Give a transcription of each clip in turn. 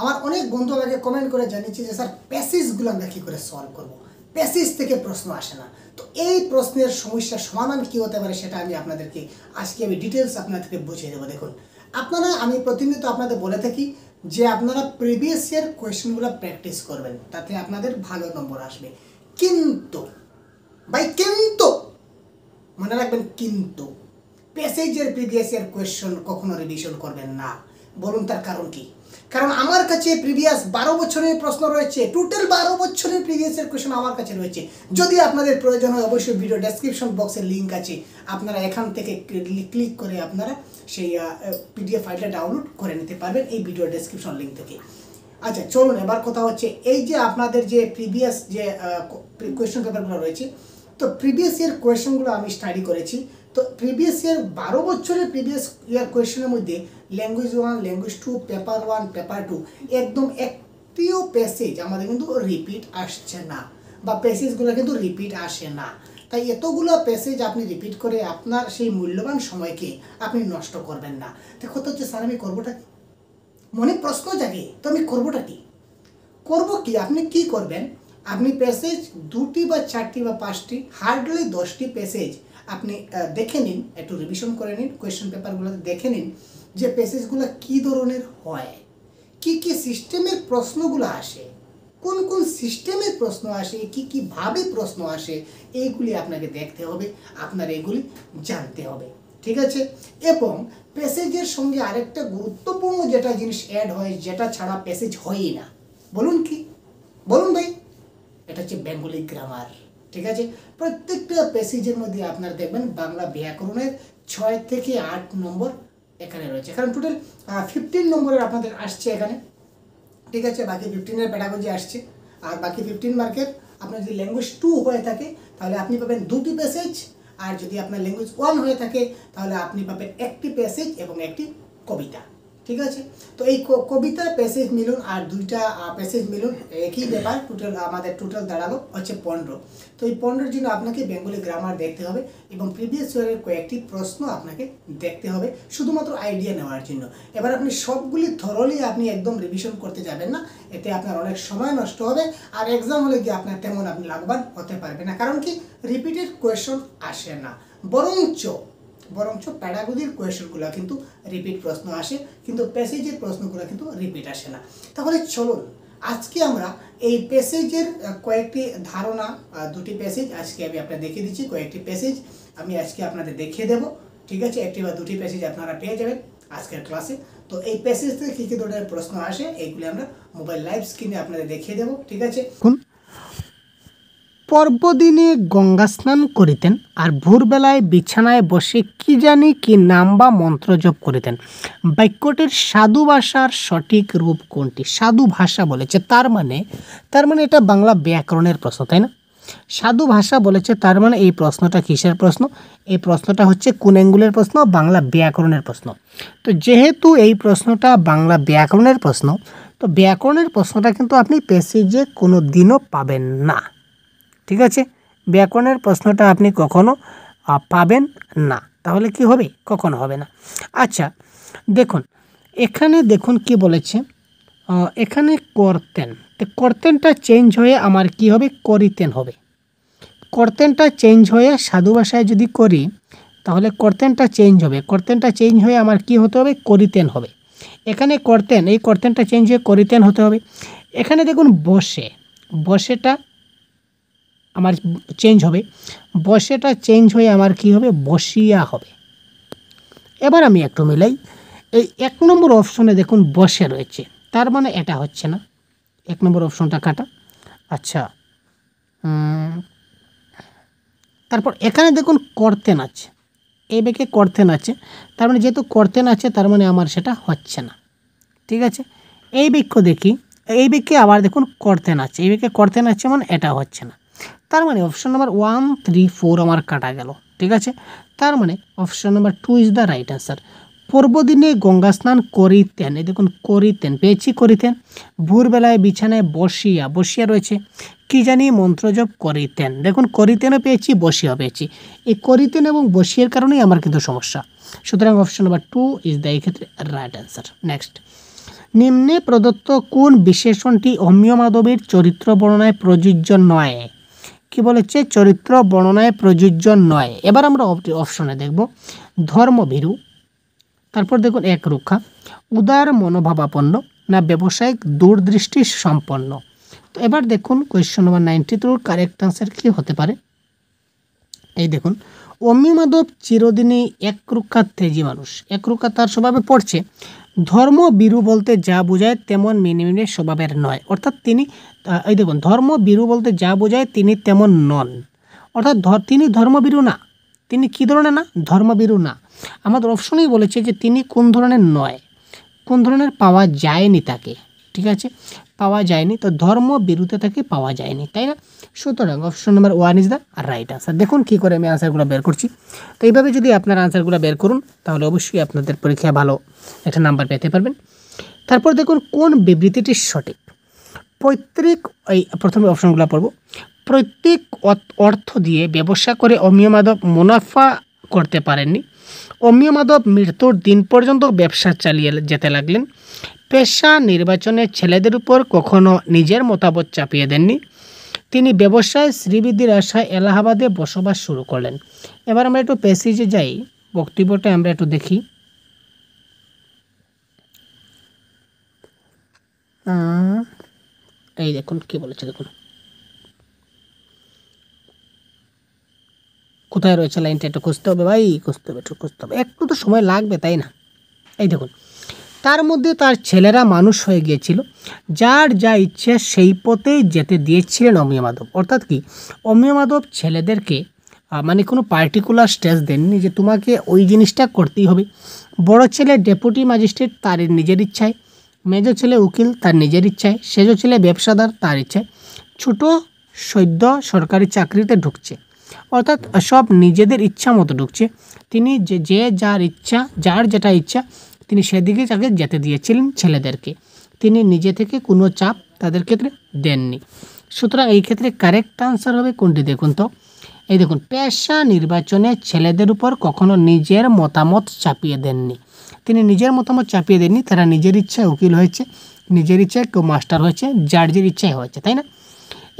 আমার অনেক বন্ধু আমাকে কমেন্ট করে জানিয়েছে যে স্যার প্যাসেজগুলো আমরা কী করে সলভ করব, প্যাসেজ থেকে প্রশ্ন আসে না। তো এই প্রশ্নের সমস্যার সমাধান কী হতে পারে সেটা আমি আপনাদেরকে আজকে ডিটেলস আপনাদেরকে বুঝিয়ে দেবো। দেখুন, আমি প্রতিনিয়ত আপনাদের বলে থাকি যে আপনারা প্রিভিয়াস ইয়ার কোয়েশ্চেনগুলো প্র্যাকটিস করবেন, তাতে আপনাদের ভালো নম্বর আসবে। কিন্তু মনে রাখবেন, কিন্তু প্যাসেজের প্রিভিয়াস ইয়ার কোয়েশ্চেন কখনো রিভিশন করবেন না। বলুন তার কারণ কি? কারণ আমার কাছে প্রিভিয়াস 12 বছরের প্রশ্ন রয়েছে, টোটাল 12 বছরের প্রিভিয়াস ইয়ার কোয়েশ্চেন আমার কাছে রয়েছে। যদি আপনাদের প্রয়োজন হয় অবশ্যই ভিডিও ডেসক্রিপশন বক্সে লিঙ্ক আছে, আপনারা এখান থেকে ক্লিক করে আপনারা সেই পিডিএফ ফাইলটা ডাউনলোড করে নিতে পারবেন এই ভিডিও ডেসক্রিপশন লিঙ্ক থেকে। আচ্ছা চলুন, এবার কথা হচ্ছে এই যে আপনাদের যে প্রিভিয়াস যে কোয়েশ্চেন পেপারগুলো রয়েছে, তো প্রিভিয়াস ইয়ার কোয়েশ্চেনগুলো আমি স্টাডি করেছি। তো প্রিভিয়াস ইয়ার 12 বছরের প্রিভিয়াস ইয়ার কোয়েশ্চেনের মধ্যে ল্যাঙ্গুয়েজ 1, ল্যাঙ্গুয়েজ 2, পেপার 1, পেপার 2 একদম একটিও প্যাসেজ আমাদের কিন্তু রিপিট আসছে না, বা প্যাসেজগুলো কিন্তু রিপিট আসে না। তাই এতগুলো প্যাসেজ আপনি রিপিট করে আপনার সেই মূল্যবান সময়কে আপনি নষ্ট করবেন না। তো কথা হচ্ছে স্যার আমি করবোটা কি? মনে প্রশ্ন জাগে, তো আমি করবোটা কি? আপনি কি করবেন? আপনি প্যাসেজ 2টি বা 4টি বা 5টি, হার্ডলি 10টি প্যাসেজ আপনি দেখে নিন, একটু রিভিশন করে নিন, কোয়েশ্চেন পেপারগুলোতে দেখে নিন যে প্যাসেজগুলো কী ধরনের হয়, কি কি সিস্টেমের প্রশ্নগুলো আসে, কোন কোন সিস্টেমের প্রশ্ন আসে, কীভাবে প্রশ্ন আসে, এইগুলি আপনাকে দেখতে হবে, আপনার এগুলি জানতে হবে, ঠিক আছে? এবং প্যাসেজের সঙ্গে আরেকটা গুরুত্বপূর্ণ যেটা জিনিস অ্যাড হয়, যেটা ছাড়া প্যাসেজ হয়ই না, বলুন কি? বলুন ভাই। এটা হচ্ছে বেঙ্গলি গ্রামার, ঠিক আছে? প্রত্যেকটা প্যাসেজের মধ্যে আপনারা দেখবেন বাংলা ব্যাকরণের 6 থেকে 8 নম্বর এখানে রয়েছে। কারণ টোটাল 15 নম্বরের আপনাদের আসছে এখানে, ঠিক আছে? বাকি 15-এর প্যাডাগজি আসছে, আর বাকি 15 মার্কের আপনার যদি ল্যাঙ্গুয়েজ 2 হয়ে থাকে তাহলে আপনি পাবেন 2টি প্যাসেজ, আর যদি আপনার ল্যাঙ্গুয়েজ 1 হয়ে থাকে তাহলে আপনি পাবেন 1টি প্যাসেজ এবং 1টি কবিতা, ঠিক আছে? তো এই কবিতা প্যাসেজ মিলুন আর 2টা প্যাসেজ মিলুন একই ব্যাপার, আমাদের টোটাল দাঁড়ালো হচ্ছে 15। তো এই 15-এর জন্য আপনাকে বেঙ্গলি গ্রামার দেখতে হবে এবং প্রিভিয়াস ইয়ারের কয়েকটি প্রশ্ন আপনাকে দেখতে হবে শুধুমাত্র আইডিয়া নেওয়ার জন্য। এবার আপনি সবগুলি থরলি আপনি একদম রিভিশন করতে যাবেন না, এতে আপনার অনেক সময় নষ্ট হবে, আর এক্সাম হলে গিয়ে আপনার তেমন আপনি লাভবান হতে পারবেন না। কারণ কি? রিপিটেড কোয়েশ্চন আসে না, বরঞ্চ প্যাডাগজির কোয়েশ্চনগুলো কিন্তু রিপিট প্রশ্ন আসে, কিন্তু প্যাসেজের প্রশ্নগুলো কিন্তু রিপিট আসে না। তাহলে চলুন আজকে আমরা এই প্যাসেজের কয়েকটি ধারণা, 2টি প্যাসেজ আজকে আমি আপনাদের দেখিয়ে দিচ্ছি, কয়েকটি প্যাসেজ আমি আজকে আপনাদের দেখিয়ে দেবো, ঠিক আছে? 1টি বা 2টি প্যাসেজ আপনারা পেয়ে যাবেন আজকের ক্লাসে। তো এই প্যাসেজ থেকে কী কী ধরনের প্রশ্ন আসে এইগুলি আমরা মোবাইল লাইভ স্ক্রিনে আপনাদের দেখিয়ে দেবো, ঠিক আছে? পর্বদিনে গঙ্গা স্নান করিতেন, আর ভোরবেলায় বিছানায় বসে কি জানি কি নাম বা মন্ত্র জপ করিতেন। বাক্যটির সাধু ভাষার সঠিক রূপ কোনটি? সাধু ভাষা বলেছে, তার মানে এটা বাংলা ব্যাকরণের প্রশ্ন, তাই না? সাধু ভাষা বলেছে, তার মানে এই প্রশ্নটা কিসের প্রশ্ন? এই প্রশ্নটা হচ্ছে কোন অ্যাঙ্গুলের প্রশ্ন? বাংলা ব্যাকরণের প্রশ্ন। তো যেহেতু এই প্রশ্নটা বাংলা ব্যাকরণের প্রশ্ন, তো ব্যাকরণের প্রশ্নটা কিন্তু আপনি প্যাসেজে কোনো দিনও পাবেন না, ঠিক আছে? ব্যাকরণের প্রশ্নটা আপনি কখনো পাবেন না। তাহলে কি হবে? কখনো হবে না। আচ্ছা দেখুন, এখানে দেখুন কি বলেছে, এখানে করতেন, তো করতেনটা চেঞ্জ হয়ে আমার কি হবে? করিতেন হবে। করতেনটা চেঞ্জ হয়ে সাধু ভাষায় যদি করি তাহলে করতেনটা চেঞ্জ হবে, করতেনটা চেঞ্জ হয়ে আমার কি হতে হবে? করিতেন হবে। এখানে করতেন, এই করতেনটা চেঞ্জ হয়ে করিতেন হতে হবে। এখানে দেখুন বসেটা আমার চেঞ্জ হবে, বসেটা চেঞ্জ হয়ে আমার কি হবে? বসিয়া হবে। এবার আমি একটু মিলাই, এই 1 নম্বর অপশনে দেখুন বসে রয়েছে, তার মানে এটা হচ্ছে না, 1 নম্বর অপশনটা কাটা। আচ্ছা তারপর এখানে দেখুন করতেন আছে, এই বেঁকে করতেন আছে, তার মানে যেহেতু করতেন আছে তার মানে আমার সেটা হচ্ছে না, ঠিক আছে? এই বাক্য দেখি, এই বাক্যে আবার দেখুন করতেন আছে, এই বাক্যে করতেন আছে মানে এটা হচ্ছে না, তার মানে অপশন নাম্বার 1, 3, 4 আমার কাটা গেল, ঠিক আছে? তার মানে option number 2 is the right answer. পূর্বদিনে গঙ্গা স্নান করিতেন, এই দেখুন করিতেন পেয়েছি, করিতেন। ভোরবেলায় বিছানায় বসিয়া রয়েছে, কি জানি মন্ত্র জপ করিতেন, দেখুন করিতেনও পেয়েছি, বসিয়া পেয়েছি। এই করিতেন এবং বসিয়ার কারণেই আমার কিন্তু সমস্যা, সুতরাং অপশন নাম্বার 2 ইজ দ্য এই ক্ষেত্রে রাইট অ্যান্সার। নেক্সট, নিম্নে প্রদত্ত কোন বিশেষণটি অমিয় মাধবের চরিত্র বর্ণনায় প্রযোজ্য নয়? কি বলেছে? চরিত্র বর্ণনায় প্রযোজ্য নয়। এবার আমরা অপশনে দেখব ধর্মভীরু, তারপর দেখুন একরুক্ষা, উদার মনোভাবাপন্ন, না ব্যবসায়িক দূরদৃষ্টি সম্পন্ন। তো এবার দেখুন কোয়েশ্চন নম্বর 93 কারেক্ট আনসার কি হতে পারে। এই দেখুন, অমিয় মাধব চিরদিনই একরুক্ষা তেজি মানুষ। একরুক্ষা তার স্বভাবে পড়ছে। ধর্মবীরু বলতে যা বোঝায় তেমন মিনিমিনে স্বভাবের নয়, অর্থাৎ তিনি এই দেখুন ধর্মবীরু বলতে যা বোঝায় তিনি তেমন নন, অর্থাৎ তিনি ধর্মবীরু না। তিনি কী ধরনের না? ধর্মবীরু না। আমাদের অপশনেই বলেছে যে তিনি কোন ধরনের নয়, কোন ধরনের পাওয়া যায়নি তাকে, ঠিক আছে, পাওয়া যায়নি। তো ধর্মবীরুতে তাকে পাওয়া যায়নি, তাই না? সুতরাং option number 1 is the right answer. দেখুন কী করে আমি আনসারগুলো বের করছি। তো এইভাবে যদি আপনারা আনসারগুলো বের করুন তাহলে অবশ্যই আপনাদের পরীক্ষায় ভালো একটা নাম্বার পেতে পারবেন। তারপর দেখুন কোন বিবৃতিটি সঠিক। পৈতৃক, এই প্রথমে অপশনগুলো পড়ব। পৈতৃক অর্থ দিয়ে ব্যবসা করে অমিয় মাধব মুনাফা করতে পারেননি। অমিয় মাধব মৃত্যুর দিন পর্যন্ত ব্যবসা চালিয়ে যেতে লাগলেন। পেশা নির্বাচনে ছেলেদের উপর কখনো নিজের মতামত চাপিয়ে দেননি। তিনি ব্যবসায় শ্রীবৃদ্ধির আশায় এলাহাবাদে বসবাস শুরু করলেন। এবার আমরা একটু প্যাসেজে যাই, বক্তব্যটা আমরা একটু দেখি। এই দেখুন কি বলেছে, দেখুন কোথায় রয়েছে লাইনটা, একটু খুঁজতে হবে ভাই, খুঁজতে হবে, একটু তো সময় লাগবে, তাই না? এই দেখুন, তার মধ্যে তার ছেলেরা মানুষ হয়ে গিয়েছিল, যার যা ইচ্ছে সেই পথেই যেতে দিয়েছিলেন অমিয় মাধব। অর্থাৎ কি, অমিয় মাধব ছেলেদেরকে মানে কোনো পার্টিকুলার স্টেজ দেননি যে তোমাকে ওই জিনিসটা করতেই হবে। বড় ছেলে ডেপুটি ম্যাজিস্ট্রেট, তার নিজের ইচ্ছায়। মেজো ছেলে উকিল, তার নিজের ইচ্ছায়। সেজো ছেলে ব্যবসাদার, তার ইচ্ছায়। ছোট সদ্য সরকারি চাকরিতে ঢুকছে, অর্থাৎ সব নিজেদের ইচ্ছা মতো ঢুকছে। তিনি যার ইচ্ছা, যার যেটা ইচ্ছা তিনি সেদিকে তাকে যেতে দিয়েছিলেন ছেলেদেরকে। তিনি নিজে থেকে কোনো চাপ তাদের ক্ষেত্রে দেননি। সুতরাং এই ক্ষেত্রে কারেক্ট আনসার হবে কোনটি দেখুন তো। এই দেখুন, পেশা নির্বাচনে ছেলেদের উপর কখনো নিজের মতামত চাপিয়ে দেননি। তিনি নিজের মতামত চাপিয়ে দেননি, তারা নিজের ইচ্ছায় উকিল হয়েছে, নিজের ইচ্ছায় কেউ মাস্টার হয়েছে, যার ইচ্ছায় হয়েছে, তাই না?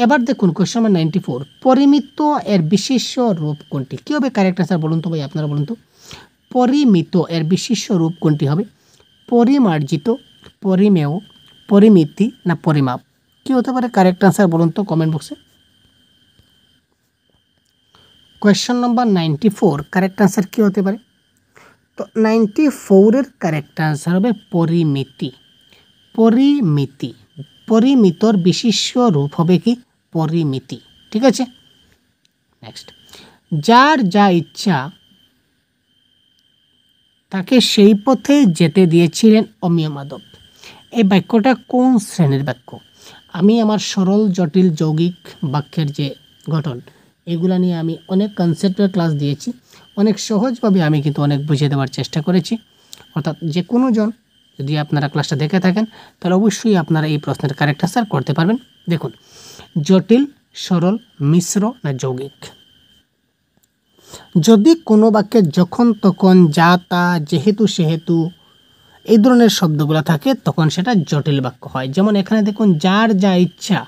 এবার দেখুন কোয়েশ্চন নাম্বার 94, পরিমিত এর বিশেষ্য রূপ কোনটি? কী হবে কারেক্ট আনসার বলুন তো ভাই, আপনারা বলুন তো। পরিমিত এর বিশেষ্য রূপ কোনটি হবে? পরিমার্জিত, পরিমেয়, পরিমিতি, না পরিমাপ? কী হতে পারে কারেক্ট আনসার বলুন তো কমেন্ট বক্সে। কোয়েশ্চন নম্বর 94 কারেক্ট আনসার কী হতে পারে? তো 94-এর কারেক্ট আনসার হবে পরিমিতি। পরিমিতি, পরিমিতর বিশেষ্য রূপ হবে কি? পরিমিতি, ঠিক আছে। নেক্সট, যার যা ইচ্ছা তাকে সেই পথে যেতে দিয়েছিলেন অমিয় মাধব। এই বাক্যটা কোন শ্রেণীর বাক্য? আমি আমার সরল জটিল যৌগিক বাক্যের যে গঠন, এগুলা নিয়ে আমি অনেক কনসেপ্টের ক্লাস দিয়েছি, অনেক সহজভাবে আমি কিন্তু অনেক বুঝিয়ে দেওয়ার চেষ্টা করেছি। অর্থাৎ যে কোনো জন যদি আপনারা ক্লাসটা দেখে থাকেন তাহলে অবশ্যই আপনারা এই প্রশ্নের কারেক্ট আনসার করতে পারবেন। দেখুন, জটিল, সরল, মিশ্র, না যৌগিক? যদি কোনো বাক্যে যখন তখন, যা তা, যেহেতু সেহেতু এই ধরনের শব্দগুলো থাকে তখন সেটা জটিল বাক্য হয়। যেমন এখানে দেখুন, যার যা ইচ্ছা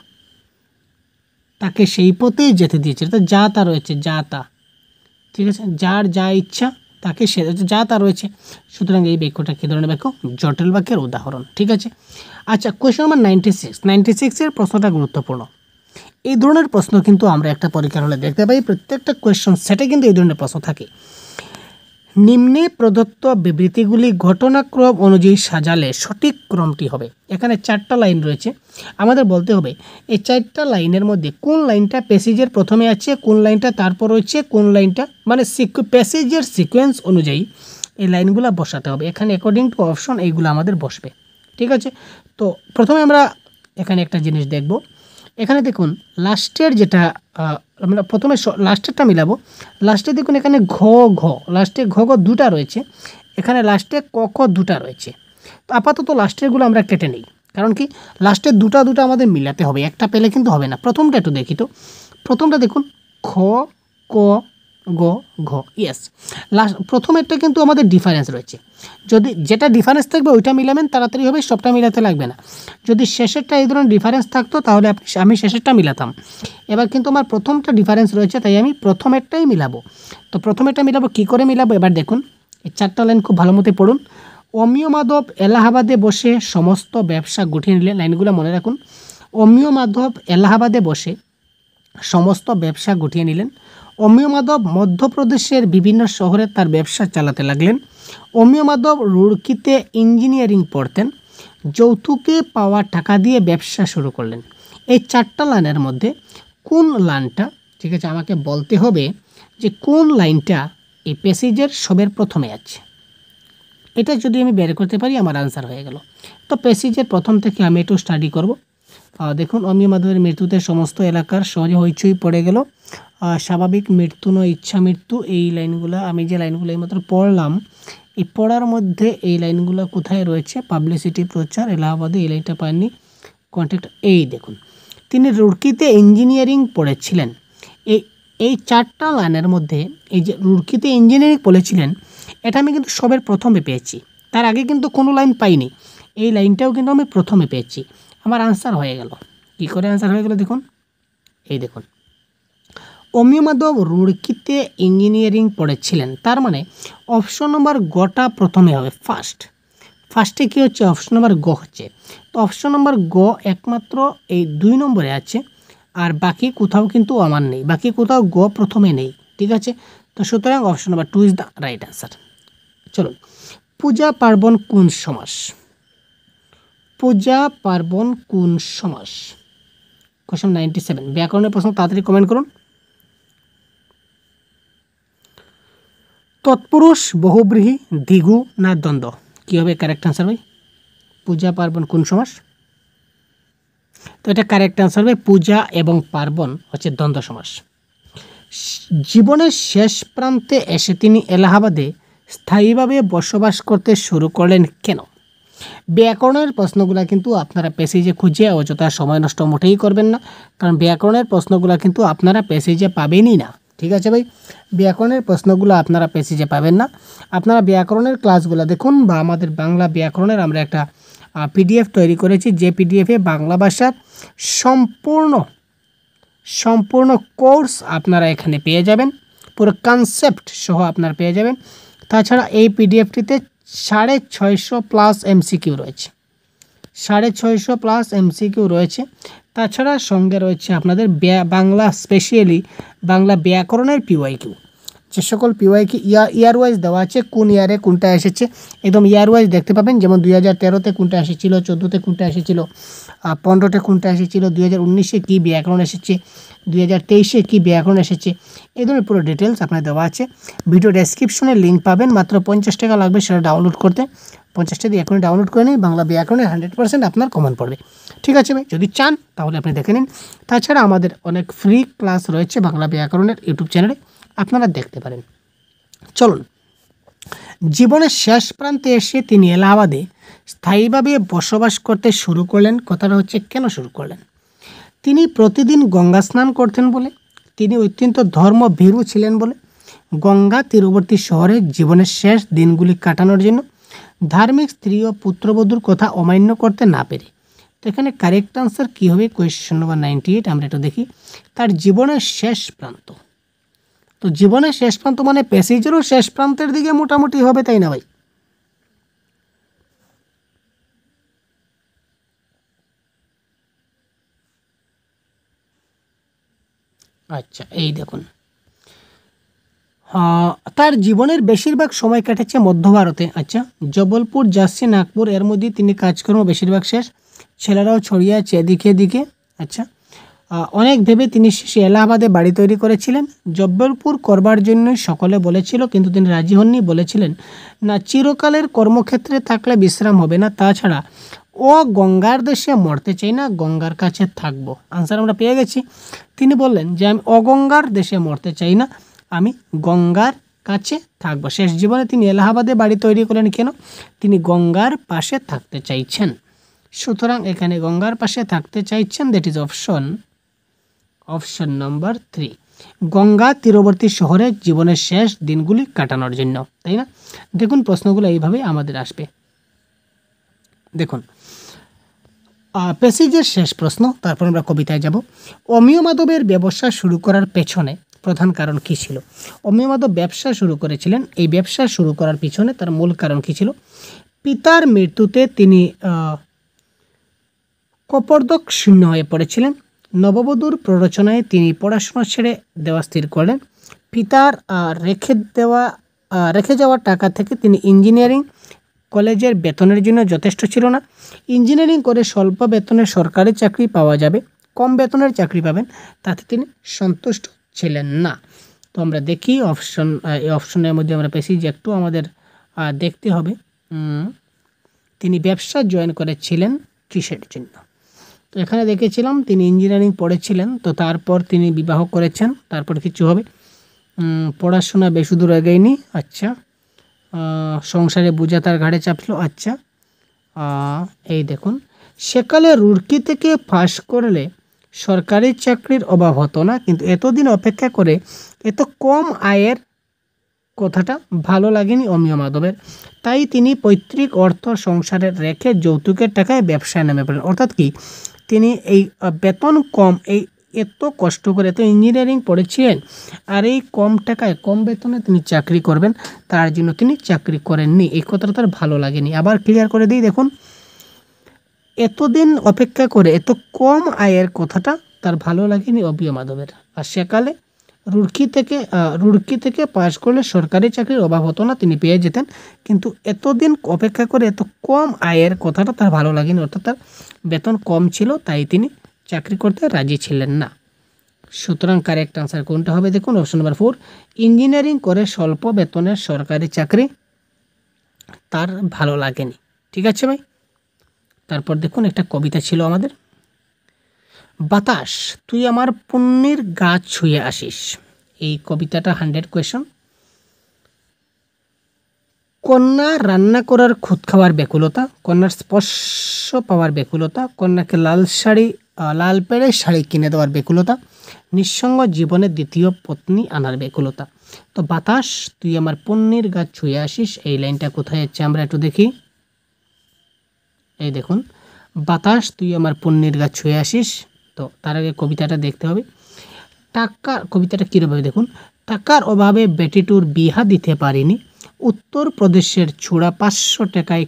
তাকে সেই পথেই যেতে দিয়েছে, তো যা তা রয়েছে, যা তা, ঠিক আছে, যার যা ইচ্ছা তাকে সে যা তা রয়েছে। সুতরাং এই বাক্যটা কী ধরনের বাক্য? জটিল বাক্যের উদাহরণ, ঠিক আছে। আচ্ছা, কোয়েশ্চন নাম্বার 96-এর প্রশ্নটা গুরুত্বপূর্ণ। এই ধরনের প্রশ্ন কিন্তু আমরা একটা পরীক্ষার হলে দেখতে পাই, প্রত্যেকটা কোয়েশ্চন সেটে কিন্তু এই ধরনের প্রশ্ন থাকে। নিম্নে প্রদত্ত বিবৃতিগুলি ঘটনাক্রম অনুযায়ী সাজালে সঠিক ক্রমটি হবে। এখানে 4টা লাইন রয়েছে, আমাদের বলতে হবে এই 4টা লাইনের মধ্যে কোন লাইনটা প্যাসেজের প্রথমে আছে, কোন লাইনটা তারপর রয়েছে, কোন লাইনটা মানে প্যাসেজের সিকোয়েন্স অনুযায়ী এই লাইনগুলো বসাতে হবে। এখানে অ্যাকর্ডিং টু অপশন এইগুলো আমাদের বসবে, ঠিক আছে। তো প্রথমে আমরা এখানে একটা জিনিস দেখব। এখানে দেখুন লাস্টের যেটা আমরা প্রথমে লাস্টেরটা মিলাবো। লাস্টে দেখুন এখানে ঘ ঘ, লাস্টে ঘ ঘ দুটা রয়েছে, এখানে লাস্টে ক ক দুটা রয়েছে। তো আপাতত লাস্টেরগুলো আমরা কেটে নিই, কারণ কি লাস্টের দুটা আমাদের মিলাতে হবে, একটা পেলে কিন্তু হবে না। প্রথমটা একটু দেখি তো। প্রথমটা দেখুন খ ক ঘ ইয়েস। লাস্ট প্রথমেরটা কিন্তু আমাদের ডিফারেন্স রয়েছে, যদি যেটা ডিফারেন্স থাকবে ওইটা মিলাবেন, তাড়াতাড়ি হবে, সবটা মিলাতে লাগবে না। যদি শেষেরটা এই ধরনের ডিফারেন্স থাকতো তাহলে আমি শেষেরটা মিলাতাম। এবার কিন্তু আমার প্রথমটা ডিফারেন্স রয়েছে, তাই আমি প্রথমেরটাই মিলাবো। তো প্রথমেরটা মিলাবো, কী করে মিলাবো এবার দেখুন। এই 4টা লাইন খুব ভালো মতো পড়ুন। অমিয় মাধব এলাহাবাদে বসে সমস্ত ব্যবসা গুটিয়ে নিলেন। লাইনগুলো মনে রাখুন। অমিয় মাধব এলাহাবাদে বসে সমস্ত ব্যবসা গুটিয়ে নিলেন। অমিয় মাধব মধ্যপ্রদেশের বিভিন্ন শহরে তার ব্যবসা চালাতে লাগলেন। অমিয় মাধব রুড়কিতে ইঞ্জিনিয়ারিং পড়তেন। যৌতুকে পাওয়া টাকা দিয়ে ব্যবসা শুরু করলেন। এই 4টা লাইনের মধ্যে কোন লাইনটা, ঠিক আছে, আমাকে বলতে হবে যে কোন লাইনটা এই প্যাসেজের সবের প্রথমে আছে। এটা যদি আমি বের করতে পারি আমার আনসার হয়ে গেল। তো প্যাসেজের প্রথম থেকে আমি একটু স্টাডি করব। দেখুন, অমিয় মাধবের মৃত্যুতে সমস্ত এলাকার সহজে হইচই পড়ে গেল। স্বাভাবিক মৃত্যু নয়, ইচ্ছা মৃত্যু। এই লাইনগুলো আমি যে লাইনগুলো এইমাত্র পড়লাম, এই পড়ার মধ্যে এই লাইনগুলো কোথায় রয়েছে? পাবলিসিটি, প্রচার, এলাহাবাদে। এই লাইনটা পাননি। কন্ট্যাক্ট, এই দেখুন, তিনি রুড়কিতে ইঞ্জিনিয়ারিং পড়েছিলেন। এই 4টা লাইনের মধ্যে এই যে রুড়কিতে ইঞ্জিনিয়ারিং পড়েছিলেন, এটা আমি কিন্তু সবের প্রথমে পেয়েছি, তার আগে কিন্তু কোনো লাইন পাইনি। এই লাইনটাও কিন্তু আমি প্রথমে পেয়েছি। আমার আনসার হয়ে গেল। কী করে আনসার হয়ে গেল দেখুন, এই দেখুন, অমিয় মাধব রুড়কিতে ইঞ্জিনিয়ারিং পড়েছিলেন, তার মানে অপশন নম্বর গটা প্রথমে হবে। ফার্স্টে কী হচ্ছে? অপশন নম্বর গ হচ্ছে। তো অপশন নম্বর গ একমাত্র এই 2 নম্বরে আছে, আর বাকি কোথাও কিন্তু আমার নেই, বাকি কোথাও গ প্রথমে নেই, ঠিক আছে। তো সুতরাং option number 2 is the right answer. চলুন, পূজা পার্বণ কোন সমাস? পূজা পার্বণ কোন সমাস? কোশ্চেন 97। ব্যাকরণের প্রশ্ন তাড়াতাড়ি কমেন্ট করুন। তৎপুরুষ, বহুব্রীহি, দ্বিগু না দ্বন্দ্ব? কী হবে কারেক্ট আনসার ভাই? পূজা পার্বণ কোন সমাস? তো এটা কারেক্ট আনসার হবে পূজা এবং পার্বণ হচ্ছে দ্বন্দ্ব সমাস। জীবনের শেষ প্রান্তে এসে তিনি এলাহাবাদে স্থায়ীভাবে বসবাস করতে শুরু করলেন কেন? ব্যাকরণের প্রশ্নগুলো কিন্তু আপনারা প্যাসেজে খুঁজে অযথা সময় নষ্ট মোটেই করবেন না, কারণ ব্যাকরণের প্রশ্নগুলো কিন্তু আপনারা প্যাসেজে পাবেনই না, ঠিক আছে ভাই। ব্যাকরণের প্রশ্নগুলো আপনারা প্যাসেজে পাবেন না। আপনারা ব্যাকরণের ক্লাসগুলো দেখুন, বা আমাদের বাংলা ব্যাকরণের আমরা একটা পিডিএফ তৈরি করেছি, যে পিডিএফে বাংলা ভাষার সম্পূর্ণ কোর্স আপনারা এখানে পেয়ে যাবেন, পুরো কনসেপ্ট সহ আপনারা পেয়ে যাবেন। তাছাড়া এই পিডিএফটিতে 650+ এমসিকিউ রয়েছে, 650+ এমসিকিউ রয়েছে। তাছাড়া সঙ্গে রয়েছে আপনাদের বাংলা, স্পেশালি বাংলা ব্যাকরণের পিওয়াইকিউ, যে সকল পিওয়াইকিউ ইয়ার ওয়াইজ দেওয়া আছে, কোন ইয়ারে কোনটা এসেছে একদম ইয়ার ওয়াইজ দেখতে পাবেন। যেমন 2013-তে কোনটা এসেছিল, 14-তে কোনটা এসেছিল, 15-তে কোনটা এসেছিল, 2019-এ কী ব্যাকরণ এসেছে, 2023-এ কী ব্যাকরণ এসেছে, এই ধরনের পুরো ডিটেলস আপনার দেওয়া আছে। ভিডিও ডেসক্রিপশনে লিঙ্ক পাবেন, মাত্র 50 টাকা লাগবে সেটা ডাউনলোড করতে। 50 টাকা দিয়ে এখনই ডাউনলোড করে নিন, বাংলা ব্যাকরণে 100% আপনার কমন পড়বে, ঠিক আছে ভাই। যদি চান তাহলে আপনি দেখে নিন। তাছাড়া আমাদের অনেক ফ্রি ক্লাস রয়েছে বাংলা ব্যাকরণের ইউটিউব চ্যানেলে, আপনারা দেখতে পারেন। চলুন, জীবনের শেষ প্রান্তে এসে তিনি এলাহাবাদে স্থায়ীভাবে বসবাস করতে শুরু করলেন। কথাটা হচ্ছে কেন শুরু করলেন? তিনি প্রতিদিন গঙ্গা স্নান করতেন বলে, তিনি অত্যন্ত ধর্মভীরু ছিলেন বলে, গঙ্গা তীরবর্তী শহরে জীবনের শেষ দিনগুলি কাটানোর জন্য, ধার্মিক স্ত্রী ও পুত্রবধূর কথা অমান্য করতে না পেরে। তো এখানে কারেক্ট আনসার কী হবে? কোয়েশ্চেন নম্বর 98 আমরা একটু দেখি। তার জীবনের শেষ প্রান্ত, তো জীবনের শেষ প্রান্ত মানে প্যাসেজেরও শেষ প্রান্তের দিকে মোটামুটি হবে, তাই না ভাই? আচ্ছা, এই দেখুন, তার জীবনের বেশিরভাগ সময় কেটেছে মধ্য ভারতে। আচ্ছা, জবলপুর, ঝাঁসি, নাগপুর, এর মধ্যে তিনি কাজকর্ম বেশিরভাগ শেষ। ছেলেরাও ছড়িয়ে আছে এদিকে এদিকে। আচ্ছা, অনেক ভেবে তিনি শেষে এলাহাবাদে বাড়ি তৈরি করেছিলেন। জব্বলপুর করবার জন্যই সকলে বলেছিল, কিন্তু তিনি রাজি হননি। বলেছিলেন না, চিরকালের কর্মক্ষেত্রে থাকলে বিশ্রাম হবে না, তাছাড়া ও গঙ্গার দেশে মরতে চাই না, গঙ্গার কাছে থাকবো। আনসার আমরা পেয়ে গেছি। তিনি বললেন যে আমি অগঙ্গার দেশে মরতে চাই না, আমি গঙ্গার কাছে থাকবো। শেষ জীবনে তিনি এলাহাবাদে বাড়ি তৈরি করলেন কেন? তিনি গঙ্গার পাশে থাকতে চাইছেন। সুতরাং এখানে গঙ্গার পাশে থাকতে চাইছেন, that is option number 3। Ganga তীরবর্তী শহরে জীবনের শেষ দিনগুলি কাটানোর জন্য, তাই না? দেখুন প্রশ্নগুলো এইভাবেই আমাদের আসবে। দেখুন প্যাসেজের শেষ প্রশ্ন, তারপর আমরা কবিতায় যাব। অমিয় মাধবের ব্যবসা শুরু করার পেছনে প্রধান কারণ কী ছিল? অমিয় মাধব ব্যবসা শুরু করেছিলেন, এই ব্যবসা শুরু করার পিছনে তার মূল কারণ কী ছিল? পিতার মৃত্যুতে তিনি কপর্দক শূন্য হয়ে পড়েছিলেন। নববধূর প্ররোচনায় তিনি পড়াশোনা ছেড়ে দেওয়া স্থির করলেন। পিতার রেখে যাওয়া টাকা থেকে তিনি ইঞ্জিনিয়ারিং কলেজের বেতনের জন্য যথেষ্ট ছিল না। ইঞ্জিনিয়ারিং করে স্বল্প বেতনের সরকারি চাকরি পাওয়া যাবে, কম বেতনের চাকরি পাবেন, তাতে তিনি সন্তুষ্ট ছিলেন না। তো আমরা দেখি এই অপশনের মধ্যে আমরা পেয়েছি যে একটু আমাদের দেখতে হবে তিনি ব্যবসা জয়েন করেছিলেন কিসের জন্য। তো এখানে দেখেছিলাম তিনি ইঞ্জিনিয়ারিং পড়েছিলেন, তো তারপর তিনি বিবাহ করেছেন, তারপর কিছু হবে। পড়াশোনা বেশি দূর এগোয়নি, আচ্ছা। সংসারে বোঝা তার ঘাড়ে চাপলো, আচ্ছা। এই দেখুন, সেকালে রুড়কি থেকে পাশ করলে সরকারি চাকরির অভাব হতো না, কিন্তু এতদিন অপেক্ষা করে এত কম আয়ের কথাটা ভালো লাগেনি অমিয় মাধবের। তাই তিনি পৈতৃক অর্থ সংসারে রেখে যৌতুকের টাকায় ব্যবসায় নেমে পড়লেন। অর্থাৎ কি, তিনি এই বেতন কম, এই এত কষ্ট করে এত ইঞ্জিনিয়ারিং পড়েছিলেন, আর এই কম টাকায় কম বেতনে তিনি চাকরি করবেন, তার জন্য তিনি চাকরি করেননি। এই কথাটা তার ভালো লাগেনি। আবার ক্লিয়ার করে দিই, দেখুন, এতদিন অপেক্ষা করে এত কম আয়ের কথাটা তার ভালো লাগেনি অমিয় মাধবের। আর সেকালে রুড়কি থেকে পাশ করলে সরকারি চাকরির অভাব হতো না, তিনি পেয়ে যেতেন, কিন্তু এতদিন অপেক্ষা করে এত কম আয়ের কথাটা তার ভালো লাগেনি, অর্থাৎ তার বেতন কম ছিল, তাই তিনি চাকরি করতে রাজি ছিলেন না। সুতরাং কারেক্ট আনসার কোনটা হবে? দেখুন অপশন নাম্বার 4, ইঞ্জিনিয়ারিং করে স্বল্প বেতনের সরকারি চাকরি তার ভালো লাগেনি। ঠিক আছে ভাই। তারপর দেখুন একটা কবিতা ছিল আমাদের, বাতাস তুই আমার পুণ্যের গাছ ছুঁয়ে আসিস। এই কবিতাটা 100 কোয়েশন। কন্যা রান্না করার খুদ খাওয়ার ব্যাকুলতা, কন্যার স্পর্শ পাওয়ার ব্যাকুলতা, কন্যাকে লাল পেড়ে শাড়ি কিনে দেওয়ার ব্যাকুলতা, নিঃসঙ্গ জীবনের দ্বিতীয় পত্নী আনার ব্যাকুলতা। তো বাতাস তুই আমার পুণ্যের গাছ ছুঁয়ে আসিস, এই লাইনটা কোথায় যাচ্ছে আমরা একটু দেখি। এই দেখুন, বাতাস তুই আমার পুণ্যের গাছ ছুঁয়ে আসিস। তো তার আগে কবিতাটা দেখতে হবে। কবিতাটা কীভাবে দেখুন, টাকার অভাবে বেটিটুর বিহা দিতে পারিনি, উত্তরপ্রদেশের ছোড়া 500 টাকায়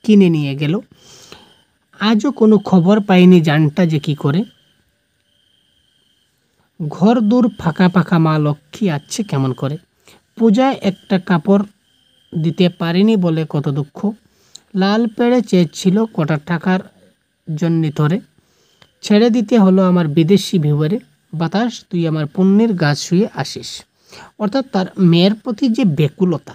কিনে নিয়ে গেল, আজও কোনো খবর পাইনি জানটা যে কি করে, ঘর দূর ফাঁকা ফাঁকা মা লক্ষ্মী আছে কেমন করে, পূজায় একটা কাপড় দিতে পারিনি বলে কত দুঃখ, লাল পেড়ে চেয়েছিল কটা টাকার জন্য ধরে, ছেড়ে দিতে হলো আমার বিদেশি ভিউয়ারে, বাতাস তুই আমার পুণ্যের গাছ ছুঁয়ে আসিস। অর্থাৎ তার মেয়ের প্রতি যে ব্যাকুলতা,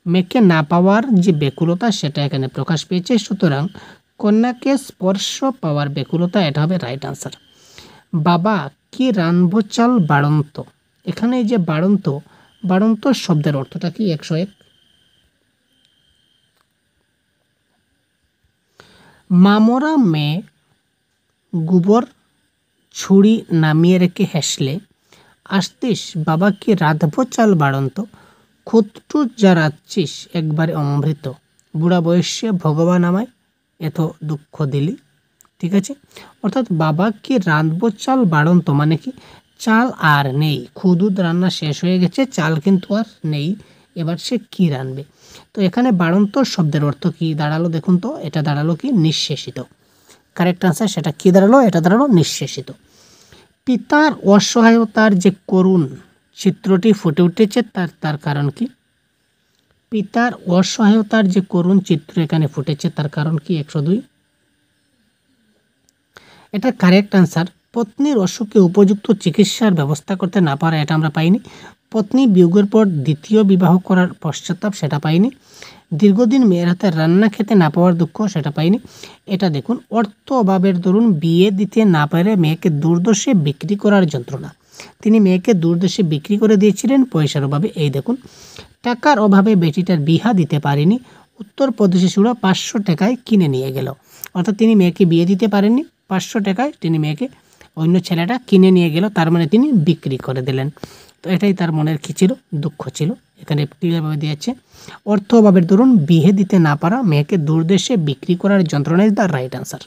মেয়েকে না পাওয়ার যে ব্যাকুলতা, সেটা এখানে প্রকাশ পেয়েছে। সুতরাং কন্যাকে স্পর্শ পাওয়ার ব্যাকুলতা, এটা হবে রাইট আনসার। বাবা কি রানবো চাল বাড়ন্ত, এখানে এই যে বাড়ন্ত শব্দের অর্থটা কি? 101। মামরা মেয়ে গোবর ছুরি নামিয়ে রেখে হেসলে, আসতিস বাবা কি রাঁধবো চাল বাড়ন্ত, খুঁতটু যা রাঁধছিস একবারে অমৃত, বুড়া বয়সে ভগবান আমায় এত দুঃখ দিলি। ঠিক আছে, অর্থাৎ বাবা কি রাঁধবো চাল বাড়ন্ত মানে কি, চাল আর নেই, খুদুদ রান্না শেষ হয়ে গেছে, চাল কিন্তু আর নেই, এবার সে কি রাঁধবে। তো এখানে বাড়ন্ত শব্দের অর্থ কি দাঁড়ালো দেখুন তো, এটা দাঁড়ালো কি নিঃশেষিত। কারেক্ট আনসার সেটা কি দাঁড়ালো? এটা দাঁড়ালো নিঃশেষিত। পিতার অসহায়তার যে করুণ চিত্রটি ফুটে উঠেছে, তার কারণ কি? পিতার অসহায়তার যে করুণ চিত্র এখানে ফুটেছে, তার কারণ কি? 102। এটা কারেক্ট আনসার। পত্নীর অসুখে উপযুক্ত চিকিৎসার ব্যবস্থা করতে না পারা, এটা আমরা পাইনি। পত্নী বিয়োগের পর দ্বিতীয় বিবাহ করার পশ্চাত্তাপ, সেটা পাইনি। দীর্ঘদিন মেয়ের হাতে রান্না খেতে না পাওয়ার দুঃখ, সেটা পাইনি। এটা দেখুন, অর্থ অভাবের দরুন বিয়ে দিতে না পারে মেয়েকে দূরদেশে বিক্রি করার যন্ত্রণা, তিনি মেয়েকে দূরদেশে বিক্রি করে দিয়েছিলেন পয়সার অভাবে। এই দেখুন, টাকার অভাবে বেটিটার বিহা দিতে পারেনি, উত্তরপ্রদেশে চূড়া 500 টাকায় কিনে নিয়ে গেল। অর্থাৎ তিনি মেয়েকে বিয়ে দিতে পারেননি, 500 টাকায় তিনি মেয়েকে অন্য ছেলেটা কিনে নিয়ে গেল, তার মানে তিনি বিক্রি করে দিলেন। তো এটাই তার মনের কী ছিল, দুঃখ ছিল। এখানে ক্লিয়ারভাবে দিয়েছে অর্থ অভাবের দরুন বিয়ে দিতে না পারা মেয়েকে দূরদেশে বিক্রি করার যন্ত্রণা ইজ দ্য রাইট আনসার।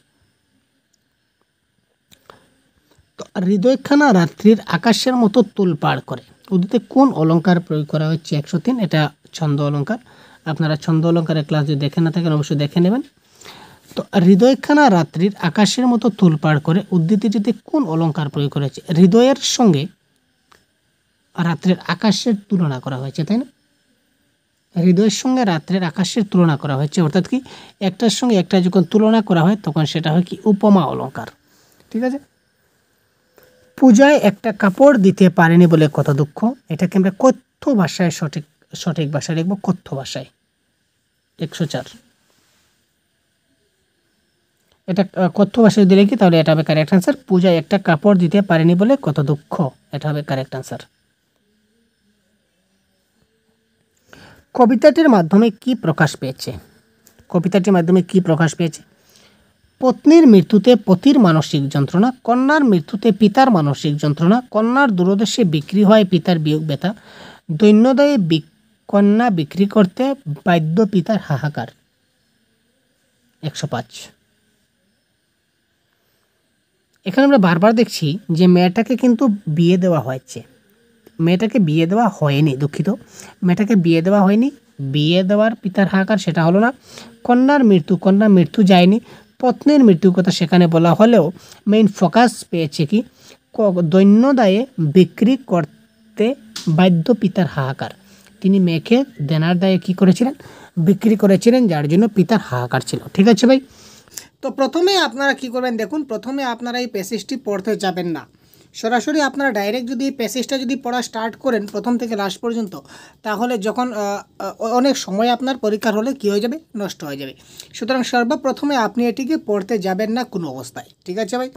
তো হৃদয়খানা রাত্রির আকাশের মতো তোলপাড় করে, উর্দুতে কোন অলংকার প্রয়োগ করা হচ্ছে? 103, এটা ছন্দ অলংকার। আপনারা ছন্দ অলংকারের ক্লাস যদি দেখে না থাকেন অবশ্যই দেখে নেবেন। তো হৃদয়খানা রাত্রির আকাশের মতো তোলপাড় করে উদ্ধৃতিটিতে কোন অলংকার প্রয়োগ করা হয়েছে? হৃদয়ের সঙ্গে রাত্রের আকাশের তুলনা করা হয়েছে, তাই না? হৃদয়ের সঙ্গে রাত্রের আকাশের তুলনা করা হয়েছে, অর্থাৎ কি একটার সঙ্গে একটা যখন তুলনা করা হয় তখন সেটা হয় কি উপমা অলংকার। ঠিক আছে। পূজায় একটা কাপড় দিতে পারেনি বলে কত দুঃখ, এটাকে আমরা কথ্য ভাষায় সঠিক ভাষায় লিখব, কথ্য ভাষায়। 104, এটা কথ্য ভাষায় দিলে কি, তাহলে এটা হবে কারেক্ট আনসার। পূজায় একটা কাপড় দিতে পারেনি বলে কত দুঃখ, এটা হবে কারেক্ট আনসার। কবিতাটির মাধ্যমে কি প্রকাশ পেয়েছে? কবিতাটির মাধ্যমে কি প্রকাশ পেয়েছে? পত্নীর মৃত্যুতে পতির মানসিক যন্ত্রণা, কন্যার মৃত্যুতে পিতার মানসিক যন্ত্রণা, কন্যার দূরদেশে বিক্রি হয় পিতার বিয়োগ ব্যথা, দৈন্যদায়ে কন্যা বিক্রি করতে বাধ্য পিতার হাহাকার। 105, এখানে আমরা বারবার দেখছি যে মেয়েটাকে কিন্তু বিয়ে দেওয়া হয়েছে, মেয়েটাকে বিয়ে দেওয়া হয়নি, দুঃখিত, মেয়েটাকে বিয়ে দেওয়া হয়নি। বিয়ে দেওয়ার পিতার হাহাকার সেটা হলো না। কন্যার মৃত্যু যায়নি। পত্নীর মৃত্যুর কথা সেখানে বলা হলেও মেইন ফোকাস পেয়েছে কি দৈন্যদায়ে বিক্রি করতে বাধ্য পিতার হাহাকার। তিনি মেয়েকে দেনার দায়ে কী করেছিলেন? বিক্রি করেছিলেন, যার জন্য পিতার হাহাকার ছিল। ঠিক আছে ভাই। তো প্রথমে আপনারা কি করবেন দেখুন, প্রথমে আপনারা এই প্যাসেজটি পড়তে যাবেন না, সরাসরি আপনারা ডাইরেক্ট যদি এই প্যাসেজটা যদি পড়া স্টার্ট করেন প্রথম থেকে লাস্ট পর্যন্ত, তাহলে যখন অনেক সময় আপনার পরীক্ষার হলে কী হয়ে যাবে, নষ্ট হয়ে যাবে। সুতরাং সর্বপ্রথমে আপনি এটিকে পড়তে যাবেন না কোনো অবস্থায়। ঠিক আছে ভাই।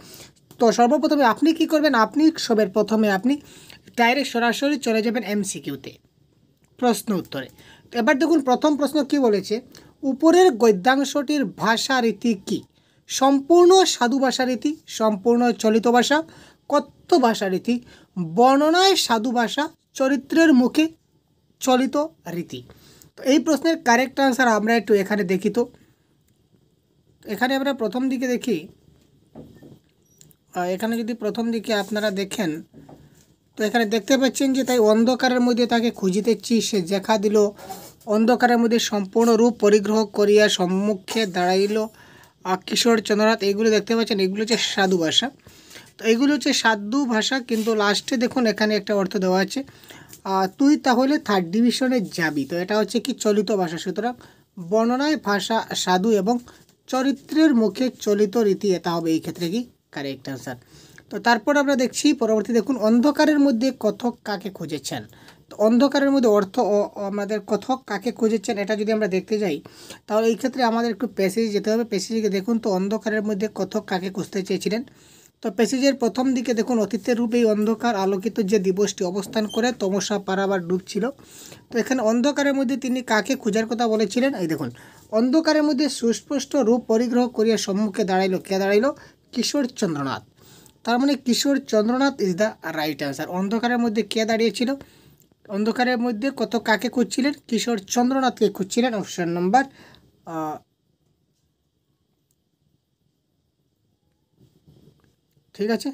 তো সর্বপ্রথমে আপনি কি করবেন, আপনি সবের প্রথমে আপনি ডাইরেক্ট সরাসরি চলে যাবেন MCQতে, প্রশ্ন উত্তরে। তো এবার দেখুন প্রথম প্রশ্ন কি বলেছে, উপরের গদ্যাংশটির ভাষা রীতি কী? সম্পূর্ণ সাধু ভাষা রীতি, সম্পূর্ণ চলিত ভাষা, কথ্য ভাষা রীতি, বর্ণনায় সাধু ভাষা, চরিত্রের মুখে চলিত রীতি। তো এই প্রশ্নের কারেক্ট আনসার আমরা একটু এখানে দেখি। তো এখানে আমরা প্রথম দিকে দেখি, এখানে যদি প্রথম দিকে আপনারা দেখেন তো এখানে দেখতে পাচ্ছেন যে তাই অন্ধকারের মধ্যে তাকে খুঁজিতেছি, সে দেখা দিল, অন্ধকারের মধ্যে সম্পূর্ণ রূপ পরিগ্রহ করিয়া সম্মুখে দাঁড়াইল, কিশোর চন্দ্রনাথ, এগুলো দেখতে পাচ্ছেন, এগুলো হচ্ছে সাধু ভাষা। তো এগুলো হচ্ছে সাধু ভাষা, কিন্তু লাস্টে দেখুন এখানে একটা অর্থ দেওয়া আছে, তুই তাহলে 3rd ডিভিশনে যাবি। তো এটা হচ্ছে কি চলিত ভাষা। সুতরাং বর্ণনায় ভাষা সাধু এবং চরিত্রের মুখে চলিত রীতি, এটা হবে এই ক্ষেত্রে কি কারেক্ট আনসার। তো তারপর আমরা দেখছি পরবর্তী দেখুন, অন্ধকারের মধ্যে কথক কাকে খুঁজেছেন। তো অন্ধকারের মধ্যে অর্থ আমাদের কথক কাকে খুঁজেছেন, এটা যদি আমরা দেখতে যাই তাহলে এই ক্ষেত্রে আমাদের একটু প্যাসেজে যেতে হবে। প্যাসেজে দেখুন, তো অন্ধকারের মধ্যে কথক কাকে খুঁজতে চেয়েছিলেন। তো প্যাসেজের প্রথম দিকে দেখুন, অতীতের রূপে এই অন্ধকার আলোকিত যে দিবসটি অবস্থান করে তমসা পারাবার ডুবছিল। তো এখানে অন্ধকারের মধ্যে তিনি কাকে খোঁজার কথা বলেছিলেন, এই দেখুন, অন্ধকারের মধ্যে সুস্পষ্ট রূপ পরিগ্রহ করিয়া সম্মুখে দাঁড়াইল, কে দাঁড়াইল? কিশোর চন্দ্রনাথ। তার মানে Kishore Chandranath is the right answer. অন্ধকারের মধ্যে কে দাঁড়িয়েছিল? অন্ধকারের মধ্যে কত কাকে খুঁজছিলেন? কিশোর চন্দ্রনাথকে খুঁজছিলেন। অপশন নম্বর ঠিক আছে।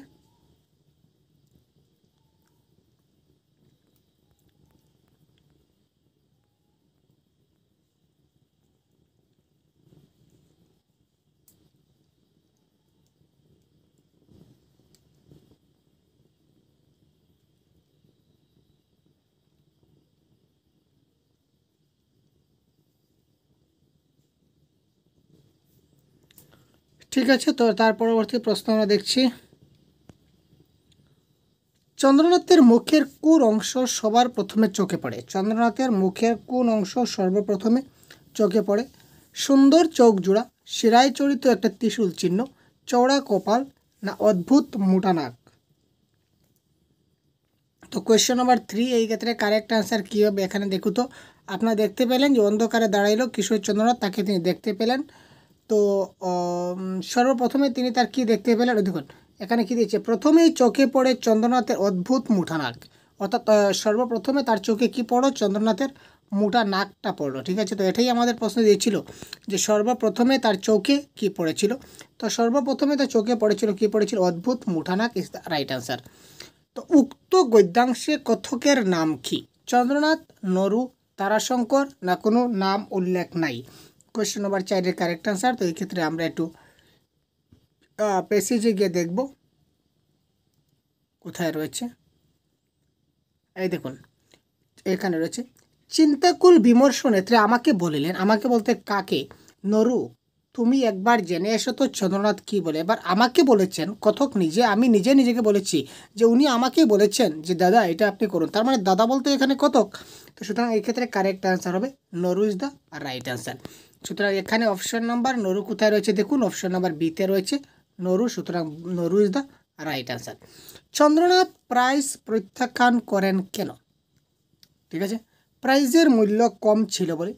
ঠিক আছে। তো তার পরবর্তী প্রশ্ন আমরা দেখছি, চন্দ্রনাথের মুখের কোন অংশ সবার প্রথমে চোখে পড়ে? চন্দ্রনাথের মুখের কোন অংশ সর্বপ্রথমে চোখে পড়ে? সুন্দর চোখ জোড়া, শিরায় চরিত একটা ত্রিশূল চিহ্ন, চওড়া কপাল, না অদ্ভুত মোটা নাক? তো কোয়েশ্চেন নাম্বার 3, এই ক্ষেত্রে কারেক্ট আনসার কী হবে? এখানে দেখুন, তো আপনারা দেখতে পেলেন যে অন্ধকারে দাঁড়াইল কিশোর চন্দ্রনাথ, তাকে তিনি দেখতে পেলেন। তো সর্বপ্রথমে তিনি তার কি দেখতে পেলেন, দেখুন এখানে কি দিয়েছে, প্রথমেই চোখে পড়ে চন্দ্রনাথের অদ্ভুত মুঠা নাক, অর্থাৎ সর্বপ্রথমে তার চোখে কি পড়ো, চন্দ্রনাথের মুঠা নাকটা পড়লো। ঠিক আছে, তো এটাই আমাদের প্রশ্ন দিয়েছিল যে সর্বপ্রথমে তার চোখে কি পড়েছিল। তো সর্বপ্রথমে তার চোখে পড়েছিল কি পড়েছিল, অদ্ভুত মুঠা নাক ইজ দ্য রাইট অ্যান্সার। তো উক্ত গদ্যাংশে কথকের নাম কি, চন্দ্রনাথ, নরু, তারাশঙ্কর, না কোনো নাম উল্লেখ নাই। কোয়েশ্চেন নম্বর 4 এর কারেক্ট অ্যান্সার। তো এই ক্ষেত্রে আমরা একটু প্যাসেজে গিয়ে দেখব কোথায় রয়েছে। এই দেখুন এখানে রয়েছে, চিন্তাকুল বিমর্ষ নেত্রে আমাকে বলিলেন, আমাকে বলতে কাকে, নরু তুমি একবার জেনে এসো তো চন্দ্রনাথ কি বলে। এবার আমাকে বলেছেন কথক নিজে, আমি নিজে নিজেকে বলেছি যে উনি আমাকে বলেছেন যে দাদা এটা আপনি করুন, তার মানে দাদা বলতে এখানে কথক। তো সুতরাং এই ক্ষেত্রে কারেক্ট অ্যান্সার হবে নরু ইজ দ্য রাইট অ্যান্সার। সুতরাং এখানে অপশন নাম্বার নরু কোথায় রয়েছে দেখুন, অপশন নাম্বার বিতে রয়েছে নরু, সুতরাং নরু is the right answer. Chandranath prize প্রত্যাখ্যান করেন কেন, ঠিক আছে, প্রাইজের মূল্য কম ছিল বলে,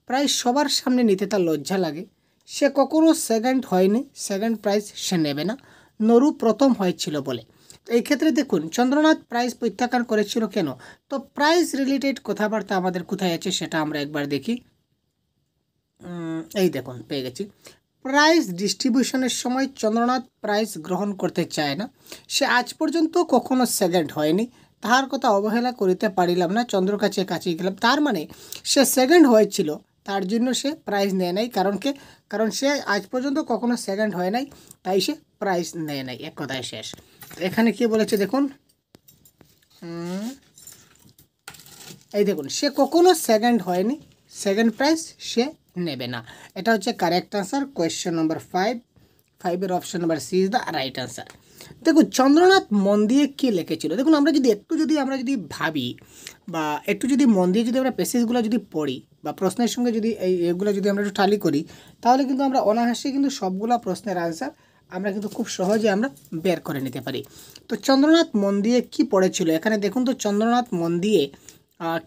প্রাইজ সবার সামনে নিতে তার লজ্জা লাগে, সে কখনো সেকেন্ড হয়নি, সেকেন্ড প্রাইজ সে নেবে না, নরু প্রথম হয়েছিল বলে। তো এই ক্ষেত্রে দেখুন চন্দ্রনাথ প্রাইজ প্রত্যাখ্যান করেছিল কেন। তো প্রাইজ রিলেটেড কথাবার্তা আমাদের কোথায় আছে সেটা আমরা একবার দেখি। এই দেখুন পেয়ে গেছি, প্রাইজ ডিস্ট্রিবিউশনের সময় চন্দ্রনাথ প্রাইজ গ্রহণ করতে চায় না, সে আজ পর্যন্ত কখনো সেকেন্ড হয়নি, তাহার কথা অবহেলা করিতে পারিলাম না, চন্দ্র কাছে কাছে গেলাম। তার মানে সে সেকেন্ড হয়েছিল, তার জন্য সে প্রাইজ নেয় নাই, কারণ সে আজ পর্যন্ত কখনো সেকেন্ড হয় নাই, তাই সে প্রাইজ নেয় নাই, এক কথায় শেষ। এখানে কি বলেছে দেখুন, এই দেখুন সে কখনো সেকেন্ড হয়নি, সেকেন্ড প্রাইজ সে নেবে না। এটা হচ্ছে correct answer. Question number 5 option number C is the right answer. দেখুন চন্দ্রনাথ মন দিয়ে কী লিখেছিল, দেখুন আমরা যদি ভাবি বা একটু যদি মন দিয়ে যদি আমরা প্যাসেজগুলো যদি পড়ি বা প্রশ্নের সঙ্গে যদি এগুলো যদি আমরা একটু টালি করি, তাহলে কিন্তু আমরা অনায়াসে কিন্তু সবগুলো প্রশ্নের আনসার আমরা কিন্তু খুব সহজে আমরা বের করে নিতে পারি। তো চন্দ্রনাথ মন দিয়ে কী পড়েছিল, এখানে দেখুন তো চন্দ্রনাথ মন দিয়ে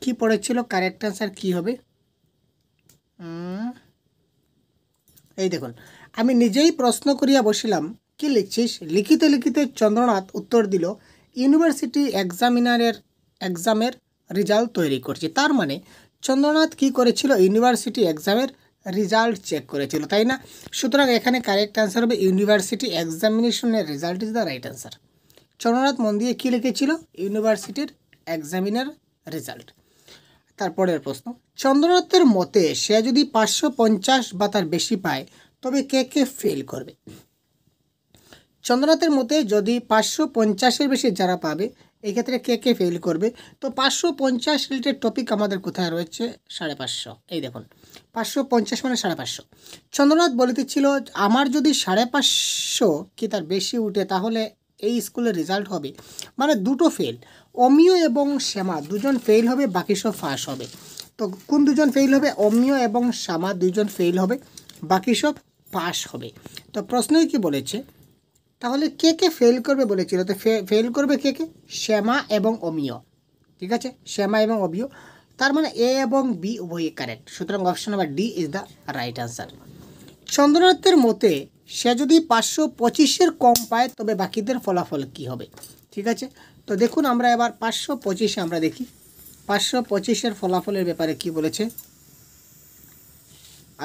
কী পড়েছিল, কারেক্ট আনসার কী হবে। এই দেখুন আমি নিজেই প্রশ্ন করিয়া বসিলাম কি লিখছিস, লিখিতে লিখিতে চন্দ্রনাথ উত্তর দিল ইউনিভার্সিটি এক্সামের রেজাল্ট তৈরি করছি। তার মানে চন্দ্রনাথ কি করেছিল, ইউনিভার্সিটি এক্সামের রেজাল্ট চেক করেছিল, তাই না। সুতরাং এখানে কারেক্ট অ্যান্সার হবে ইউনিভার্সিটি এক্সামিনেশনের result is the right answer. Chandranath মন দিয়ে কী লিখেছিল, ইউনিভার্সিটির এক্সামিনার রেজাল্ট। তারপরের প্রশ্ন, চন্দ্রনাথের মতে সে যদি 550 বা তার বেশি পায় তবে কে কে ফেল করবে। চন্দ্রনাথের মতে যদি 550-এর বেশি যারা পাবে এক্ষেত্রে কে কে ফেল করবে। তো 550 রিলেটেড টপিক আমাদের কোথায় রয়েছে, 550। এই দেখুন 550 মানে 550। চন্দ্রনাথ বলিতেছিল আমার যদি 550 কি তার বেশি উঠে তাহলে এই স্কুলের রেজাল্ট হবে, মানে দুটো ফেল, অমিয় এবং শ্যামা দুজন ফেল হবে, বাকি সব পাস হবে। তো কোন দুজন ফেল হবে, অমিয় এবং শ্যামা দুজন ফেল হবে, বাকি সব পাস হবে। তো প্রশ্নই কি বলেছে, তাহলে কে কে ফেল করবে বলেছিল, তো ফেল করবে কে কে, শ্যামা এবং অমিয়, ঠিক আছে, শ্যামা এবং অমিয়, তার মানে এ এবং বি উভয়ই কারেক্ট। সুতরাং option number D is the right answer. চন্দ্রনাথের মতে সে যদি 525-এর কম পায় তবে বাকিদের ফলাফল কি হবে, ঠিক আছে। তো দেখুন আমরা এবার 525 আমরা দেখি 525-এর ফলাফলের ব্যাপারে কি বলেছে।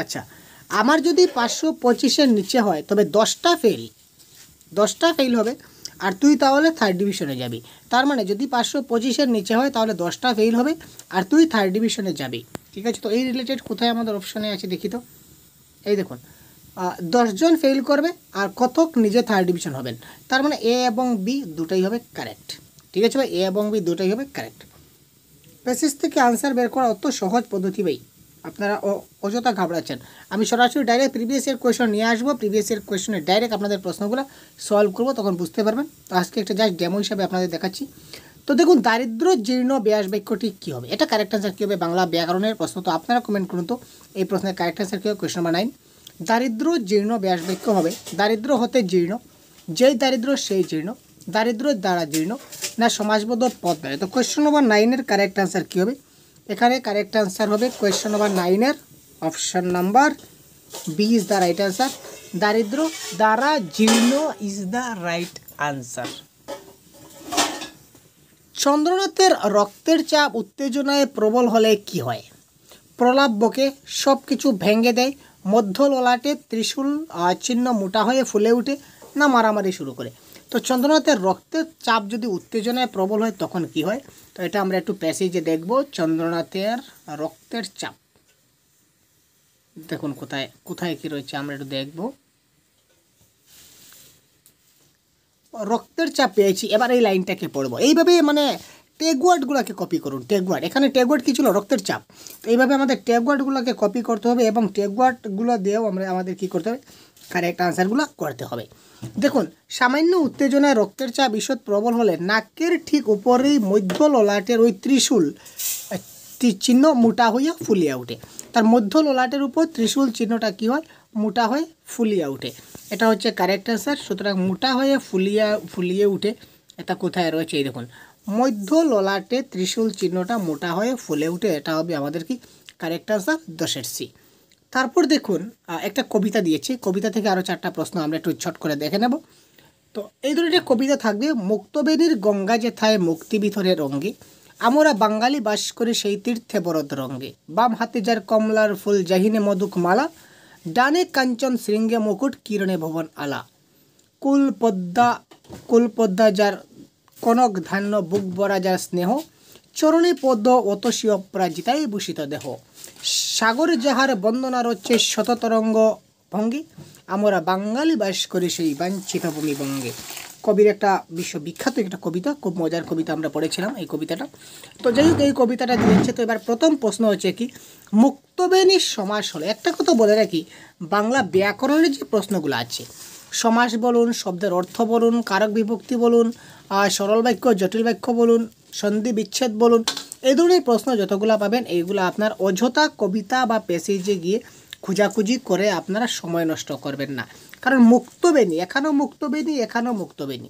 আচ্ছা, আমার যদি 525-এর নিচে হয় তবে 10টা ফেল হবে, আর তুই তাহলে থার্ড ডিভিশনে যাবি। তার মানে যদি 525-এর নিচে হয় তাহলে 10টা ফেল হবে আর তুই থার্ড ডিভিশনে যাবি, ঠিক আছে। তো এই রিলেটেড কোথায় আমাদের অপশনে আছে দেখি তো, এই দেখুন 10 জন ফেল করবে আর কতক নিজে থার্ড ডিভিশন হবেন, তার মানে এ এবং বি দুটাই হবে কারেক্ট, ঠিক আছে ভাই, এ এবং বি দুটাই হবে কারেক্ট। প্যাসেজ থেকে আনসার বের করা অত সহজ পদ্ধতি ভাই, আপনারা অযথা ঘাবড়াচ্ছেন। আমি সরাসরি ডাইরেক্ট প্রিভিয়াস ইয়ার কোয়েশন নিয়ে আসবো, প্রিভিয়াস ইয়ার কোয়েশনে ডাইরেক্ট আপনাদের প্রশ্নগুলো সলভ করবো, তখন বুঝতে পারবেন। তো আজকে একটা জাস্ট ডেমো হিসাবে আপনাদের দেখাচ্ছি। তো দেখুন দারিদ্র জীর্ণ ব্যাস বাক্যটি কী হবে, এটা কারেক্ট আনসার কী হবে, বাংলা ব্যাকরণের প্রশ্ন। তো আপনারা কমেন্ট করুন তো এই প্রশ্নের কারেক্ট আনসার কী হবে। কোয়েশন নাম্বার 9, দারিদ্র জীর্ণ ব্যাস বাক্য হবে দারিদ্র হতে জীর্ণ, যেই দারিদ্র সেই জীর্ণ, দারিদ্র দ্বারা জীর্ণ, না সমাজবদ্ধ পথ নয়। তো কোয়েশন নাম্বার 9-এর কারেক্ট আনসার কী হবে, এখানে কারেক্ট আনসার হবে কোয়েশ্চন নাম্বার 9-এর option number B is the right answer. দারিদ্র দ্বারা জীর্ণ ইজ দ্য রাইট আনসার। চন্দ্রনাথের রক্তের চাপ উত্তেজনায় প্রবল হলে কি হয়? প্রলাপ বকে, সব কিছু ভেঙে দেয়, মধ্য ললাটে ত্রিশূল চিহ্ন মোটা হয়ে ফুলে ওঠে, না মারামারি শুরু করে। তো চন্দ্রনাথের রক্তের চাপ যদি উত্তেজনায় প্রবল হয় তখন কি হয়? তো এটা আমরা একটু প্যাসেজে দেখব। চন্দ্রনাথের রক্তের চাপ, দেখুন কোথায় কোথায় কি রয়েছে আমরা একটু দেখব। রক্তের চাপ পেয়েছি, এবার এই লাইনটাকে পড়বো। এইভাবে মানে ট্যাগওয়ার্ডগুলোকে কপি করুন। ট্যাগওয়ার্ড, এখানে ট্যাগওয়ার্ড কী ছিল? রক্তের চাপ। তো এইভাবে আমাদের ট্যাগওয়ার্ডগুলোকে কপি করতে হবে এবং ট্যাগওয়ার্ডগুলো দিয়েও আমাদের কী করতে হবে? কারেক্ট আনসারগুলো করতে হবে। দেখুন, সামান্য উত্তেজনায় রক্তের চাপ ঈষৎ প্রবল হলে নাকের ঠিক উপরেই মধ্য ললাটের ওই ত্রিশূল চিহ্ন মোটা হইয়া ফুলিয়া ওঠে। তার মধ্য ললাটের উপর ত্রিশূল চিহ্নটা কী হয়? মোটা হয়ে ফুলিয়া ওঠে। এটা হচ্ছে কারেক্ট আনসার। সুতরাং মোটা হয়ে ফুলিয়ে উঠে, এটা কোথায় রয়েছে? এই দেখুন, মধ্য ললাটে ত্রিশূল চিহ্নটা মোটা হয়ে ফুলে উঠে, এটা হবে আমাদের কি কারেক্ট আনসার 10-এর সি। তারপর দেখুন একটা কবিতা দিয়েছে, কবিতা থেকে আরও 4টা প্রশ্ন আমরা একটু ছট করে দেখে নেব। তো এই ধরনের কবিতা থাকবে। মুক্তবেণীর গঙ্গা যেথায় মুক্তি ভিতরে রঙ্গে, আমরা বাঙালি বাস করে সেই তীর্থে বরদ রঙ্গে, বাম হাতে যার কমলার ফুল জাহিনে মধুক মালা, ডানে কাঞ্চন শৃঙ্গে মুকুট কিরণে ভুবন আলা, কুলপদ্মা যার কনক ধান্য বুক বরা যার স্নেহ, চরণে পদ্ম অতসীয় অপরাজিতায় ভূষিত দেহ, সাগর যাহার বন্দনা রচ্ছে শততরঙ্গ ভঙ্গি, আমরা বাঙালি বাস করি সেই বাঞ্ছিত ভূমি বঙ্গে। কবির একটা বিশ্ববিখ্যাত একটা কবিতা, খুব মজার কবিতা, আমরা পড়েছিলাম এই কবিতাটা। তো যাই হোক, এই কবিতাটা দিয়েছে। তো এবার প্রথম প্রশ্ন হচ্ছে কি, মুক্তবেণী সমাস হলো, একটা কথা বলে রাখি, বাংলা ব্যাকরণের যে প্রশ্নগুলো আছে, সমাস বলুন, শব্দের অর্থ বলুন, কারক বিভক্তি বলুন, সরল বাক্য জটিল বাক্য বলুন, সন্ধি বিচ্ছেদ বলুন, এই ধরনের প্রশ্ন যতগুলো পাবেন এইগুলো আপনার অযথা কবিতা বা প্যাসেজে গিয়ে খোঁজাখুঁজি করে আপনারা সময় নষ্ট করবেন না। কারণ মুক্তবেণী, এখানেও মুক্তবেণী,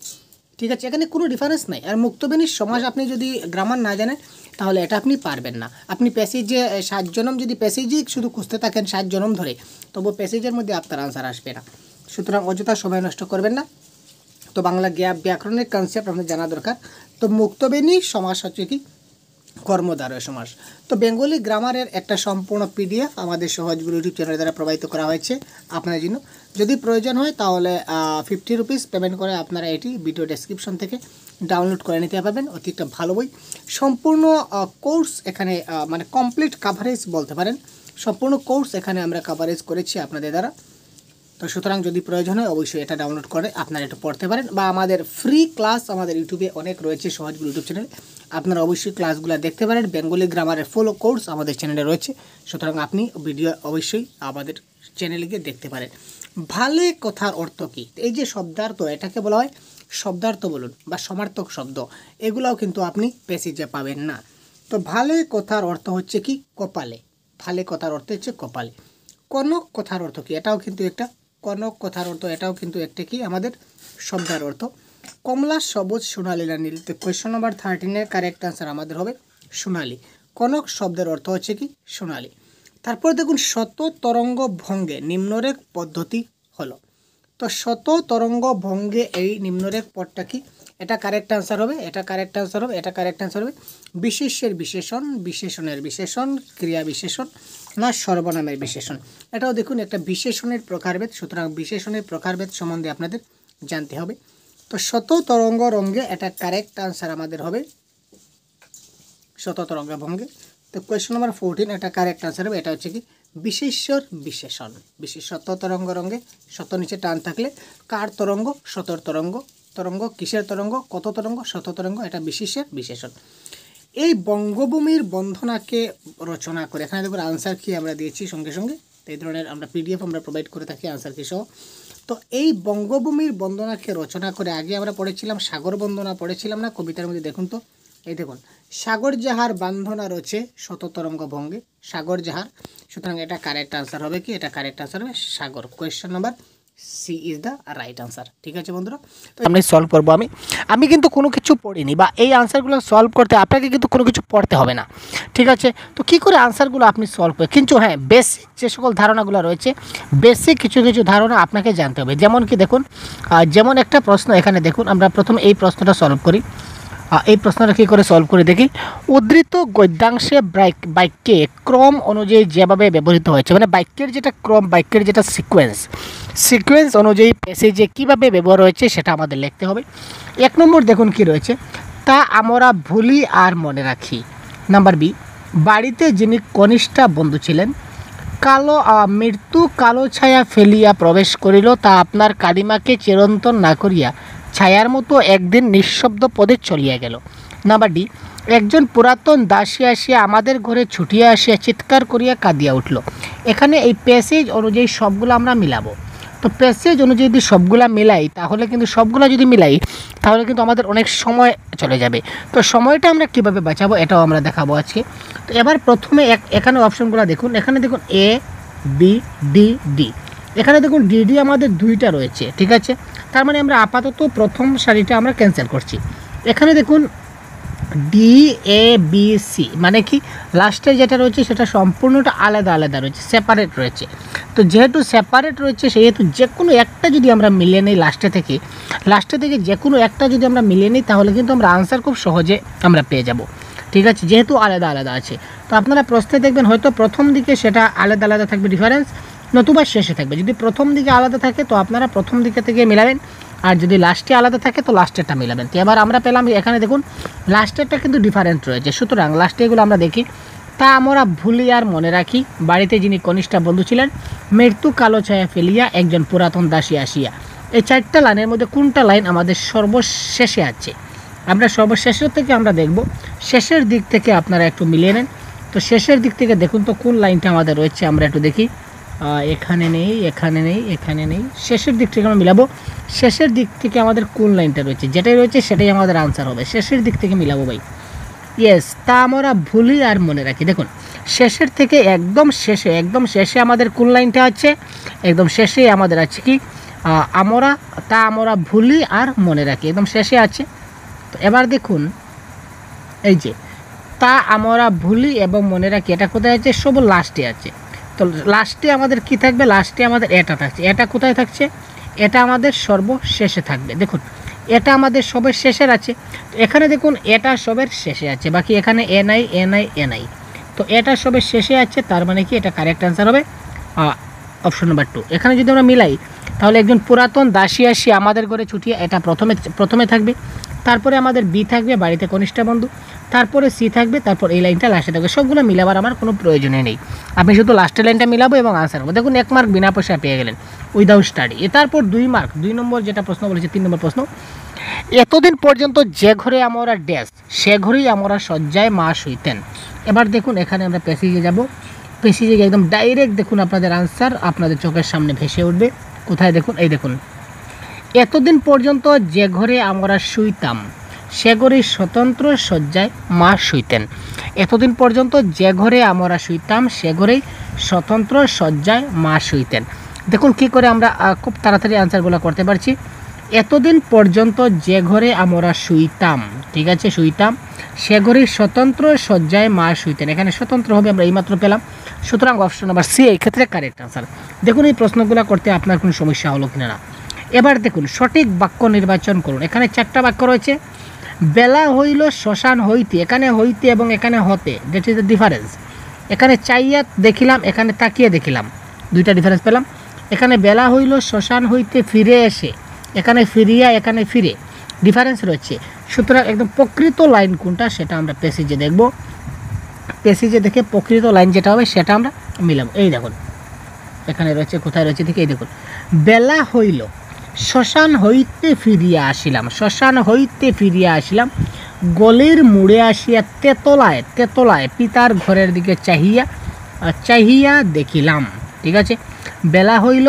ঠিক আছে, এখানে কোনো ডিফারেন্স নাই। আর মুক্তবেণীর সমাস আপনি যদি গ্রামার না জানেন তাহলে এটা আপনি পারবেন না। আপনি প্যাসেজে 7 জনম যদি প্যাসেজেই শুধু খুঁজতে থাকেন 7 জনম ধরে, তবু প্যাসেজের মধ্যে আপনার আনসার আসবে না। সুতরাং অযথা সময় নষ্ট করবেন না। তো বাংলা ব্যাকরণের কনসেপ্ট আপনাদের জানা দরকার। তো মুক্তবেণী সমাস হচ্ছে কি কর্মধারয় সমাস। তো বেঙ্গলি গ্রামারের একটা সম্পূর্ণ পিডিএফ আমাদের সহজগুলো ইউটিউব চ্যানেলের দ্বারা প্রবাহিত করা হয়েছে আপনার জন্য। যদি প্রয়োজন হয় তাহলে 50 রুপিস পেমেন্ট করে আপনারা এটি ভিডিও ডেসক্রিপশন থেকে ডাউনলোড করে নিতে পারবেন। অতি একটা ভালো বই, সম্পূর্ণ কোর্স এখানে মানে কমপ্লিট কাভারেজ বলতে পারেন। সম্পূর্ণ কোর্স এখানে আমরা কাভারেজ করেছি আপনাদের দ্বারা। তো সুতরাং যদি প্রয়োজন হয় অবশ্যই এটা ডাউনলোড করে আপনারা এটা পড়তে পারেন, বা আমাদের ফ্রি ক্লাস আমাদের ইউটিউবে অনেক রয়েছে, সহজগুলো ইউটিউব চ্যানেলে আপনারা অবশ্যই ক্লাসগুলো দেখতে পারেন। বেঙ্গলি গ্রামারের ফুল কোর্স আমাদের চ্যানেলে রয়েছে, সুতরাং আপনি ভিডিও অবশ্যই আমাদের চ্যানেলে গিয়ে দেখতে পারেন। ভালে কথার অর্থ কী? এই যে শব্দার্থ, এটাকে বলা হয় শব্দার্থ বলুন বা সমার্থক শব্দ, এগুলাও কিন্তু আপনি প্যাসেজে পাবেন না। তো ভালে কথার অর্থ হচ্ছে কি কপালে, ভালে কথার অর্থ হচ্ছে কপালে। কনক কথার অর্থ কী? এটাও কিন্তু একটা কনক কথার অর্থ, এটাও কিন্তু একটা কি আমাদের শব্দের অর্থ। কমলা সবুজ সোনালী না নীল। তো কোয়েশ্চন নাম্বার 13-এর কারেক্ট আনসার আমাদের হবে সোনালী। কনক শব্দের অর্থ হচ্ছে কি সোনালী। তারপর দেখুন, শত তরঙ্গ ভঙ্গে নিম্নরেখ পদ্ধতি হলো। তো শত তরঙ্গ ভঙ্গে এই নিম্নরেখ পদটা কি? এটা কারেক্ট আনসার হবে, এটা কারেক্ট আনসার হবে, এটা কারেক্ট আনসার হবে। বিশেষের বিশেষণ, বিশেষণের বিশেষণ, ক্রিয়া বিশেষণ না সর্বনামের বিশেষণ। এটাও দেখুন একটা বিশেষণের প্রকারভেদ, সুতরাং বিশেষণের প্রকারভেদ সম্বন্ধে আপনাদের জানতে হবে। তো শত তরঙ্গ রঙ্গে এটা কারেক্ট আনসার আমাদের হবে শত তরঙ্গ ভঙ্গে। তো কোয়েশ্চন নাম্বার 14 এটা কারেক্ট আনসার হবে, এটা হচ্ছে কি বিশেষ্যর বিশেষণ। বিশেষ শত তরঙ্গ রঙ্গে, শত নিচে টান থাকলে কার তরঙ্গ, শতর তরঙ্গ, তরঙ্গ কিসের তরঙ্গ, কত তরঙ্গ, শত তরঙ্গ, এটা বিশেষের বিশেষণ। এই বঙ্গভূমির বন্ধনাকে রচনা করে, এখানে দেখুন আনসার কি আমরা দিয়েছি সঙ্গে সঙ্গে। তো এই ধরনের আমরা পিডিএফ আমরা প্রোভাইড করে থাকি আনসার কি সহ। তো এই বঙ্গভূমির বন্দনাকে রচনা করে, আগে আমরা পড়েছিলাম সাগর বন্দনা পড়েছিলাম না কবিতার মধ্যে? দেখুন তো, এই দেখুন, সাগর যাহার বান্ধনা রচে শত তরঙ্গ ভঙ্গে, সাগর যাহার। সুতরাং এটা কারেক্ট আনসার হবে কি? এটা কারেক্ট আনসার হবে সাগর। Question number C is the right answer. ঠিক আছে বন্ধুরা, তো আমরা সলভ করবো। আমি কিন্তু কোনো কিছু পড়িনি, বা এই আনসারগুলো সলভ করতে আপনাকে কিন্তু কোনো কিছু পড়তে হবে না। ঠিক আছে, তো কী করে আনসারগুলো আপনি সলভ করেন, কিন্তু হ্যাঁ বেসিক যে সকল ধারণাগুলো রয়েছে, বেসিক কিছু কিছু ধারণা আপনাকে জানতে হবে। যেমন কি দেখুন, যেমন একটা প্রশ্ন এখানে দেখুন, আমরা প্রথমে এই প্রশ্নটা সলভ করি। এই প্রশ্নটা কী করে সলভ করে দেখি। উদ্ধৃত গদ্যাংশে বাক্যে ক্রম অনুযায়ী যেভাবে ব্যবহৃত হয়েছে, মানে বাক্যের যেটা ক্রম, বাক্যের যেটা সিকোয়েন্স অনুযায়ী প্যাসেজে কীভাবে ব্যবহার হয়েছে সেটা আমাদের লিখতে হবে। 1 নম্বর দেখুন কি রয়েছে, তা আমরা ভুলি আর মনে রাখি। নাম্বার বি, বাড়িতে যিনি কনিষ্ঠা বন্ধু ছিলেন, মৃত্যু কালো ছায়া ফেলিয়া প্রবেশ করিল, তা আপনার কালিমাকে চিরন্তন না করিয়া ছায়ার মতো একদিন নিঃশব্দ পদে চলিয়া গেল। নাম্বার ডি, একজন পুরাতন দাসী আসিয়া আমাদের ঘরে ছুটিয়া আসিয়া চিৎকার করিয়া কাঁদিয়া উঠল। এখানে এই প্যাসেজ অনুযায়ী সবগুলো আমরা মিলাবো। তো প্যাসেজ অনুযায়ী যদি সবগুলা মিলাই, তাহলে কিন্তু সবগুলা যদি মিলাই তাহলে কিন্তু আমাদের অনেক সময় চলে যাবে। তো সময়টা আমরা কিভাবে বাঁচাবো এটাও আমরা দেখাবো আজকে। তো এবার প্রথমে এখানে অপশনগুলো দেখুন, এখানে দেখুন এ বি ডি ডি, এখানে দেখুন ডিডি আমাদের 2টা রয়েছে। ঠিক আছে, তার মানে আমরা আপাতত প্রথম সারিটা আমরা ক্যান্সেল করছি। এখানে দেখুন ডি এ বি সি, মানে কি লাস্টে যেটা রয়েছে সেটা সম্পূর্ণটা আলাদা আলাদা রয়েছে, সেপারেট রয়েছে। তো যেহেতু সেপারেট রয়েছে সেহেতু যে কোনো একটা যদি আমরা মিলিয়ে নিই লাস্টে থেকে যে কোনো একটা যদি আমরা মিলিয়ে নিই, তাহলে কিন্তু আমরা আনসার খুব সহজে আমরা পেয়ে যাব। ঠিক আছে, যেহেতু আলাদা আলাদা আছে। তো আপনারা প্রশ্নে দেখবেন হয়তো প্রথম দিকে সেটা আলাদা আলাদা থাকবে ডিফারেন্স, নতুবা শেষে থাকবে। যদি প্রথম দিকে আলাদা থাকে তো আপনারা প্রথম দিকে থেকে মিলাবেন, আর যদি লাস্টে আলাদা থাকে তো লাস্টেরটা মিলাবেন। তো এবার আমরা পেলাম এখানে দেখুন লাস্টেরটা কিন্তু ডিফারেন্ট রয়েছে, সুতরাং লাস্টে এগুলো আমরা দেখি। তা আমরা ভুলি আর মনে রাখি, বাড়িতে যিনি কনিষ্ঠা বন্ধু ছিলেন, মৃত্যু কালো ছায়া ফেলিয়া একজন পুরাতন দাসী আসিয়া। এই 4টা লাইনের মধ্যে কোনটা লাইন আমাদের সর্বশেষে আছে? আমরা সর্বশেষের থেকে আমরা দেখব, শেষের দিক থেকে আপনারা একটু মিলিয়ে নেন। তো শেষের দিক থেকে দেখুন তো কোন লাইনটা আমাদের রয়েছে, আমরা একটু দেখি। এখানে নেই, এখানে নেই, এখানে নেই, শেষের দিক থেকে আমরা মিলাবো। শেষের দিক থেকে আমাদের কোন লাইনটা রয়েছে, যেটাই রয়েছে সেটাই আমাদের আনসার হবে। শেষের দিক থেকে মিলাবো ভাই। ইয়েস, তা আমরা ভুলি আর মনে রাখি। দেখুন শেষের থেকে একদম শেষে আমাদের কোন লাইনটা আছে? একদম শেষে আমাদের আছে কি আমরা ভুলি আর মনে রাখি, একদম শেষে আছে। তো এবার দেখুন এই যে তা আমরা ভুলি এবং মনে রাখি, এটা কোথায় আছে? সব লাস্টে আছে। তো লাস্টে আমাদের কি থাকবে? লাস্টে আমাদের এটা থাকছে। এটা কোথায় থাকছে? এটা আমাদের সর্বশেষে থাকবে। দেখুন এটা আমাদের সবের শেষের আছে, তো এখানে দেখুন এটা সবের শেষে আছে, বাকি এখানে এ নাই। তো এটা সবের শেষে আছে, তার মানে কি এটা কারেক্ট অ্যান্সার হবে অপশন নাম্বার 2। এখানে যদি আমরা মিলাই তাহলে একজন পুরাতন দাসী আসি আমাদের ঘরে ছুটিয়ে, এটা প্রথমে থাকবে। তারপরে আমাদের বি থাকবে বাড়িতে কনিষ্ঠা বন্ধু, তারপরে সি থাকবে, তারপর এই লাইনটা লাস্টে থাকবে। সবগুলো মিলাবার আমার কোনো প্রয়োজনই নেই, আমি শুধু লাস্টের লাইনটা মিলাবো এবং আনসার করবো। দেখুন 1 মার্ক বিনা পয়সায় পেয়ে গেলেন উইদাউট স্টাডি। তারপর 2 মার্ক, 2 নম্বর যেটা প্রশ্ন বলেছে, 3 নম্বর প্রশ্ন, এতদিন পর্যন্ত যে ঘরে আমরা ড্যাশ, সে ঘরেই আমরা শয্যায় মা শুইতেন। এবার দেখুন এখানে আমরা প্যাসেজে যাব, প্যাসেজে একদম ডাইরেক্ট দেখুন আপনাদের আনসার আপনাদের চোখের সামনে ভেসে উঠবে। কোথায় দেখুন, এই দেখুন, এতদিন পর্যন্ত যে ঘরে আমরা শুইতাম সে ঘরেই স্বতন্ত্র শয্যায় মা শুইতেন। এতদিন পর্যন্ত যে ঘরে আমরা শুইতাম সে ঘরেই স্বতন্ত্র শয্যায় মা শুইতেন। দেখুন কি করে আমরা খুব তাড়াতাড়ি আনসারগুলো করতে পারছি। এতদিন পর্যন্ত যে ঘরে আমরা শুইতাম, ঠিক আছে, শুইতাম, সে ঘরেই স্বতন্ত্র শয্যায় মা শুইতেন। এখানে স্বতন্ত্র হবে আমরা এইমাত্র পেলাম, সুতরাং অপশন নাম্বার সি এই ক্ষেত্রে কারেক্ট আনসার। দেখুন এই প্রশ্নগুলো করতে আপনার কোনো সমস্যা হলো কিনা না। এবার দেখুন সঠিক বাক্য নির্বাচন করুন। এখানে 4টা বাক্য রয়েছে। বেলা হইল শ্মশান হইতে, এখানে হইতে এবং এখানে হতে, দ্যাট ইজ দ্য ডিফারেন্স। এখানে চাইয়া দেখিলাম, এখানে তাকিয়ে দেখিলাম, 2টা ডিফারেন্স পেলাম। এখানে বেলা হইল শ্মশান হইতে ফিরে এসে, এখানে ফিরিয়া, এখানে ফিরে, ডিফারেন্স রয়েছে। সুতরাং একদম প্রকৃত লাইন কোনটা সেটা আমরা প্যাসেজে দেখব। প্যাসেজে দেখে প্রকৃত লাইন যেটা হবে সেটা আমরা মিলাম। এই দেখুন এখানে রয়েছে, কোথায় রয়েছে ঠিক এই দেখুন, বেলা হইল শ্মশান হইতে ফিরিয়া আসিলাম, শ্মশান হইতে ফিরিয়া আসিলাম, গলির মুড়ে আসিয়া তেতলায় পিতার ঘরের দিকে চাহিয়া দেখিলাম। ঠিক আছে, বেলা হইল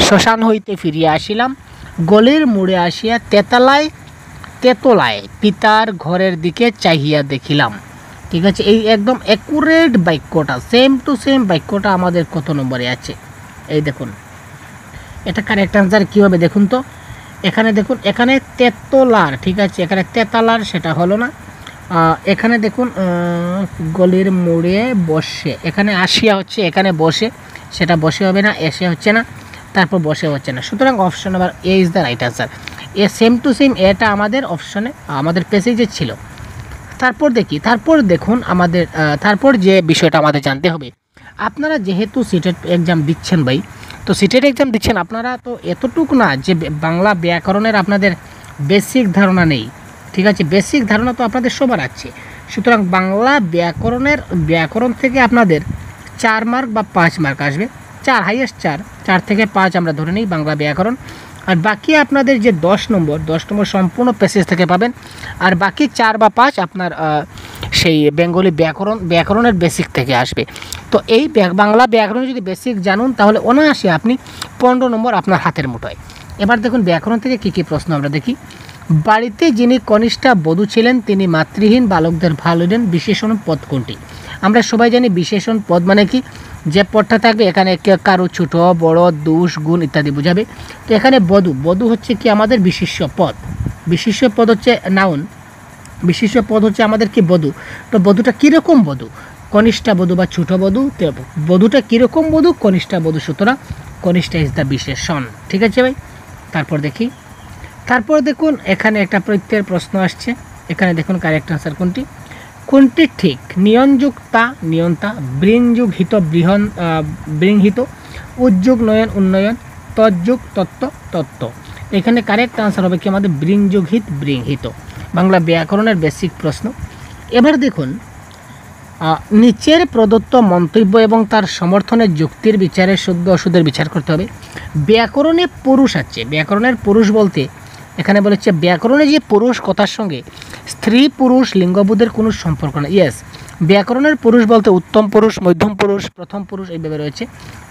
শ্মশান হইতে ফিরিয়া আসিলাম, গলির মুড়ে আসিয়া তেতলায় পিতার ঘরের দিকে চাহিয়া দেখিলাম। ঠিক আছে, এই একদম অ্যাকুরেট বাক্যটা, সেম টু সেম বাক্যটা আমাদের কত নম্বরে আছে? এই দেখুন এটা কারেক্ট অ্যান্সার কী হবে দেখুন তো। এখানে দেখুন, এখানে তেতলার, ঠিক আছে, এখানে তেতালার, সেটা হলো না। এখানে দেখুন গলির মোড়ে বসে, এখানে আসিয়া হচ্ছে, এখানে বসে, সেটা বসে হবে না, এসে হচ্ছে না, তারপর বসে হচ্ছে না। সুতরাং option number A is the right answer. A same to same এটা আমাদের অপশনে, আমাদের প্যাসেজে ছিল। তারপর দেখুন আমাদের তারপর যে বিষয়টা আমাদের জানতে হবে, আপনারা যেহেতু সিটেট এক্সাম দিচ্ছেন ভাই, তো সিটেট এক্সাম দিচ্ছেন, আপনারা তো এতটুকু না যে বাংলা ব্যাকরণের আপনাদের বেসিক ধারণা নেই, ঠিক আছে, বেসিক ধারণা তো আপনাদের সবার আছে। সুতরাং বাংলা ব্যাকরণ থেকে আপনাদের 4 মার্ক বা 5 মার্ক আসবে, 4 হাইয়েস্ট 4 থেকে 5 আমরা ধরে নিই বাংলা ব্যাকরণ। আর বাকি আপনাদের যে 10 নম্বর সম্পূর্ণ প্যাসেজ থেকে পাবেন, আর বাকি 4 বা 5 আপনার সেই বেঙ্গলি ব্যাকরণের বেসিক থেকে আসবে। তো এই বাংলা ব্যাকরণ যদি বেসিক জানুন তাহলে অনায়াসে আপনি 15 নম্বর আপনার হাতের মুঠোয়। এবার দেখুন ব্যাকরণ থেকে কী কী প্রশ্ন আমরা দেখি। বাড়িতে যিনি কনিষ্ঠা বধূ ছিলেন তিনি মাতৃহীন বালকদের ভালো দেন, বিশেষণ পদ কোনটি? আমরা সবাই জানি বিশেষণ পদ মানে কি, যে পদটা থাকবে এখানে কারো ছোটো বড় দোষ গুণ ইত্যাদি বোঝাবে। তো এখানে বধূ হচ্ছে কি আমাদের বিশেষ্য পদ, বিশেষ্য পদ হচ্ছে নাউন, বিশেষ্য পদ হচ্ছে আমাদের কি বধূ। তো বধূটা কীরকম বধূ? কনিষ্ঠা বধূ বা ছোটো বধূ। বধূটা কীরকম বধূ? কনিষ্ঠা বধূ। সুতরাং কনিষ্ঠা ইজ দ্য বিশেষণ, ঠিক আছে ভাই। তারপর দেখুন এখানে একটা প্রত্যয়ের প্রশ্ন আসছে, এখানে দেখুন কারেক্ট আনসার কোনটি ঠিক? নিয়নযুক্তা নিয়ন্তা, বৃংযুগ হিত বৃংহিত, উদ্যোগ নয়ন উন্নয়ন, তজ্যুগ তত্ত্ব। এখানে কারেক্ট আনসার হবে কি আমাদের বৃংযুগ হিত বৃংহিত, বাংলা ব্যাকরণের বেসিক প্রশ্ন। এবার দেখুন নিচের প্রদত্ত মন্তব্য এবং তার সমর্থনের যুক্তির বিচারে শুদ্ধ অশুদ্ধের বিচার করতে হবে। ব্যাকরণে পুরুষ আছে, ব্যাকরণের পুরুষ বলতে এখানে বলেছে ব্যাকরণে যে পুরুষ কথার সঙ্গে স্ত্রী পুরুষ লিঙ্গবোধের কোনো সম্পর্ক নেই। ইয়েস, ব্যাকরণের পুরুষ বলতে উত্তম পুরুষ, মধ্যম পুরুষ, প্রথম পুরুষ এইভাবে রয়েছে।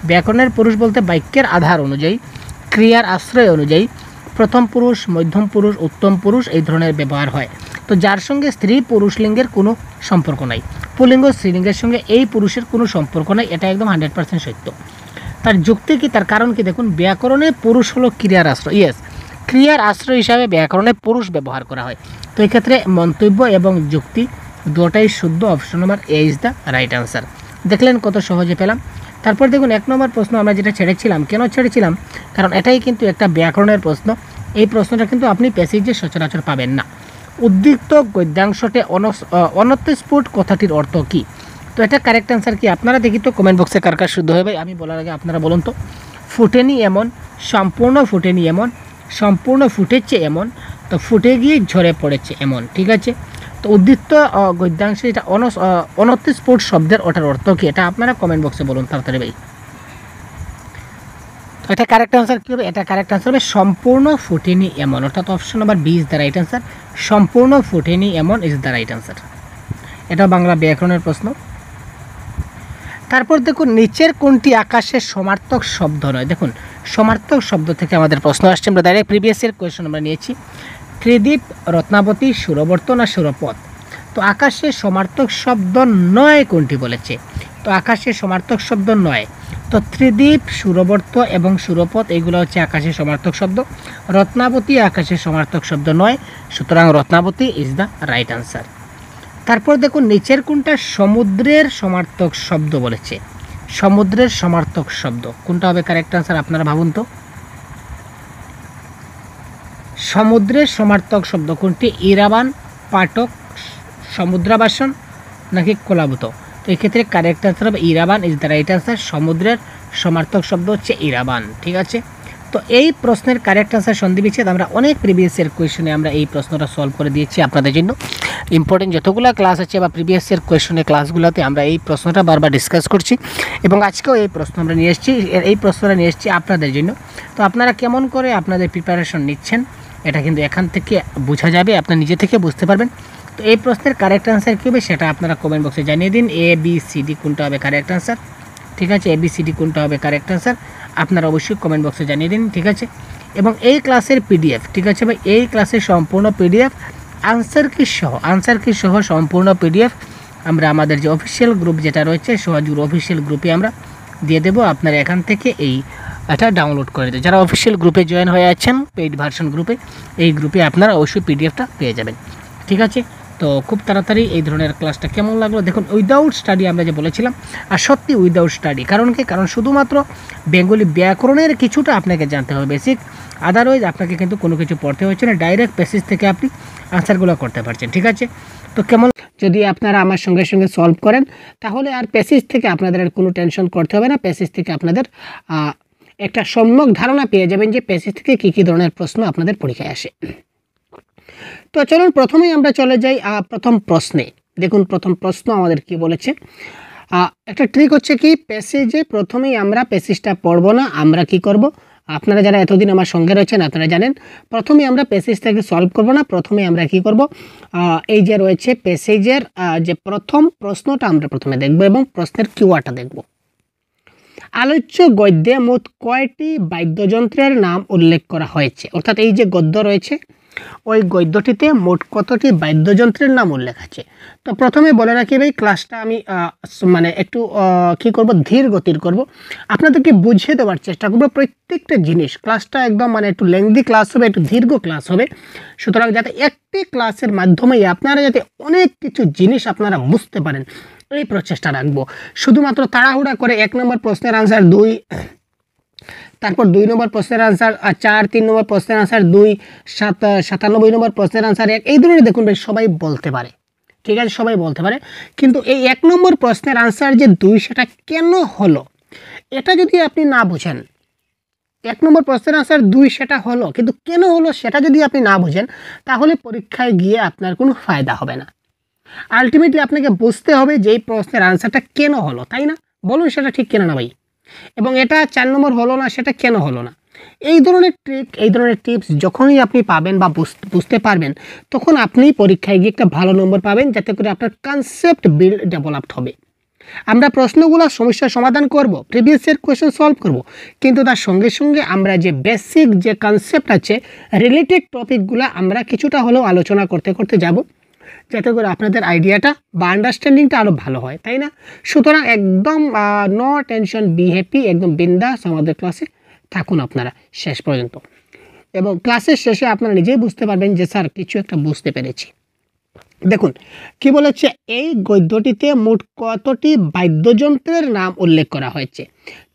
ব্যাকরণের পুরুষ বলতে বাক্যের আধার অনুযায়ী, ক্রিয়ার আশ্রয় অনুযায়ী প্রথম পুরুষ, মধ্যম পুরুষ, উত্তম পুরুষ এই ধরনের ব্যবহার হয়। তো যার সঙ্গে স্ত্রী পুরুষ লিঙ্গের কোনো সম্পর্ক নাই, পুল্লিঙ্গ স্ত্রীলিঙ্গের সঙ্গে এই পুরুষের কোনো সম্পর্ক নাই, এটা একদম 100% সত্য। তার যুক্তি কি, তার কারণ কি দেখুন, ব্যাকরণে পুরুষ হলো ক্রিয়ার আশ্রয়। ইয়েস, ক্রিয়ার আশ্রয় হিসাবে ব্যাকরণে পুরুষ ব্যবহার করা হয়। তো এক্ষেত্রে মন্তব্য এবং যুক্তি দুটাই শুদ্ধ, option number A is the right answer. দেখলেন কত সহজে পেলাম। তারপর দেখুন 1 নম্বর প্রশ্ন আমরা যেটা ছেড়েছিলাম, কেন ছেড়েছিলাম, কারণ এটাই কিন্তু একটা ব্যাকরণের প্রশ্ন। এই প্রশ্নটা কিন্তু আপনি প্যাসেজে সচরাচর পাবেন না। উদ্দীপ্ত গদ্যাংশতে অনত্যস্ফুট কথাটির অর্থ কী? তো এটা কারেক্ট অ্যান্সার কি আপনারা দেখি তো কমেন্ট বক্সে কার কার শুদ্ধ হবে। আমি বলার আগে আপনারা বলুন তো। ফুটেনি এমন, সম্পূর্ণ ফুটেনি এমন, সম্পূর্ণ ফুটেছে এমন, তো ফুটে গিয়ে ঝরে পড়েছে এমন, ঠিক আছে। তো উদ্দীপ্ত গদ্যাংশে এটা অনত্যস্ফুট শব্দের ওটার অর্থ কী, এটা আপনারা কমেন্ট বক্সে বলুন তাড়াতাড়ি ভাই। তো এটা কারেক্ট আনসার কী হবে? এটা কারেক্ট আনসার হবে সম্পূর্ণ ফুটেনি এমন, অর্থাৎ option number B is the right answer. সম্পূর্ণ ফুটেনি এমন ইজ দ্য রাইট আনসার। এটা বাংলা ব্যাকরণের প্রশ্ন। তারপর দেখুন নিচের কোনটি আকাশের সমার্থক শব্দ নয়? দেখুন সমার্থক শব্দ থেকে আমাদের প্রশ্ন আসছে, আমরা ডাইরেক্ট প্রিভিয়াস ইয়ার কোয়েশ্চন আমরা নিয়েছি। ত্রিদীপ, রত্নাবতী, সুরবর্ত না সুরপথ? তো আকাশের সমার্থক শব্দ নয় কোনটি বলেছে? তো আকাশের সমার্থক শব্দ নয়। তো ত্রিদীপ, সুরবর্ত এবং সুরপথ এইগুলো হচ্ছে আকাশের সমার্থক শব্দ। রত্নাবতী আকাশের সমার্থক শব্দ নয়, সুতরাং Ratnavati is the right answer. তারপর দেখুন নিচের কোনটা সমুদ্রের সমার্থক শব্দ বলেছে? সমুদ্রের সমার্থক শব্দ কোনটা হবে কারেক্ট আনসার আপনারা ভাবুন তো। সমুদ্রের সমার্থক শব্দ কোনটি? ইরাবান, পাঠক, সমুদ্রাবাসন নাকি কোলাভূত? তো এক্ষেত্রে কারেক্ট আনসার হবে ইরাবান ইজ দ্য রাইট আনসার। সমুদ্রের সমার্থক শব্দ হচ্ছে ইরাবান, ঠিক আছে। তো এই প্রশ্নের কারেক্ট আনসার সন্ধিবিচ্ছেদ আমরা অনেক প্রিভিয়াস ইয়ার কোয়েশনে আমরা এই প্রশ্নটা সলভ করে দিয়েছি আপনাদের জন্য। ইম্পর্টেন্ট যতগুলো ক্লাস আছে বা প্রিভিয়াস ইয়ার কোয়েশনের ক্লাসগুলোতে আমরা এই প্রশ্নটা বারবার ডিসকাস করছি এবং আজকেও এই প্রশ্ন আমরা নিয়ে এসেছি, এই প্রশ্নটা নিয়ে এসেছি আপনাদের জন্য। তো আপনারা কেমন করে আপনাদের প্রিপারেশন নিচ্ছেন এটা কিন্তু এখান থেকে বোঝা যাবে, আপনি নিজে থেকে বুঝতে পারবেন। তো এই প্রশ্নের কারেক্ট আনসার কী হবে সেটা আপনারা কমেন্ট বক্সে জানিয়ে দিন। এ বি সি ডি কোনটা হবে কারেক্ট আনসার, ঠিক আছে। এ বি সি ডি কোনটা হবে কারেক্ট আনসার আপনারা অবশ্যই কমেন্ট বক্সে জানিয়ে দিন, ঠিক আছে। এবং এই ক্লাসের পিডিএফ, ঠিক আছে ভাই, এই ক্লাসের সম্পূর্ণ পিডিএফ আনসার কি সহ সম্পূর্ণ পিডিএফ আমরা আমাদের যে অফিসিয়াল গ্রুপ যেটা রয়েছে সহজ অফিসিয়াল গ্রুপে আমরা দিয়ে দেবো। আপনারা এখান থেকে এই এটা ডাউনলোড করে দিতে। যারা অফিসিয়াল গ্রুপে জয়েন হয়ে আছেন, পেইড ভার্সন গ্রুপে, এই গ্রুপে আপনারা অবশ্যই পিডিএফটা পেয়ে যাবেন। ঠিক আছে, তো খুব তাড়াতাড়ি এই ধরনের ক্লাসটা কেমন লাগলো দেখুন। উইদাউট স্টাডি আমরা যে বলেছিলাম, আর সত্যি উইদাউট স্টাডি, কারণ কি, কারণ শুধুমাত্র বেঙ্গলি ব্যাকরণের কিছুটা আপনাকে জানতে হবে বেসিক, আদারওয়াইজ আপনাকে কিন্তু কোনো কিছু পড়তে হচ্ছে না, ডাইরেক্ট প্যাসেজ থেকে আপনি আনসারগুলো করতে পারছেন। ঠিক আছে, তো কেমন, যদি আপনারা আমার সঙ্গে সঙ্গে সলভ করেন তাহলে আর প্যাসেজ থেকে আপনাদের আর কোনো টেনশন করতে হবে না। প্যাসেজ থেকে আপনাদের একটা সম্যক ধারণা পেয়ে যাবেন যে প্যাসেজ থেকে কী কী ধরনের প্রশ্ন আপনাদের পরীক্ষায় আসে। তো চলুন প্রথমেই আমরা চলে যাই প্রথম প্রশ্নে। দেখুন প্রথম প্রশ্ন আমাদের কি বলেছে। একটা ট্রিক হচ্ছে কি, প্যাসেজে প্রথমেই আমরা প্যাসেজটা পড়বো না, আমরা কি করব, আপনারা যারা এতদিন আমার সঙ্গে রয়েছেন আপনারা জানেন, প্রথমে আমরা প্যাসেজটাকে সলভ করব না, প্রথমে আমরা কি করব, এই যে রয়েছে প্যাসেজের যে প্রথম প্রশ্নটা আমরা প্রথমে দেখব এবং প্রশ্নের কিওয়ার্ডটা দেখব। আলোচ্য গদ্যে মোট কয়টি বাদ্যযন্ত্রের নাম উল্লেখ করা হয়েছে, অর্থাৎ এই যে গদ্য রয়েছে ওই গদ্যটিতে মোট কতটি বাদ্যযন্ত্রের নাম উল্লেখ আছে। তো প্রথমে বলে রাখি ভাই, ক্লাসটা আমি মানে একটু কি করব, ধীর গতির করব, আপনাদেরকে বুঝিয়ে দেওয়ার চেষ্টা করব প্রত্যেকটা জিনিস। ক্লাসটা একদম মানে একটু লেংদি ক্লাস হবে, একটু দীর্ঘ ক্লাস হবে, সুতরাং যাতে একটি ক্লাসের মাধ্যমেই আপনারা যাতে অনেক কিছু জিনিস আপনারা বুঝতে পারেন এই প্রচেষ্টা রাখবো। শুধুমাত্র তাড়াহুড়া করে 1 নম্বর প্রশ্নের আনসার 2, তারপর 2 নম্বর প্রশ্নের আনসার 4, 3 নম্বর প্রশ্নের আনসার 2, 97 নম্বর প্রশ্নের আনসার 1, এই ধরনের দেখুন ভাই সবাই বলতে পারে। ঠিক আছে, সবাই বলতে পারে, কিন্তু এই 1 নম্বর প্রশ্নের আনসার যে 2 সেটা কেন হলো, এটা যদি আপনি না বুঝেন, 1 নম্বর প্রশ্নের আনসার 2 সেটা হলো, কিন্তু কেন হলো সেটা যদি আপনি না বুঝেন, তাহলে পরীক্ষায় গিয়ে আপনার কোনো ফায়দা হবে না। আলটিমেটলি আপনাকে বুঝতে হবে যে এই প্রশ্নের আনসারটা কেন হলো, তাই না? বলুন সেটা ঠিক কেন না ভাই, এবং এটা 4 নম্বর হলো না সেটা কেন হলো না। এই ধরনের ট্রিক, এই ধরনের টিপস যখনই আপনি পাবেন বা বুঝতে পারবেন, তখন আপনি পরীক্ষায় গিয়ে একটা ভালো নম্বর পাবেন, যাতে করে আপনার কনসেপ্ট বিল্ড ডেভেলপড হবে। আমরা প্রশ্নগুলো সমস্যার সমাধান করব, প্রিভিয়াস ইয়ার কোয়েশ্চেন সলভ করব, কিন্তু তার সঙ্গে সঙ্গে আমরা যে বেসিক যে কনসেপ্ট আছে, রিলেটেড টপিকগুলো আমরা কিছুটা হলেও আলোচনা করতে করতে যাব, যাতে করে আপনাদের আইডিয়াটা বা আন্ডারস্ট্যান্ডিংটা আরও ভালো হয়, তাই না? সুতরাং একদম নো টেনশন, বি হ্যাপি, একদম বিন্দাস আমাদের ক্লাসে থাকুন আপনারা শেষ পর্যন্ত, এবং ক্লাসের শেষে আপনারা নিজেই বুঝতে পারবেন যে স্যার কিছু একটা বুঝতে পেরেছি। দেখুন কি বলেছে, এই গদ্যটিতে মোট কতটি বাদ্যযন্ত্রের নাম উল্লেখ করা হয়েছে।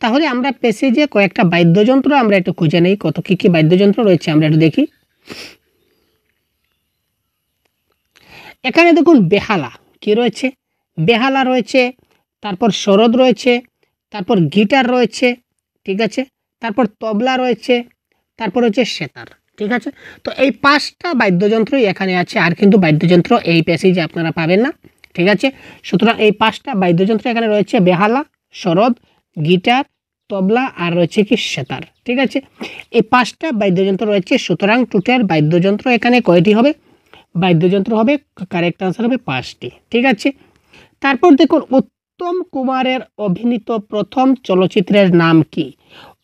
তাহলে আমরা প্যাসেজে কয়েকটা বাদ্যযন্ত্র আমরা একটু খুঁজে নেই, কত কী বাদ্যযন্ত্র রয়েছে আমরা একটু দেখি। এখানে দেখুন বেহালা কি রয়েছে, বেহালা রয়েছে, তারপর সরোদ রয়েছে, তারপর গিটার রয়েছে, ঠিক আছে, তারপর তবলা রয়েছে, তারপর হচ্ছে সেতার। ঠিক আছে, তো এই 5টা বাদ্যযন্ত্রই এখানে আছে, আর কিন্তু বাদ্যযন্ত্র এই প্যাসেজে আপনারা পাবেন না। ঠিক আছে, সুতরাং এই 5টা বাদ্যযন্ত্র এখানে রয়েছে, বেহালা, সরোদ, গিটার, তবলা আর রয়েছে কি সেতার। ঠিক আছে, এই 5টা বাদ্যযন্ত্র রয়েছে, সুতরাং টোটাল বাদ্যযন্ত্র এখানে কয়টি হবে, বাদ্যযন্ত্র হবে, কারেক্ট আনসার হবে 5টি। ঠিক আছে, তারপর দেখুন উত্তম কুমারের অভিনীত প্রথম চলচ্চিত্রের নাম কি।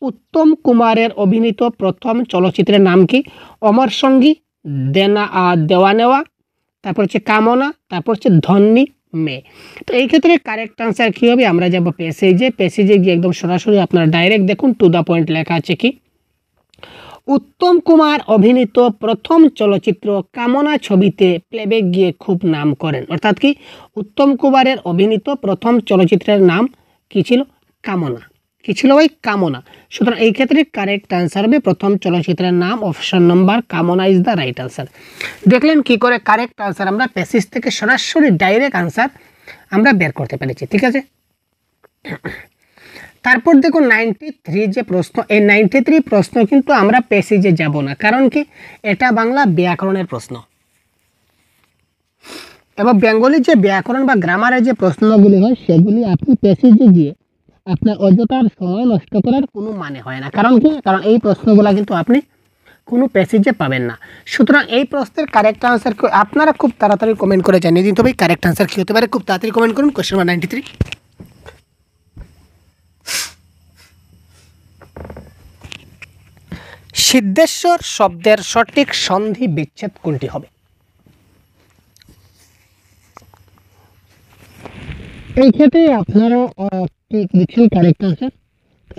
উত্তম কুমারের অভিনীত প্রথম চলচ্চিত্রের নাম কি? অমর সঙ্গী, দেওয়া নেওয়া, তারপর হচ্ছে কামনা, তারপর হচ্ছে ধন্যী মেয়ে। তো এই ক্ষেত্রে কারেক্ট আনসার কী হবে, আমরা যাব প্যাসেজে গিয়ে একদম সরাসরি আপনারা ডাইরেক্ট দেখুন টু দ্য পয়েন্ট লেখা আছে কি, উত্তম কুমার অভিনীত প্রথম চলচ্চিত্র কামনা ছবিতে প্লেব্যাক গিয়ে খুব নাম করেন। অর্থাৎ কি, উত্তম কুমারের অভিনীত প্রথম চলচ্চিত্রের নাম কি ছিল, কামনা। কি ছিল ভাই, কামনা। সুতরাং এই ক্ষেত্রে কারেক্ট আনসার হবে প্রথম চলচ্চিত্রের নাম, অপশন নম্বর কামনা ইজ দ্য রাইট আনসার। দেখলেন কি করে কারেক্ট আনসার আমরা প্যাসেজ থেকে সরাসরি ডাইরেক্ট আনসার আমরা বের করতে পেরেছি। ঠিক আছে, তারপর দেখুন 93 যে প্রশ্ন, এই 93 প্রশ্ন কিন্তু আমরা প্যাসেজে যাব না, কারণ কি, এটা বাংলা ব্যাকরণের প্রশ্ন, এবং বেঙ্গলি যে ব্যাকরণ বা গ্রামারের যে প্রশ্নগুলি হয় সেগুলি আপনি প্যাসেজে গিয়ে আপনার অযথার সময় নষ্ট করার কোনো মানে হয় না। কারণ কি, কারণ এই প্রশ্নগুলো কিন্তু আপনি কোনো প্যাসেজে পাবেন না। সুতরাং এই প্রশ্নের কারেক্ট আনসার আপনারা খুব তাড়াতাড়ি কমেন্ট করে জানিয়ে দিন। তবে কারেক্ট আনসার কী হতে পারে, খুব তাড়াতাড়ি কমেন্ট করুন। কোয়েশ্চেন নাম্বার 93, সিদ্ধেশ্বর শব্দের সঠিক সন্ধি বিচ্ছেদ কোনটি হবে? এই ক্ষেত্রে আপনারা লিখছেন কারেক্ট আনসার।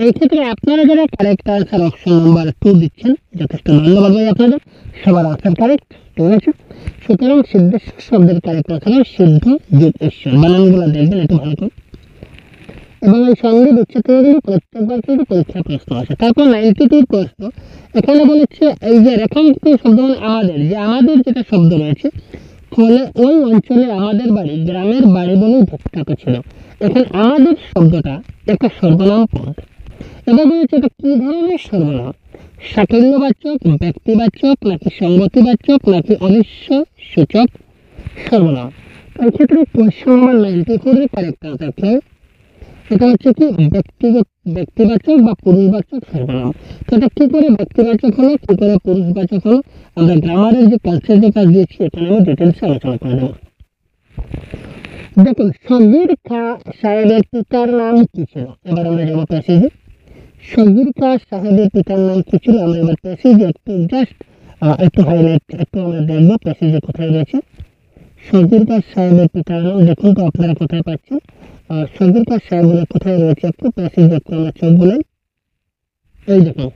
এই ক্ষেত্রে আপনারা যারা কারেক্ট আনসার অপশন নাম্বার 2 দিচ্ছেন, যথেষ্ট ধন্যবাদ ভাই আপনাদের, সবার আনসার কারেক্ট। ঠিক আছে, সুতরাং সিদ্ধেশ্বর শব্দের কারেক্ট আনসার সিদ্ধ যোগ ঈশ্বর, বানানগুলো দেখবেন একটু ভালো করে। এবং এই সঙ্গে উচ্চতর কিন্তু প্রত্যেকবার কিন্তু পরীক্ষার প্রশ্ন আসে। তারপর 92 প্রশ্ন, এখানে বলেছে এই যে রেখাঙ্কিত শব্দ মানে আমাদের, যে আমাদের যেটা শব্দ রয়েছে, ফলে ওই অঞ্চলে আমাদের বাড়ি গ্রামের বাড়ি বলেই বিখ্যাত ছিল। এখানে আমাদের শব্দটা একটা সর্বনাম পদ। এবার বলেছে এটা কি ধরনের সর্বনাম, সাকল্যবাচক, ব্যক্তিবাচক, নাকি সংগতিবাচক, নাকি অনিশ্চ সূচক সর্বনাম। এই ক্ষেত্রে কোয়েশ্চন নাম্বার 94 এর কারেক্ট আনসার কি? এটা হচ্ছে কি ব্যক্তিবাচক বা পুরুষবাচক সর্বনাম। তো এটা কি করে ব্যক্তিবাচক হলো, কি করে পুরুষবাচক হলো, আমরা গ্রামারের যে কনসেপ্টের কাজ দিয়েছি এখানে আমি ডিটেলসে আলোচনা করে দেবো। দেখুন, সগীর খাঁ সাহেবের পিতার নাম কি ছিল? এবার আমরা যাবো প্যাসেজে। সগীর খাঁ সাহেবের পিতার নাম কি ছিল? আমরা এবার প্যাসেজে একটু জাস্ট একটু হাইলাইট একটু আমরা দেখবো প্যাসেজে কোথায় রয়েছে। সগীর খাঁ সাহেবের পিতার নাম, দেখুন তো আপনারা কোথায় পাচ্ছেন। সগীর খাঁ সাহেবের কোথায় রয়েছে, একটু প্যাসেজ একটু আমরা চোখ বলেন। এই দেখুন,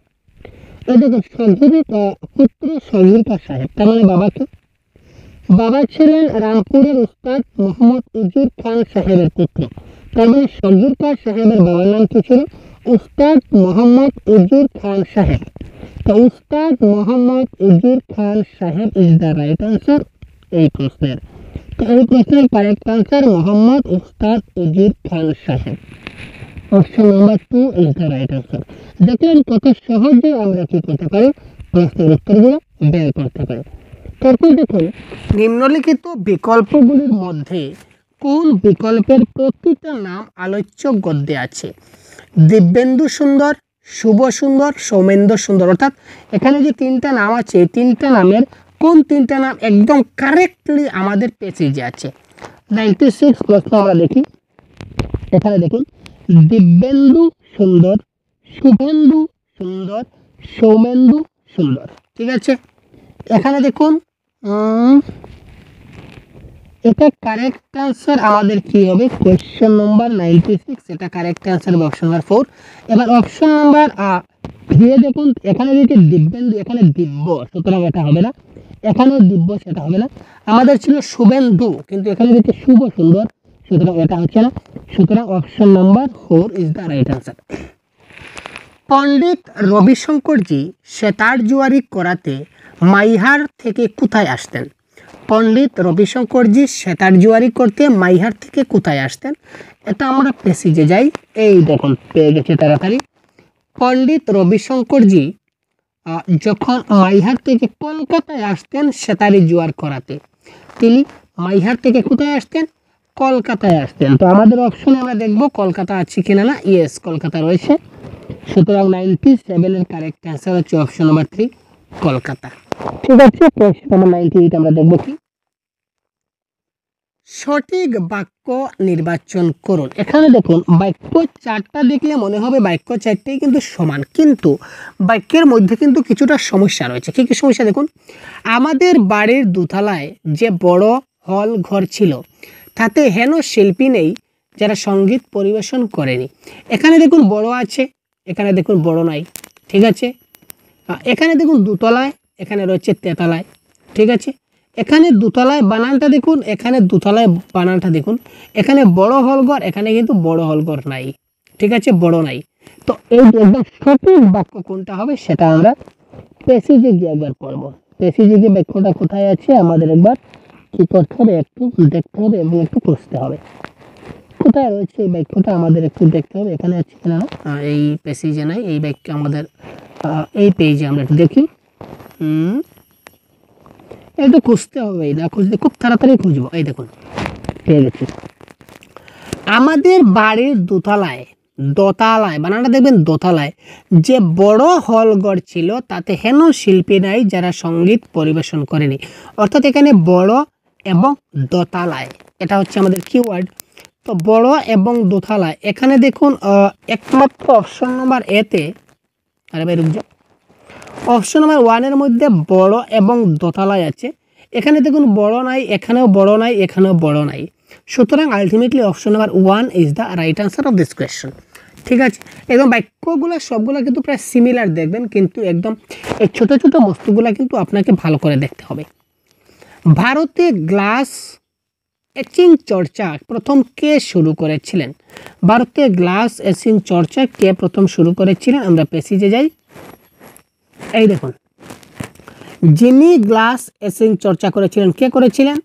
সগীর পুত্র সগীর খাঁ সাহেব, তার মানে বাবাকে, বাবা ছিলেন রামপুরের উস্তাদ মোহাম্মদ উজুর খান সাহেবের পুত্র। তার মানে সগীর খাঁ সাহেবের বাবার নাম কি ছিল? উস্তাদ মোহাম্মদ উজুর খান সাহেব। তো উস্তাদ মোহাম্মদ উজুর খান সাহেব ইজ দ্য রাইট আনসার এই প্রশ্নের। তো এই প্রশ্নের কারেক্ট আনসার মোহাম্মদ উস্তাদ উজুর খান সাহেব, option number 2 is the right answer. দেখলেন কত সহজে আমরা কি করতে পারি, প্রশ্নের উত্তরগুলো বের করতে পারি। তারপর দেখুন, নিম্নলিখিত বিকল্পগুলির মধ্যে কোন বিকল্পের প্রতিটা নাম আলোচ্য গদ্যে আছে? দিব্যেন্দু সুন্দর, শুভ সুন্দর, সৌমেন্দ্র সুন্দর। অর্থাৎ এখানে যে তিনটা নাম আছে, এই তিনটা নামের কোন তিনটা নাম একদম কারেক্টলি আমাদের পেসেজে আছে? 96 প্রশ্ন আমরা দেখি। এখানে দেখুন, দিব্যেন্দু সুন্দর, শুভেন্দু সুন্দর, সৌমেন্দু সুন্দর। ঠিক আছে, এখানে দেখুন এটা কারেক্ট আনসার আমাদের কি হবে? কোয়েশ্চেন নাম্বার 96, এটা কারেক্ট আনসার অপশন নাম্বার 4। এবার অপশন নাম্বার দিয়ে দেখুন, এখানে দিয়েছে দিব্যেন্দু, এখানে দিব্য, সুতরাং এটা হবে না। এখানেও দিব্য, সেটা হবে না। আমাদের ছিল শুভেন্দু, কিন্তু এখানে দিয়েছে শুভ সুন্দর, সুতরাং এটা হচ্ছে না। সুতরাং option number 4 is the right answer. Pandit Ravishankarji sitar জুয়ারি করাতে মাইহার থেকে কোথায় আসতেন? পণ্ডিত রবিশঙ্করজি সেতার জুয়ারি করতে মাইহার থেকে কোথায় আসতেন? এটা আমরা পেসেজে যাই। এই দেখুন, পেয়ে গেছে তাড়াতাড়ি। পণ্ডিত রবিশঙ্করজি যখন মাইহার থেকে কলকাতায় আসতেন সেতারি জুয়ার করাতে, তিনি মাইহার থেকে কোথায় আসতেন? কলকাতায় আসতেন। তো আমাদের অপশনে আমরা দেখব কলকাতা আছে কিনা না। ইয়েস, কলকাতা রয়েছে। সুতরাং 97 এর কারেক্ট অ্যান্সার হচ্ছে অপশন নাম্বার 3, কলকাতা। ঠিক আছে, প্রশ্ন নাম্বার 98 আমরা দেখব কি? সঠিক বাক্য নির্বাচন করুন। এখানে দেখুন, বাক্য চারটা দেখলে মনে হবে বাক্য চারটেই কিন্তু সমান, কিন্তু বাক্যের মধ্যে কিন্তু কিছুটা সমস্যা রয়েছে। কি কি সমস্যা দেখুন। আমাদের বাড়ির দোতলায় যে বড় হল ঘর ছিল তাতে হেন শিল্পী নেই যারা সঙ্গীত পরিবেশন করেনি। এখানে দেখুন বড় আছে, এখানে দেখুন বড় নাই। ঠিক আছে, এখানে দেখুন দুতলায়, এখানে রয়েছে তেতলায়। ঠিক আছে, এখানে দুতলায় বানানটা দেখুন, এখানে দুতলায় বানানটা দেখুন। এখানে বড় হলঘর, এখানে কিন্তু বড় হলঘর নাই। ঠিক আছে, বড় নাই। তো এই একদম সঠিক বাক্য কোনটা হবে সেটা আমরা প্যাসেজে গিয়ে একবার পড়ব। প্যাসেজে গিয়ে বাক্যটা কোথায় আছে আমাদের একবার কি করতে হবে, একটু দেখতে হবে এবং একটু খুঁজতে হবে কোথায় রয়েছে এই বাক্যটা, আমাদের একটু দেখতে হবে। এখানে আছে কিনা, এই প্যাসেজে নাই, এই বাক্য আমাদের এই পেজে আমরা একটু দেখি। একটু খুঁজতে হবে, না খুঁজতে খুব তাড়াতাড়ি খুঁজবো। এই দেখুন, পেয়ে গেছি। আমাদের বাড়ির দোতলায়, দোতলায় বানানটা দেখবেন দোতলায় যে বড় হলঘর ছিল তাতে হেন শিল্পী নাই যারা সঙ্গীত পরিবেশন করেনি। অর্থাৎ এখানে বড় এবং দোতলায়, এটা হচ্ছে আমাদের কিওয়ার্ড। তো বড় এবং দোতলায়, এখানে দেখুন একমাত্র অপশন নাম্বার এতে, আরে ভাই রুক যাও, অপশন নাম্বার 1 এর মধ্যে বড় এবং দোতলায় আছে। এখানে দেখুন বড় নাই, এখানেও বড় নাই, এখানেও বড় নাই। সুতরাং ultimately option number 1 is the right answer of this question. ঠিক আছে, একদম বাক্যগুলো সবগুলো কিন্তু প্রায় সিমিলার দেখবেন, কিন্তু একদম এই ছোট ছোট বস্তুগুলো কিন্তু আপনাকে ভালো করে দেখতে হবে। ভারতে গ্লাস এচিং চর্চা প্রথম কে শুরু করেছিলেন? ভারতে গ্লাস এচিং চর্চা কে প্রথম শুরু করেছিলেন? আমরা পেসিজে যাই। এই দেখুন, যিনি গ্লাস এচিং চর্চা করেছিলেন, কে করেছিলেন?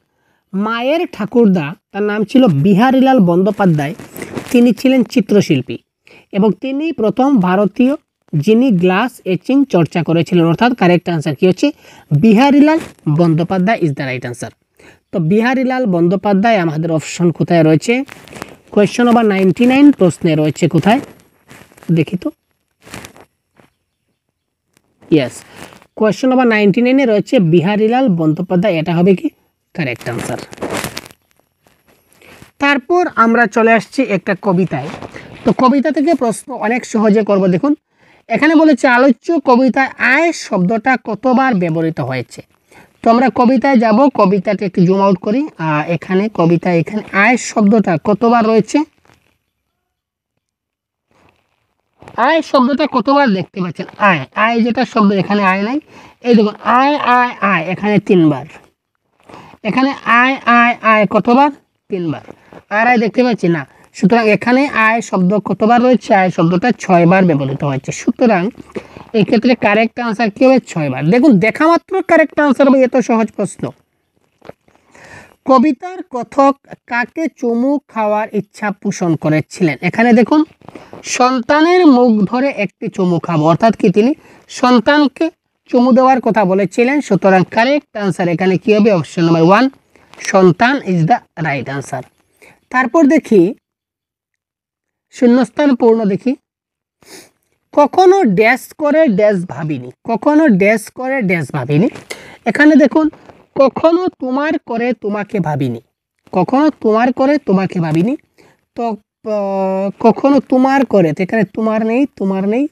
মায়ের ঠাকুরদা, তার নাম ছিল বিহারীলাল বন্দ্যোপাধ্যায়। তিনি ছিলেন চিত্রশিল্পী এবং তিনি প্রথম ভারতীয় যিনি গ্লাস এচিং চর্চা করেছিলেন, অর্থাৎ কারেক্ট আনসার কি হচ্ছে Biharilal Bandyopadhyay is the right answer. তো বিহারীলাল বন্দ্যোপাধ্যায় আমাদের অপশন কোথায় রয়েছে? কোয়েশ্চন নাম্বার 99 প্রশ্নে রয়েছে কোথায় দেখি তো। ইয়েস, কোয়েশ্চন নাম্বার 99 রয়েছে বিহারীলাল বন্দ্যোপাধ্যায়, এটা হবে কি কারেক্ট আনসার। তারপর আমরা চলে আসছি একটা কবিতায়। তো কবিতা থেকে প্রশ্ন অনেক সহজে করব। দেখুন এখানে বলেছে আলোচ্য কবিতায় আয় শব্দটা কতবার ব্যবহৃত হয়েছে। তো আমরা কবিতায় যাব, কবিতাটা একটু জুম আউট করি। এখানে কবিতায় এখানে আয় শব্দটা কতবার রয়েছে? আয় শব্দটা কতবার দেখতে পাচ্ছেন? আয়, আয় যেটা শব্দ, এখানে আয় নাই। এই দেখুন আয় আয় আয়, এখানে 3 বার। এখানে আয় আয় আয় কতবার? 3 বার। আর আয় দেখতে পাচ্ছি না, সুতরাং এখানে আয় শব্দ কতবার রয়েছে? আয় শব্দটা 6 বার ব্যবহৃত হয়েছে, সুতরাং এই ক্ষেত্রে কারেক্ট আনসার কি হবে? 6 বার। দেখুন দেখা মাত্র কারেক্ট আনসার হবে, এত সহজ প্রশ্ন। কবিতার কথক কাকে চুমু খাওয়ার ইচ্ছা পোষণ করেছিলেন? এখানে দেখুন সন্তানের মুখ ধরে একটি চুমু খাবো, অর্থাৎ কি তিনি সন্তানকে চুমু দেওয়ার কথা বলেছিলেন, সুতরাং কারেক্ট আনসার এখানে কি হবে? অপশন নাম্বার 1, সন্তান ইজ দ্য রাইট আনসার। তারপর দেখি শূন্যস্থান পূর্ণ, দেখি কখনো ড্যাশ করে ড্যাশ ভাবিনি, কখনো ড্যাশ করে ড্যাশ ভাবিনি। এখানে দেখুন কখনো তোমার করে তোমাকে ভাবিনি, কখনো তোমার করে তোমাকে ভাবিনি। তো কখনো তোমার করে, তো এখানে তোমার নেই, তোমার নেই,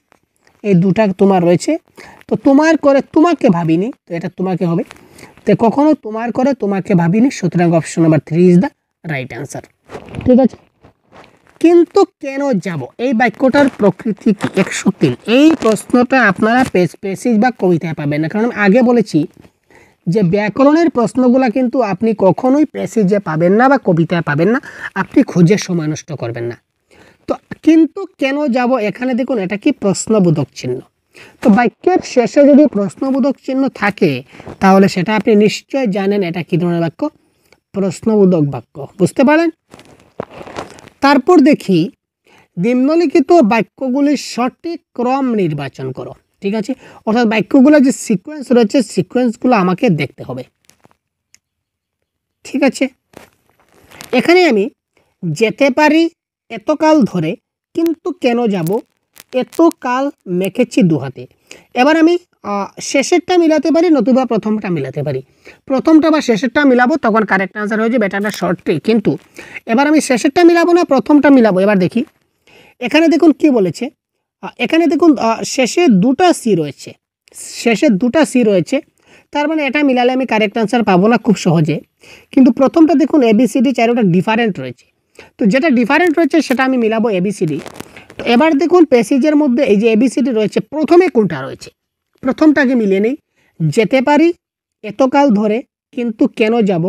এই দুটা তোমার রয়েছে। তো তোমার করে তোমাকে ভাবিনি, তো এটা তোমাকে হবে। তো কখনো তোমার করে তোমাকে ভাবিনি, সুতরাং option number 3 is the right answer. ঠিক আছে, কিন্তু কেন যাব এই বাক্যটার প্রকৃতি কি? 103। এই প্রশ্নটা আপনারা পেসেজ বা কবিতায় পাবেন না, কারণ আগে বলেছি যে ব্যাকরণের প্রশ্নগুলো কিন্তু আপনি কখনোই প্যাসেজে পাবেন না বা কবিতায় পাবেন না, আপনি খুঁজে সময় নষ্ট করবেন না। তো কিন্তু কেন যাব, এখানে দেখুন এটা কি প্রশ্নবোধক চিহ্ন। তো বাক্যের শেষে যদি প্রশ্নবোধক চিহ্ন থাকে তাহলে সেটা আপনি নিশ্চয় জানেন এটা কি ধরনের বাক্য? প্রশ্নবোধক বাক্য, বুঝতে পারেন। তারপর দেখি নিম্নলিখিত বাক্যগুলির সঠিক ক্রম নির্বাচন করো। ঠিক আছে, অর্থাৎ বাক্যগুলো যে সিকোয়েন্স রয়েছে সিকোয়েন্সগুলো আমাকে দেখতে হবে। ঠিক আছে, এখানে আমি যেতে পারি এতকাল ধরে, কিন্তু কেন যাব এতকাল মেখেছি দুহাতে। এবার আমি শেষেরটা মিলাতে পারি নতুবা প্রথমটা মিলাতে পারি। প্রথমটা বা শেষেরটা মিলাবো, তখন কারেক্ট আনসার হয়ে যাবে, এটা একটা শর্ট ট্রিক। কিন্তু এবার আমি শেষেরটা মিলাবো না প্রথমটা মিলাবো। এবার দেখি এখানে দেখুন কি বলেছে। এখানে দেখুন শেষে দুটা সি রয়েছে, শেষে দুটা সি রয়েছে, তার মানে এটা মিলালে আমি কারেক্ট আনসার পাবো না খুব সহজে। কিন্তু প্রথমটা দেখুন ABCD চারোটা ডিফারেন্ট রয়েছে, তো যেটা ডিফারেন্ট রয়েছে সেটা আমি মিলাবো ABCD। তো এবার দেখুন প্যাসেজের মধ্যে এই যে ABCD রয়েছে, প্রথমে কোনটা রয়েছে প্রথমটাকে মিলিয়ে নেই। যেতে পারি এতকাল ধরে, কিন্তু কেন যাব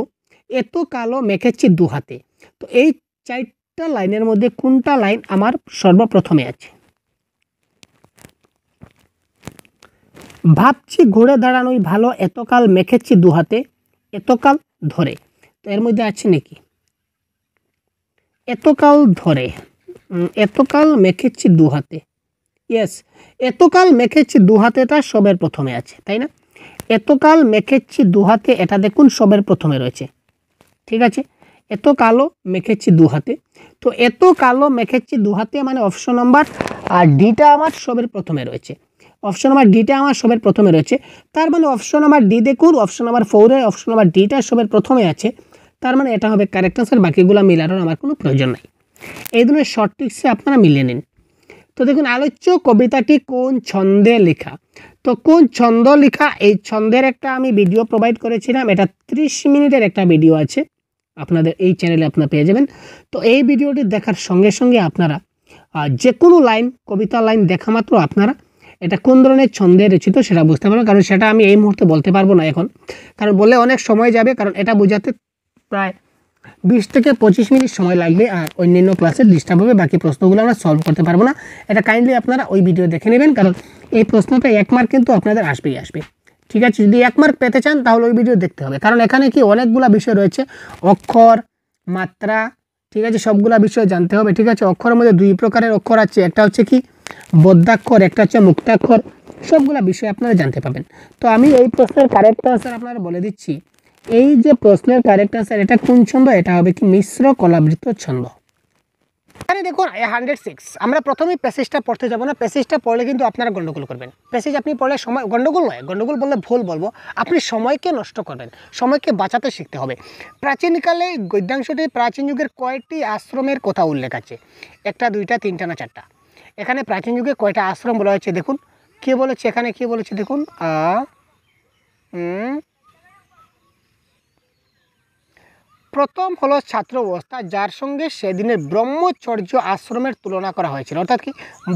এতকালও মেখেছি দু হাতে। তো এই 4টা লাইনের মধ্যে কোনটা লাইন আমার সর্বপ্রথমে আছে? ভাবছি ঘুরে দাঁড়ানোই ভালো, এতকাল মেখেছি দু হাতে, এতকাল ধরে। তো এর মধ্যে আছে নাকি এতকাল ধরে? এতকাল মেখেছি দু হাতে, ইয়েস, এতকাল মেখেছি দু হাতেটা সবের প্রথমে আছে, তাই না? এতকাল মেখেছি দু হাতে, এটা দেখুন সবের প্রথমে রয়েছে। ঠিক আছে, এত কালো মেখেছি দু হাতে। তো এত কালো মেখেছি দু হাতে মানে অপশন নাম্বার ডিটা আমার সবের প্রথমে রয়েছে, অপশন নাম্বার ডিটা আমার সবের প্রথমে রয়েছে। তার মানে অপশন নাম্বার ডি দেখুন, অপশন নাম্বার 4-এ অপশন নাম্বার ডিটা সবের প্রথমে আছে, তার মানে এটা হবে কারেক্ট আনসার। বাকিগুলো মিলানোর আমার কোনো প্রয়োজন নাই, এই ধরনের শর্ট ট্রিক্সে আপনারা মিলিয়ে নিন। তো দেখুন আলোচ্য কবিতাটি কোন ছন্দে লেখা? তো কোন ছন্দ লেখা, এই ছন্দের একটা আমি ভিডিও প্রোভাইড করেছিলাম, এটা 30 মিনিটের একটা ভিডিও আছে আপনাদের এই চ্যানেলে আপনারা পেয়ে যাবেন। তো এই ভিডিওটি দেখার সঙ্গে সঙ্গে আপনারা যে কোনো লাইন, কবিতা লাইন দেখা মাত্র আপনারা এটা কোন ধরনের ছন্দে রচিত সেটা বুঝতে পারবেন। কারণ সেটা আমি এই মুহূর্তে বলতে পারবো না এখন, কারণ বলে অনেক সময় যাবে, কারণ এটা বোঝাতে প্রায় 20 থেকে 25 মিনিট সময় লাগবে, আর অন্যান্য ক্লাসে ডিস্টার্ব হবে, বাকি প্রশ্নগুলো আমরা সলভ করতে পারবো না। এটা কাইন্ডলি আপনারা ওই ভিডিও দেখে নেবেন, কারণ এই প্রশ্নটা 1 মার্ক কিন্তু আপনাদের আসবেই আসবে। ঠিক আছে, যদি 1 মার্ক পেতে চান তাহলে ওই ভিডিও দেখতে হবে, কারণ এখানে কি অনেকগুলা বিষয় রয়েছে, অক্ষর, মাত্রা, ঠিক আছে, সবগুলা বিষয় জানতে হবে। ঠিক আছে, অক্ষরের মধ্যে 2 প্রকারের অক্ষর আছে, একটা হচ্ছে কি বদ্যাক্ষর, একটা হচ্ছে মুক্তাক্ষর, সবগুলা বিষয় আপনারা জানতে পাবেন। তো আমি এই প্রশ্নের কারেক্ট আনসার আপনারা বলে দিচ্ছি। এই যে প্রশ্নের কারেক্ট আনসার, এটা কোন ছন্দ? এটা হবে কি মিশ্র কলাবৃত ছন্দ। এখানে দেখুন 106, আমরা প্রথমেই প্যাসেজটা পড়তে যাব না, প্যাসেজটা পড়লে কিন্তু আপনারা গন্ডগোল করবেন। প্যাসেজ আপনি পড়লে সময়, গন্ডগোল নয়, গন্ডগোল বললে ভুল বলবো, আপনি সময়কে নষ্ট করবেন, সময়কে বাঁচাতে শিখতে হবে। প্রাচীনকালে গদ্যাংশটি প্রাচীন যুগের কয়টি আশ্রমের কথা উল্লেখ আছে? 1টা 2টা 3টা না 4টা? এখানে প্রাচীন যুগে কয়টা আশ্রম বলা হয়েছে দেখুন, কে বলেছে এখানে, কি বলেছে দেখুন, প্রথম হলো ছাত্র অবস্থা, যার সঙ্গে সেদিনের ব্রহ্মচর্য আশ্রমের তুলনা করা হয়েছিল। অর্থাৎ কি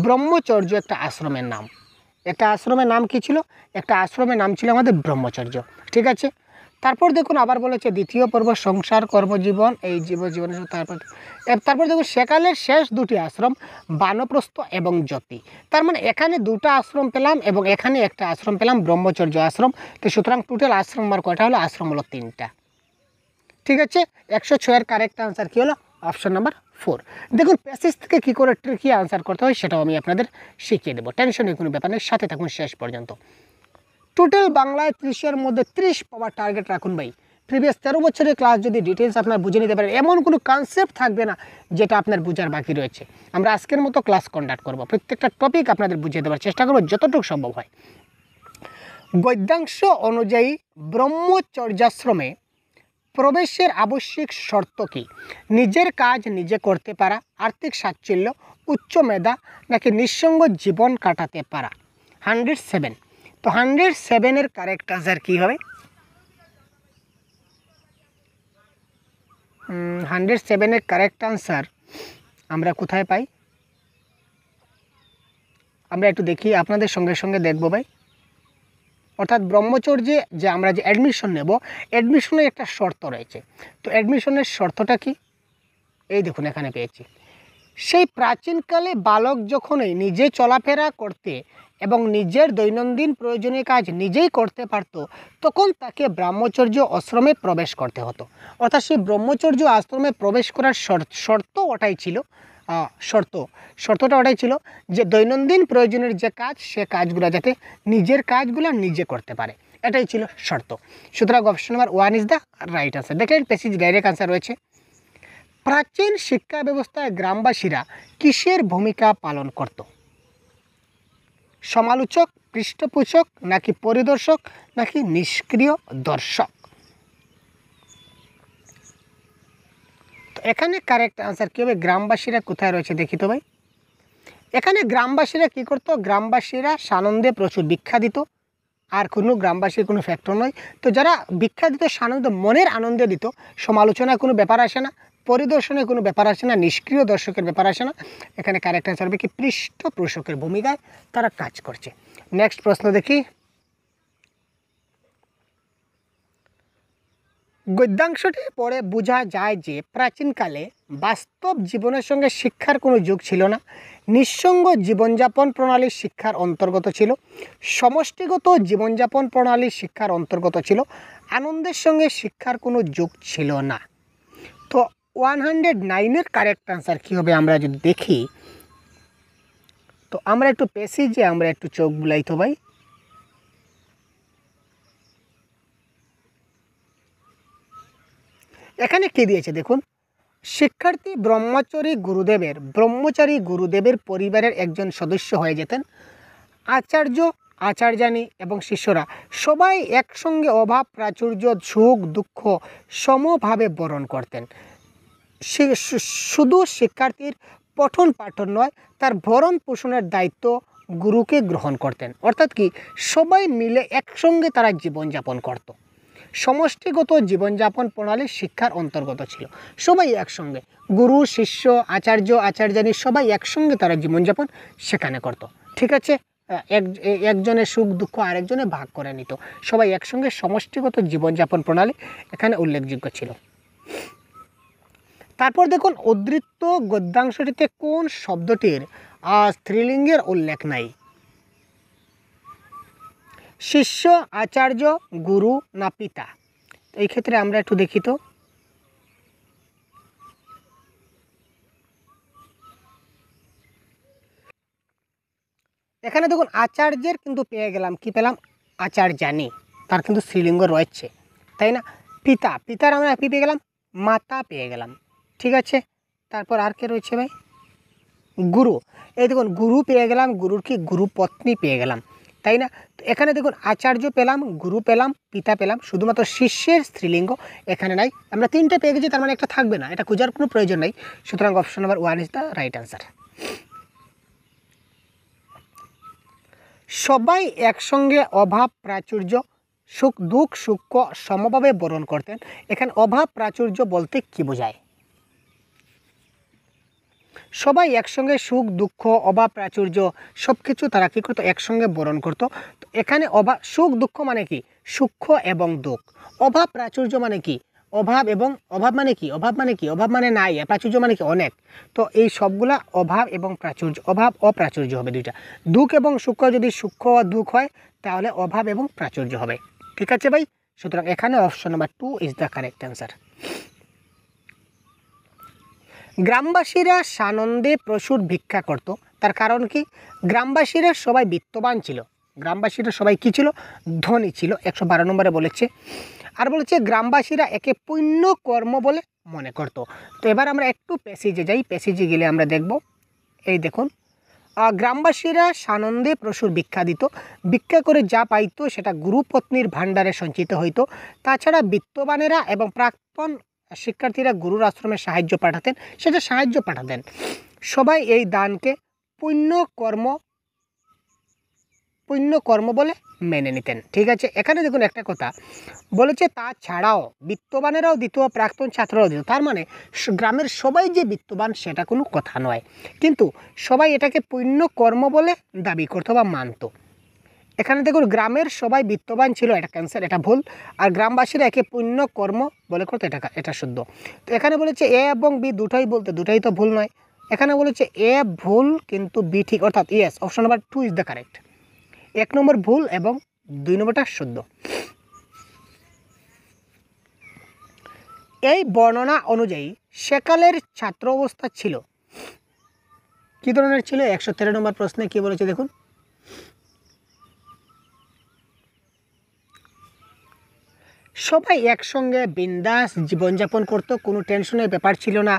ব্রহ্মচর্য একটা আশ্রমের নাম, একটা আশ্রমের নাম কি ছিল? একটা আশ্রমের নাম ছিল আমাদের ব্রহ্মচর্য। ঠিক আছে, তারপর দেখুন আবার বলেছে দ্বিতীয় পর্ব সংসার কর্মজীবন, এই জীবনের তারপর দেখুন সেকালের শেষ 2টি আশ্রম বানপ্রস্থ এবং জ্যোতি। তার মানে এখানে 2টা আশ্রম পেলাম এবং এখানে একটা আশ্রম পেলাম, ব্রহ্মচর্য আশ্রম। তো সুতরাং টোটাল আশ্রম আমার কয়টা হলো? আশ্রম হলো 3টা। ঠিক আছে, 106 এর কারেক্ট আনসার কি হলো? Option number 4। দেখুন প্যাসেজ থেকে কী করে ট্রিকি আনসার করতে হয় সেটাও আমি আপনাদের শিখিয়ে দেবো, টেনশনের কোনো ব্যাপার নেই, সাথে থাকুন শেষ পর্যন্ত। টোটাল বাংলায় 30-এর মধ্যে 30 পাওয়ার টার্গেট রাখুন ভাই। প্রিভিয়াস 13 বছরের ক্লাস যদি ডিটেলস আপনার বুঝে নিতে পারেন, এমন কোনো কনসেপ্ট থাকবে না যেটা আপনার বোঝার বাকি রয়েছে। আমরা আজকের মতো ক্লাস কন্ডাক্ট করব, প্রত্যেকটা টপিক আপনাদের বুঝিয়ে দেওয়ার চেষ্টা করবো যতটুকু সম্ভব হয়। গদ্যাংশ অনুযায়ী ব্রহ্মচর্যাশ্রমে প্রবেশের আবশ্যিক শর্ত কি? নিজের কাজ নিজে করতে পারা, আর্থিক সাচ্ছল্য, উচ্চ মেধা, নাকি নিঃসঙ্গ জীবন কাটাতে পারা? 107। তো 107-এর কারেক্ট আনসার কী হবে? 107-এর কারেক্ট আনসার আমরা কোথায় পাই? আমরা একটু দেখি, আপনাদের সঙ্গে সঙ্গে দেখবো ভাই। অর্থাৎ ব্রহ্মচর্যে যে আমরা যে অ্যাডমিশন নেব, অ্যাডমিশনের একটা শর্ত রয়েছে। তো অ্যাডমিশনের শর্তটা কি? এই দেখুন এখানে পেয়েছি। সেই প্রাচীনকালে বালক যখনই নিজে চলাফেরা করতে এবং নিজের দৈনন্দিন প্রয়োজনীয় কাজ নিজেই করতে পারত, তখন তাকে ব্রহ্মচর্য আশ্রমে প্রবেশ করতে হতো। অর্থাৎ সেই ব্রহ্মচর্য আশ্রমে প্রবেশ করার শর্ত ওটাই ছিল, শর্তটা ওটাই ছিল যে দৈনন্দিন প্রয়োজনের যে কাজ, সে কাজগুলো যাতে নিজের কাজগুলো নিজে করতে পারে, এটাই ছিল শর্ত। সুতরাং option number 1 is the right answer. দেখলেন প্যাসেজ ডাইরেক্ট আনসার রয়েছে। প্রাচীন শিক্ষা ব্যবস্থায় গ্রামবাসীরা কিসের ভূমিকা পালন করত? সমালোচক, পৃষ্ঠপোষক, নাকি পরিদর্শক, নাকি নিষ্ক্রিয় দর্শক? তো এখানে কারেক্ট আনসার কী হবে? গ্রামবাসীরা কোথায় রয়েছে দেখি তো ভাই। এখানে গ্রামবাসীরা কী করতো? গ্রামবাসীরা সানন্দে প্রচুর ভিক্ষা দিত, আর কোনো গ্রামবাসীর কোনো ফ্যাক্টর নয়। তো যারা ভিক্ষা দিত, সানন্দ মনের আনন্দে দিত, সমালোচনায় কোনো ব্যাপার আসে না, পরিদর্শনে কোনো ব্যাপার আসে না, নিষ্ক্রিয় দর্শকের ব্যাপার আসে না। এখানে কারেক্ট আনসার হবে কি পৃষ্ঠপোষকের ভূমিকায় তারা কাজ করছে। নেক্সট প্রশ্ন দেখি। গদ্যাংশটি পড়ে বোঝা যায় যে প্রাচীনকালে বাস্তব জীবনের সঙ্গে শিক্ষার কোনো যোগ ছিল না, নিঃসঙ্গ জীবনযাপন প্রণালী শিক্ষার অন্তর্গত ছিল, সমষ্টিগত জীবনযাপন প্রণালী শিক্ষার অন্তর্গত ছিল, আনন্দের সঙ্গে শিক্ষার কোনো যোগ ছিল না। তো 109-এর কারেক্ট আনসার কী হবে আমরা যদি দেখি, তো আমরা একটু প্যাসেজে আমরা একটু চোখ বুলাই তো ভাই। এখানে কি দিয়েছে দেখুন, শিক্ষার্থী ব্রহ্মচারী গুরুদেবের পরিবারের একজন সদস্য হয়ে যেতেন। আচার্য, আচার্যানী এবং শিষ্যরা সবাই একসঙ্গে অভাব প্রাচুর্য সুখ দুঃখ সমভাবে বরণ করতেন। শুধু শিক্ষার্থীর পঠন পাঠন নয়, তার ভরণ পোষণের দায়িত্ব গুরুকে গ্রহণ করতেন। অর্থাৎ কি, সবাই মিলে একসঙ্গে তারা জীবনযাপন করত। সমষ্টিগত জীবনযাপন প্রণালী শিক্ষার অন্তর্গত ছিল। সবাই একসঙ্গে, গুরু শিষ্য আচার্য আচার্যানী সবাই একসঙ্গে তারা জীবনযাপন সেখানে করত। ঠিক আছে, একজনের সুখ দুঃখ আরেকজনে ভাগ করে নিত, সবাই একসঙ্গে সমষ্টিগত জীবনযাপন প্রণালী এখানে উল্লেখযোগ্য ছিল। তারপর দেখুন উদ্ধৃত গদ্যাংশটিতে কোন শব্দটির স্ত্রীলিঙ্গের উল্লেখ নাই? শিষ্য, আচার্য, গুরু না পিতা? এই ক্ষেত্রে আমরা একটু দেখি তো। এখানে দেখুন আচার্যের কিন্তু পেয়ে গেলাম, কি পেলাম? আচার্যানী, তার কিন্তু স্ত্রীলিঙ্গ রয়েছে, তাই না? পিতা, পিতার আমরা কি পেয়ে গেলাম? মাতা পেয়ে গেলাম। ঠিক আছে, তারপর আর কে রয়েছে ভাই? গুরু। এই দেখুন গুরু পেয়ে গেলাম, গুরুর কি গুরু পত্নী পেয়ে গেলাম, তাই না? তো এখানে দেখুন আচার্য পেলাম, গুরু পেলাম, পিতা পেলাম, শুধুমাত্র শিষ্যের স্ত্রীলিঙ্গ এখানে নাই। আমরা তিনটে পেয়ে গেছি, তার মানে একটা থাকবে না, এটা খোঁজার কোনো প্রয়োজন নাই। সুতরাং option number 1 is the right answer. সবাই একসঙ্গে অভাব প্রাচুর্য সুখ দুঃখ সুখ সমভাবে বরণ করতেন। এখানে অভাব প্রাচুর্য বলতে কি বোঝায়? সবাই একসঙ্গে সুখ দুঃখ অভাব প্রাচুর্য সব কিছু তারা কী করতো? একসঙ্গে বরণ করতো। তো এখানে অভাব সুখ দুঃখ মানে কি? সুখ এবং দুঃখ। অভাব প্রাচুর্য মানে কি? অভাব এবং অভাব মানে কি? অভাব মানে কি? অভাব মানে নাই, প্রাচুর্য মানে কি? অনেক। তো এই সবগুলা অভাব এবং প্রাচুর্য, অভাব অপ্রাচুর্য হবে দুইটা। দুঃখ এবং সুখ, যদি সুখ ও দুঃখ হয় তাহলে অভাব এবং প্রাচুর্য হবে। ঠিক আছে ভাই, সুতরাং এখানে option number 2 is the correct answer. গ্রামবাসীরা সানন্দে প্রচুর ভিক্ষা করত, তার কারণ কি? গ্রামবাসীরা সবাই বিত্তবান ছিল, গ্রামবাসীরা সবাই কি ছিল? ধনী ছিল। 112 নম্বরে বলেছে। আর বলেছে গ্রামবাসীরা একে পুণ্য কর্ম বলে মনে করত। তো এবার আমরা একটু প্যাসেজে যাই, প্যাসেজে গেলে আমরা দেখব, এই দেখুন গ্রামবাসীরা সানন্দে প্রচুর ভিক্ষা দিত, ভিক্ষা করে যা পাইতো সেটা গুরুপত্নীর ভাণ্ডারে সঞ্চিত হইতো। তাছাড়া বিত্তবানেরা এবং প্রাক্তন শিক্ষার্থীরা গুরুর আশ্রমে সাহায্য পাঠাতেন, সেটা সাহায্য পাঠাতেন। সবাই এই দানকে পুণ্য কর্ম বলে মেনে নিতেন। ঠিক আছে, এখানে দেখুন একটা কথা বলেছে, তাছাড়াও বিত্তবানেরাও দিত, প্রাক্তন ছাত্ররাও দিত। তার মানে গ্রামের সবাই যে বিত্তবান সেটা কোনো কথা নয়, কিন্তু সবাই এটাকে পুণ্য কর্ম বলে দাবি করতো বা মানত। এখানে দেখুন গ্রামের সবাই বিত্তবান ছিল, এটা ক্যান্সার, এটা ভুল। আর গ্রামবাসীরা একে পুণ্য কর্ম বলে করতো, এটা শুদ্ধ। তো এখানে বলেছে এ এবং বি দুটাই বলতে, দুটাই তো ভুল নয়। এখানে বলেছে এ ভুল কিন্তু বি ঠিক, অর্থাৎ yes, option number 2 is the correct. 1 নম্বর ভুল এবং 2 নম্বরটা শুদ্ধ। এই বর্ণনা অনুযায়ী সেকালের ছাত্র অবস্থা ছিল কি ধরনের ছিল? 113 নম্বর প্রশ্নে কি বলেছে দেখুন, সবাই একসঙ্গে বিন্দাস জীবনযাপন করতো, কোনো টেনশনের ব্যাপার ছিল না।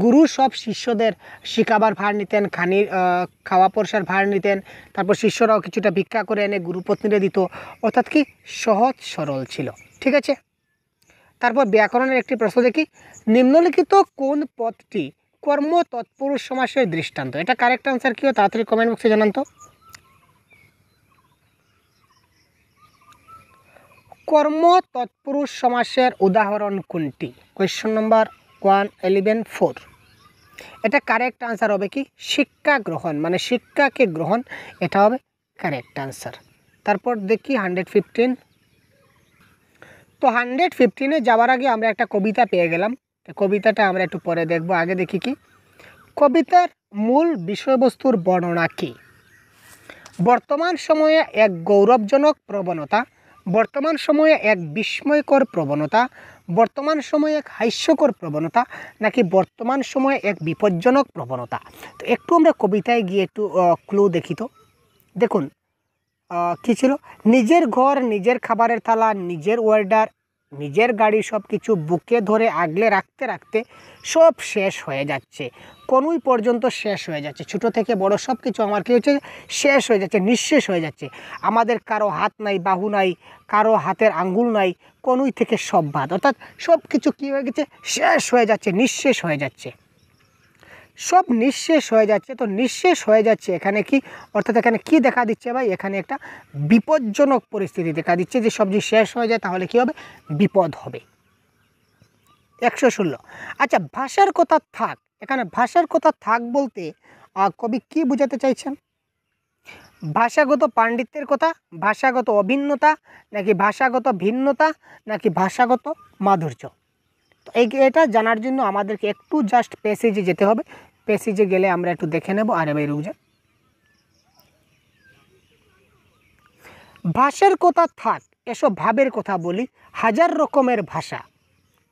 গুরু সব শিষ্যদের শিখাবার ভার নিতেন, খাওয়া পরসার ভার নিতেন। তারপর শিষ্যরাও কিছুটা ভিক্ষা করে এনে গুরুপত্নীরে দিত, অর্থাৎ কি সহজ সরল ছিল। ঠিক আছে, তারপর ব্যাকরণের একটি প্রশ্ন দেখি, নিম্নলিখিত কোন পদটি কর্ম তৎপুরুষ সমাসের দৃষ্টান্ত? এটা কারেক্ট আনসার কি? তাড়াতাড়ি কমেন্ট বক্সে জানান তো। কর্ম তৎপুরুষ সমাসের উদাহরণ কোনটি? কোয়েশ্চন নম্বর 111-4। এটা কারেক্ট আনসার হবে কি? শিক্ষা গ্রহণ, মানে শিক্ষাকে গ্রহণ, এটা হবে কারেক্ট আনসার। তারপর দেখি 115। তো 115-এ যাওয়ার আগে আমরা একটা কবিতা পেয়ে গেলাম, কবিতাটা আমরা একটু পরে দেখব। আগে দেখি কি কবিতার মূল বিষয়বস্তুর বর্ণনা কি? বর্তমান সময়ে এক গৌরবজনক প্রবণতা, বর্তমান সময়ে এক বিস্ময়কর প্রবণতা, বর্তমান সময়ে এক হাস্যকর প্রবণতা, নাকি বর্তমান সময়ে এক বিপজ্জনক প্রবণতা? তো একটু আমরা কবিতায় গিয়ে একটু ক্লু দেখি তো। দেখুন কী ছিল, নিজের ঘর, নিজের খাবারের থালা, নিজের ওয়ার্ডার, নিজের গাড়ি, সব কিছু বুকে ধরে আগলে রাখতে রাখতে সব শেষ হয়ে যাচ্ছে, কোনোই পর্যন্ত শেষ হয়ে যাচ্ছে। ছোটো থেকে বড় সব কিছু আমার কী হচ্ছে? শেষ হয়ে যাচ্ছে, নিঃশেষ হয়ে যাচ্ছে। আমাদের কারো হাত নাই, বাহু নাই, কারো হাতের আঙ্গুল নাই, কোনোই থেকে সব বাদ, অর্থাৎ সব কিছু কী হয়ে গেছে? শেষ হয়ে যাচ্ছে, নিঃশেষ হয়ে যাচ্ছে। সব নিঃশেষ হয়ে যাচ্ছে। তো নিঃশেষ হয়ে যাচ্ছে এখানে কি, অর্থাৎ এখানে কি দেখা দিচ্ছে ভাই, এখানে একটা বিপজ্জনক পরিস্থিতি দেখা দিচ্ছে। যে সবজি শেষ হয়ে যায় তাহলে কি হবে, বিপদ হবে। 116। আচ্ছা, ভাষার কথা থাক, এখানে ভাষার কথা থাক বলতে কবি কি বোঝাতে চাইছেন? ভাষাগত পাণ্ডিত্যের কথা, ভাষাগত অভিন্নতা, নাকি ভাষাগত ভিন্নতা, নাকি ভাষাগত মাধুর্য? তো এটা জানার জন্য আমাদেরকে একটু জাস্ট প্যাসেজে যেতে হবে। প্যাসেজে গেলে আমরা একটু দেখে নেব। আরে ভাই রুক যা। ভাষার কথা থাক, এসব ভাবের কথা বলি, হাজার রকমের ভাষা।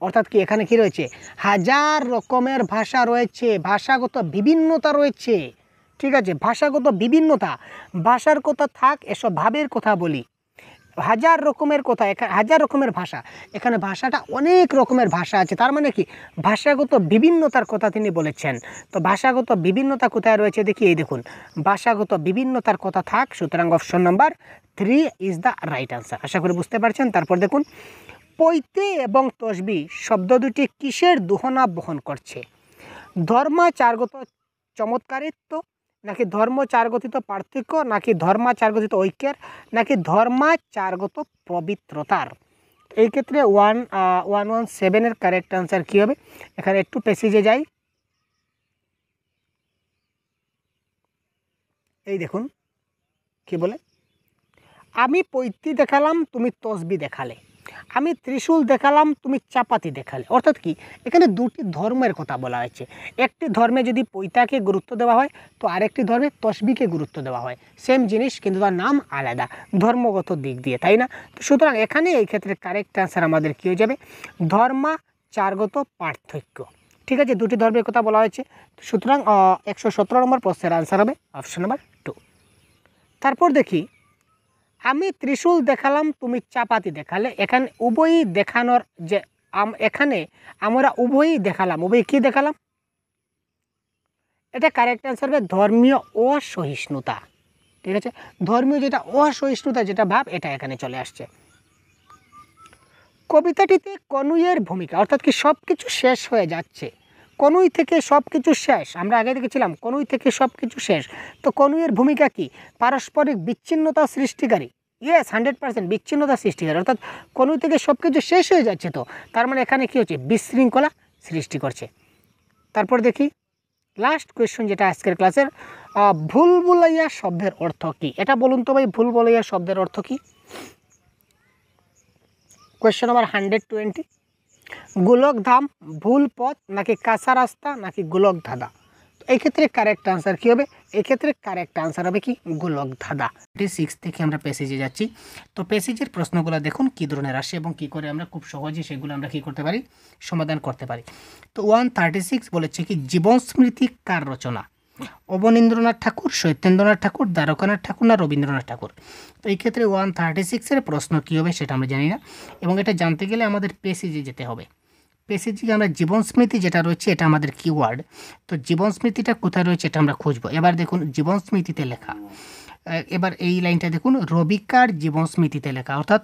অর্থাৎ কি এখানে কি রয়েছে, হাজার রকমের ভাষা রয়েছে, ভাষাগত বিভিন্নতা রয়েছে। ঠিক আছে, ভাষাগত বিভিন্নতা, ভাষার কথা থাক, এসব ভাবের কথা বলি, হাজার রকমের কথা, হাজার রকমের ভাষা। এখানে ভাষাটা অনেক রকমের ভাষা আছে, তার মানে কি ভাষাগত বিভিন্নতার কথা তিনি বলেছেন। তো ভাষাগত বিভিন্নতা কোথায় রয়েছে দেখি, এই দেখুন, ভাষাগত বিভিন্নতার কথা থাক, সুতরাং option number 3 is the right answer. আশা করি বুঝতে পারছেন। তারপর দেখুন, পৈতে এবং তসবি শব্দ দুটি কিসের দোহনা বহন করছে? ধর্মাচারগত চমৎকারিত্ব, নাকি ধর্মচারগতিত পার্থক্য, নাকি ধর্মাচারগতিত ঐক্যের, নাকি ধর্মাচারগত পবিত্রতার? এই ক্ষেত্রে 117 কারেক্ট আনসার কী হবে? এখানে একটু প্যাসেজে যাই। এই দেখুন কি বলে, আমি পৈতি দেখালাম তুমি তসবি দেখালে, আমি ত্রিশূল দেখালাম তুমি চাপাতি দেখালে। অর্থাৎ কি এখানে দুটি ধর্মের কথা বলা হয়েছে। একটি ধর্মে যদি পৈতাকে গুরুত্ব দেওয়া হয়, তো আরেকটি ধর্মে তসবিকে গুরুত্ব দেওয়া হয়। সেম জিনিস কিন্তু তার নাম আলাদা ধর্মগত দিক দিয়ে, তাই না? তো সুতরাং এখানে এই ক্ষেত্রে কারেক্ট অ্যান্সার আমাদের কী হয়ে যাবে, ধর্মাচারগত পার্থক্য। ঠিক আছে, দুটি ধর্মের কথা বলা হয়েছে। সুতরাং 117 নম্বর প্রশ্নের আনসার হবে অপশন নাম্বার 2। তারপর দেখি, আমি ত্রিশূল দেখালাম তুমি চাপাতি দেখালে। এখানে উভয়ই দেখানোর যে এখানে আমরা উভয়ই দেখালাম, উভয়ই কী দেখালাম? এটা কারেক্ট অ্যান্সার হবে ধর্মীয় অসহিষ্ণুতা। ঠিক আছে, ধর্মীয় যেটা অসহিষ্ণুতা যেটা ভাব, এটা এখানে চলে আসছে। কবিতাটিতে কনুইয়ের ভূমিকা, অর্থাৎ কি সব কিছু শেষ হয়ে যাচ্ছে, কনুই থেকে সব কিছু শেষ। আমরা আগে দেখেছিলাম কনুই থেকে সব কিছু শেষ। তো কনুইয়ের ভূমিকা কি? পারস্পরিক বিচ্ছিন্নতা সৃষ্টিকারী। ইয়েস, 100% বিচ্ছিন্নতা সৃষ্টিকারী। অর্থাৎ কনুই থেকে সব কিছু শেষ হয়ে যাচ্ছে, তো তার মানে এখানে কী হচ্ছে, বিশৃঙ্খলা সৃষ্টি করছে। তারপর দেখি লাস্ট কোয়েশ্চন, যেটা আজকের ক্লাসের, ভুলভুলাইয়া শব্দের অর্থ কী? এটা বলুন তো ভাই, ভুলভুলাইয়া শব্দের অর্থ কী? Question number 120। গোলকধাম, ভুল পথ, নাকি কাঁচা রাস্তা, নাকি গোলক ধাঁধা? এই ক্ষেত্রে কারেক্ট আনসার কী হবে? এই ক্ষেত্রে কারেক্ট আনসার হবে কি, গোলক ধাঁধা। 6 থেকে আমরা প্যাসেজে যাচ্ছি। তো প্যাসেজের প্রশ্নগুলো দেখুন কী ধরনের আসে এবং কী করে আমরা খুব সহজে সেগুলো আমরা কী করতে পারি, সমাধান করতে পারি। তো 136 বলেছে কি, জীবন স্মৃতি কার রচনা? অবনীন্দ্রনাথ ঠাকুর, সত্যেন্দ্রনাথ ঠাকুর, দ্বারকানাথ ঠাকুর, না রবীন্দ্রনাথ ঠাকুর? তো এই ক্ষেত্রে 136-এর প্রশ্ন কী হবে সেটা আমরা জানি না, এবং এটা জানতে গেলে আমাদের প্যাসেজে যেতে হবে। প্যাসেজে আমরা জীবন স্মৃতি যেটা রয়েছে এটা আমাদের কিওয়ার্ড। তো জীবন স্মৃতিটা কোথায় রয়েছে এটা আমরা খুঁজবো। এবার দেখুন জীবন স্মৃতিতে লেখা, এবার এই লাইনটা দেখুন, রবিকার জীবন স্মৃতিতে লেখা, অর্থাৎ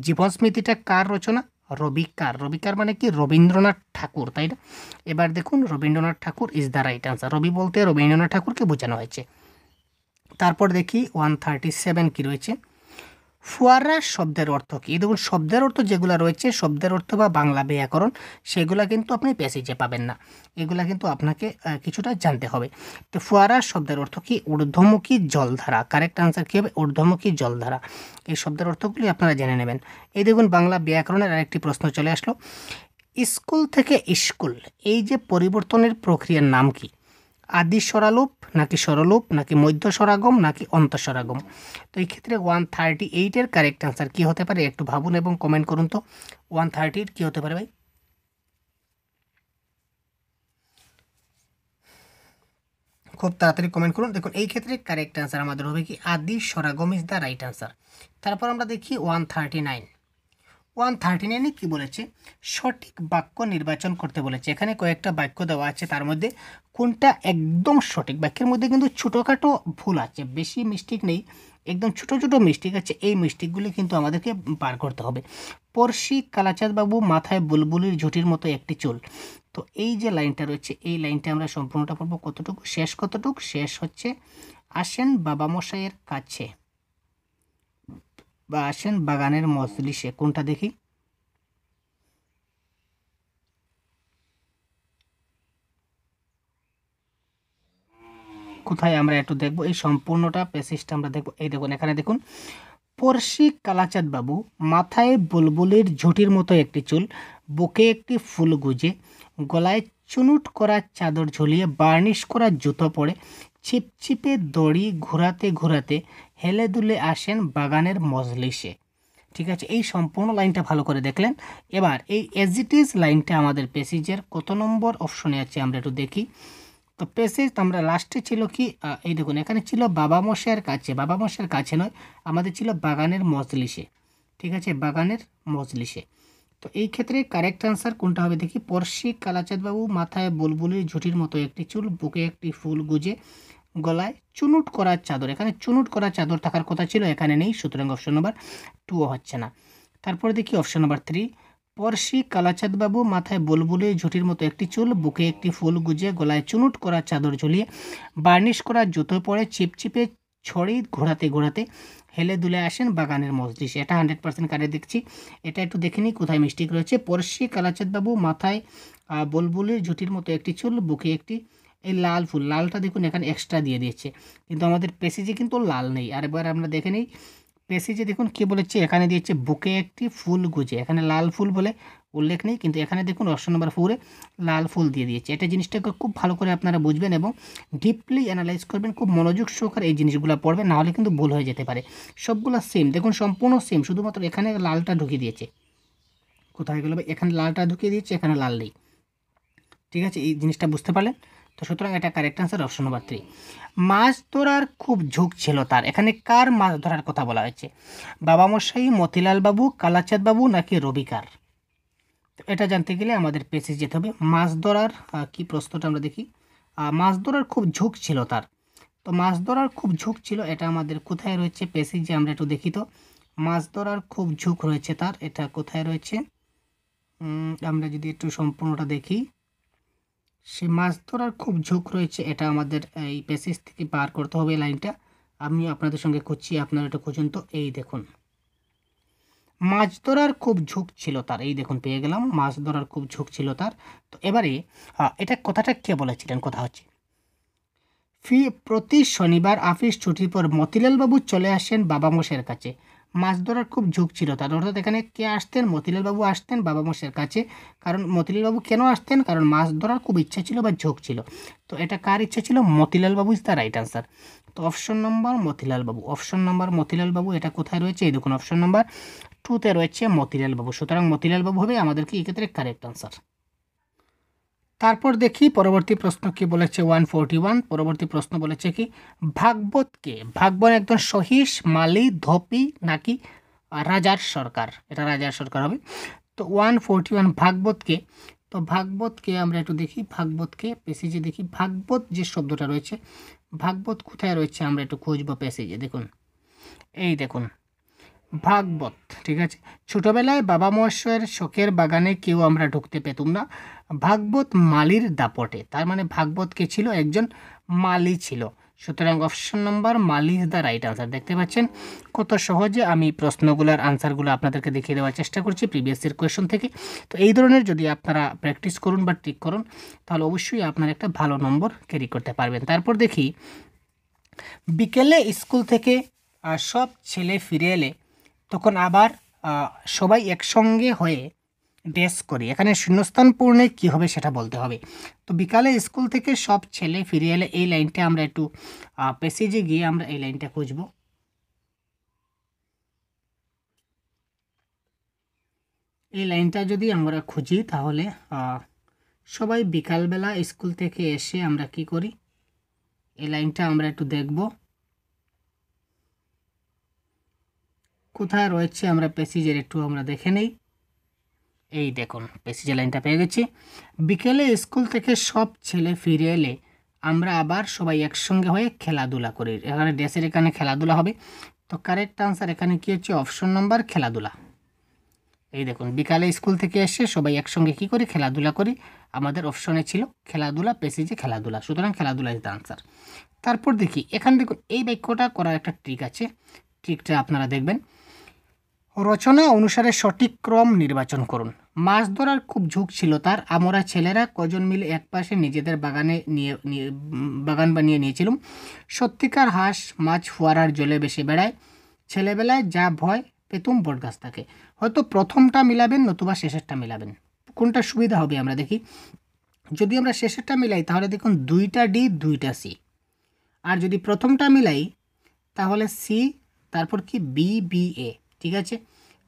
জীবন স্মৃতিটা কার রচনা? রবিকার। রবিকার মানে কি, রবীন্দ্রনাথ ঠাকুর, তাই না? এবার দেখুন রবীন্দ্রনাথ ঠাকুর ইজ দ্য রাইট আনসার। রবি বলতে রবীন্দ্রনাথ ঠাকুরকে বোঝানো হয়েছে। তারপর দেখি 137 কি রয়েছে, ফুয়ারা শব্দের অর্থ কী? দেখুন শব্দের অর্থ যেগুলো রয়েছে, শব্দের অর্থ বা বাংলা ব্যাকরণ, সেগুলা কিন্তু আপনি প্যাসেজে পাবেন না, এগুলা কিন্তু আপনাকে কিছুটা জানতে হবে। তো ফুয়ারা শব্দের অর্থ কী? ঊর্ধ্বমুখী জলধারা। কারেক্ট আনসার কী হবে? ঊর্ধ্বমুখী জলধারা। এই শব্দের অর্থগুলি আপনারা জেনে নেবেন। এই দেখুন বাংলা ব্যাকরণের আরেকটি প্রশ্ন চলে আসলো, স্কুল থেকে স্কুল, এই যে পরিবর্তনের প্রক্রিয়ার নাম কি? আদি স্বরালোপ, নাকি স্বরলোপ, নাকি মধ্য স্বরাগম, নাকি অন্তঃস্বরাগম? তো এই ক্ষেত্রে 138-এর কারেক্ট আনসার কী হতে পারে? একটু ভাবুন এবং কমেন্ট করুন তো 130 কী হতে পারে ভাই? খুব তাড়াতাড়ি কমেন্ট করুন। দেখুন এই ক্ষেত্রে কারেক্ট আনসার আমাদের হবে কি, আদি স্বরাগম ইজ দ্য রাইট আনসার। তারপর আমরা দেখি 139 কি বলেছে, সঠিক বাক্য নির্বাচন করতে বলেছে। এখানে কয়েকটা বাক্য দেওয়া আছে, তার মধ্যে কোনটা একদম সঠিক? বাক্যের মধ্যে কিন্তু ছোটোখাটো ভুল আছে, বেশি মিস্টেক নেই, একদম ছোটো ছোটো মিস্টেক আছে। এই মিস্টেকগুলি কিন্তু আমাদেরকে বার করতে হবে। পড়শি কালাচাঁদ বাবু মাথায় বুলবুলির ঝুঁটির মতো একটি চুল, তো এই যে লাইনটা রয়েছে এই লাইনটা আমরা সম্পূর্ণটা পড়বো কতটুকু, শেষ কতটুকু, শেষ হচ্ছে আসেন বাবা মশাইয়ের কাছে বা আসেন বাগানের মজলিসে। কোনটা দেখি, কোথায় আমরা একটু দেখবো, এই সম্পূর্ণটা প্যাসেজটা আমরা দেখবো। এই দেখুন এখানে দেখুন, পড়শি কালাচাঁদ বাবু মাথায় বুলবুলির ঝুঁটির মতো একটি চুল, বুকে একটি ফুল গুজে, গলায় চুনুট করা চাদর ঝুলিয়ে, বার্নিশ করা জুতো পরে, ছিপছিপে দড়ি ঘোরাতে ঘোরাতে হেলে দুলে আসেন বাগানের মজলিসে। ঠিক আছে, এই সম্পূর্ণ লাইনটা ভালো করে দেখলেন। এবার এই এজ ইট ইজ লাইনটা আমাদের প্যাসেজের কত নম্বর অপশনে আছে আমরা একটু দেখি। তো প্যাসেজ আমরা লাস্টে ছিল কি, এই দেখুন এখানে ছিল বাবা মশাইয়ের কাছে, বাবা মশাইয়ের কাছে নয়, আমাদের ছিল বাগানের মজলিসে। ঠিক আছে, বাগানের মজলিসে। তো এই ক্ষেত্রে কারেক্ট আনসার কোনটা হবে দেখি, পড়শি কালাচাঁদ বাবু মাথায় বুলবুলির ঝুঁটির মতো একটি চুল, বুকে একটি ফুল গুজে, গলায় চুনুট করা চাদর। এখানে চুনুট করা চাদর থাকার কথা ছিল, এখানে নেই, সুতরাং অপশন নাম্বার 2 হচ্ছে না। তারপরে দেখি অপশন নাম্বার 3, পড়শি কালাচাঁদ বাবু মাথায় বুলবুলির ঝুঁটির মতো একটি চুল, বুকে একটি ফুল গুজে, গলায় চুনুট করা চাদর ঝুলিয়ে, বার্নিশ করা জুতো পরে, চিপচিপে ছড়ি ঘোরাতে ঘোরাতে হেলে দুলে আসেন বাগানের মজলিসে। এটা 100% কারে দেখছি, এটা একটু দেখে নিই কোথায় মিস্টেক রয়েছে। পড়শি কালাচাঁদ বাবু মাথায় বুলবুলির ঝুঁটির মতো একটি চুল, বুকে একটি, এই লাল ফুল, লালটা দেখুন এখানে এক্সট্রা দিয়ে দিয়েছে, কিন্তু আমাদের পেসেজে কিন্তু লাল নেই। আর এবার আমরা দেখে নিই পেসেজে, দেখুন কি বলেছে, এখানে দিয়েছে বুকে একটি ফুল গুজে, এখানে লাল ফুল বলে উল্লেখ নেই, কিন্তু এখানে দেখুন অপশন নাম্বার 4-এ লাল ফুল দিয়ে দিয়েছে। এটা জিনিসটাকে খুব ভালো করে আপনারা বুঝবেন এবং ডিপলি অ্যানালাইজ করবেন, খুব মনোযোগ সহকারে এই জিনিসগুলো পড়বেন, নাহলে কিন্তু ভুল হয়ে যেতে পারে। সবগুলো সেম, দেখুন সম্পূর্ণ সেম, শুধুমাত্র এখানে লালটা ঢুকিয়ে দিয়েছে। কোথায় গেল, এখানে লালটা ঢুকিয়ে দিয়েছে, এখানে লাল নেই। ঠিক আছে, এই জিনিসটা বুঝতে পারলেন? তো সুতরাং এটা কারেক্ট আনসার অপশন নাম্বার 3। মাছ ধরার খুব ঝোঁক ছিল তার, এখানে কার মাছ ধরার কথা বলা হয়েছে, বাবা মশাই, মতিলাল বাবু, কালাচাঁদ বাবু নাকি রবিকার? তো এটা জানতে গেলে আমাদের পেসেজ যেতে হবে। মাছ ধরার কি প্রশ্নটা আমরা দেখি, মাছ ধরার খুব ঝোঁক ছিল তার। তো মাছ ধরার খুব ঝোঁক ছিল, এটা আমাদের কোথায় রয়েছে পেসেজে আমরা একটু দেখি। তো মাছ ধরার খুব ঝোঁক রয়েছে তার, এটা কোথায় রয়েছে, আমরা যদি একটু সম্পূর্ণটা দেখি, সে মাছ ধরার খুব ঝোঁক রয়েছে, এটা আমাদের এই প্যাসেজ থেকে বার করতে হবে লাইনটা। আমি আপনাদের সঙ্গে খুঁজছি, আপনারা এটা খুঁজুন। তো এই দেখুন, মাছ ধরার খুব ঝোঁক ছিল তার, এই দেখুন পেয়ে গেলাম, মাছ ধরার খুব ঝোঁক ছিল তার। তো এবারে এটা কথাটা কে বলেছিলেন, কথা হচ্ছে, প্রতি শনিবার অফিস ছুটির পর মতিলাল বাবু চলে আসেন বাবা মশাইয়ের কাছে, মাছ ধরার খুব ঝোঁক ছিল তার। অর্থাৎ এখানে কে আসতেন, মতিলাল বাবু আসতেন বাবা মশাইয়ের কাছে। কারণ মতিলাল বাবু কেন আসতেন, কারণ মাছ ধরার খুব ইচ্ছা ছিল বা ঝোঁক ছিল। তো এটা কার ইচ্ছা ছিল, মতিলাল বাবু ইজ দ্য রাইট আনসার। তো অপশন নাম্বার মতিলাল বাবু, অপশন নাম্বার মতিলাল বাবু, এটা কোথায় রয়েছে, এই দেখুন অপশন নাম্বার 2-তে রয়েছে মতিলাল বাবু। সুতরাং মতিলাল বাবু হবে আমাদেরকে এই ক্ষেত্রে কারেক্ট আনসার। তারপর দেখি পরবর্তী প্রশ্ন কি বলেছে, 141 পরবর্তী প্রশ্ন বলেছে কি, ভাগবতকে, ভাগবত একজন সহিস, মালি, ধোপি নাকি রাজার সরকার? এটা রাজার সরকার হবে। তো 141 ভাগবতকে, তো ভাগবতকে আমরা একটু দেখি, ভাগবতকে পেসেজে দেখি, ভাগবত যে শব্দটা রয়েছে, ভাগবত কোথায় রয়েছে আমরা একটু খুঁজবো পেসেজে। দেখুন এই দেখুন ভাগবত। ঠিক আছে, ছোটবেলায় বাবা মহাশয়ের শখের বাগানে কেউ আমরা ঢুকতে পেতুম না, ভাগবত মালির দাপটে। তার মানে ভাগবত কে ছিল, একজন মালি ছিল। সুতরাং অপশন নাম্বার মালি ইজ দ্য রাইট আনসার। দেখতে পাচ্ছেন কত সহজে আমি প্রশ্নগুলোর আনসারগুলো আপনাদেরকে দেখিয়ে দেওয়ার চেষ্টা করছি প্রিভিয়াস ইয়ার কোয়েশন থেকে। তো এই ধরনের যদি আপনারা প্র্যাকটিস করুন বা ট্রিক করুন, তাহলে অবশ্যই আপনারা একটা ভালো নম্বর ক্যারি করতে পারবেন। তারপর দেখি, বিকেলে স্কুল থেকে সব ছেলে ফিরে এলে তখন আবার সবাই একসঙ্গে হয়ে ড্যাশ করি। এখানে শূন্যস্থান পূর্ণে কী হবে সেটা বলতে হবে। তো বিকালে স্কুল থেকে সব ছেলে ফিরে এলে, এই লাইনটা আমরা একটু প্যাসেজে গিয়ে আমরা এই লাইনটা খুঁজব। এই লাইনটা যদি আমরা খুঁজি তাহলে সবাই বিকালবেলা স্কুল থেকে এসে আমরা কি করি, এই লাইনটা আমরা একটু দেখব কোথায় রয়েছে, আমরা প্যাসেজের একটু আমরা দেখে নেই। এই দেখুন প্যাসেজের লাইনটা পেয়ে গেছি, বিকেলে স্কুল থেকে সব ছেলে ফিরে এলে আমরা আবার সবাই একসঙ্গে হয়ে খেলাধুলা করি। এখানে ড্যাশের এখানে খেলাধুলা হবে। তো কারেক্ট আনসার এখানে কি হচ্ছে, অপশন নাম্বার খেলাধুলা। এই দেখুন বিকালে স্কুল থেকে এসে সবাই একসঙ্গে কি করি, খেলাধুলা করি। আমাদের অপশনে ছিল খেলাধুলা, প্যাসেজে খেলাধুলা, সুতরাং খেলাধুলা ইজ দ্য আনসার। তারপর দেখি এখানে দেখুন এই বাক্যটা করার একটা ট্রিক আছে, ট্রিকটা আপনারা দেখবেন। রচনা অনুসারে সঠিক ক্রম নির্বাচন করুন। মাছ ধরার খুব ঝোঁক ছিল তার, আমরা ছেলেরা কজন মিলে একপাশে নিজেদের বাগানে বাগান বানিয়ে নিয়েছিলাম। সত্যিকার হাঁস মাছ ফোয়ারার জলে বেশি বেড়ায়, ছেলেবেলায় যা ভয় পেতুম বটগাছ থাকে। হয়তো প্রথমটা মিলাবেন নতুবা শেষেরটা মিলাবেন, কোনটা সুবিধা হবে আমরা দেখি। যদি আমরা শেষেরটা মিলাই তাহলে দেখুন 2টা ডি 2টা সি, আর যদি প্রথমটা মিলাই তাহলে সি তারপর কি বি বি এ। ঠিক আছে,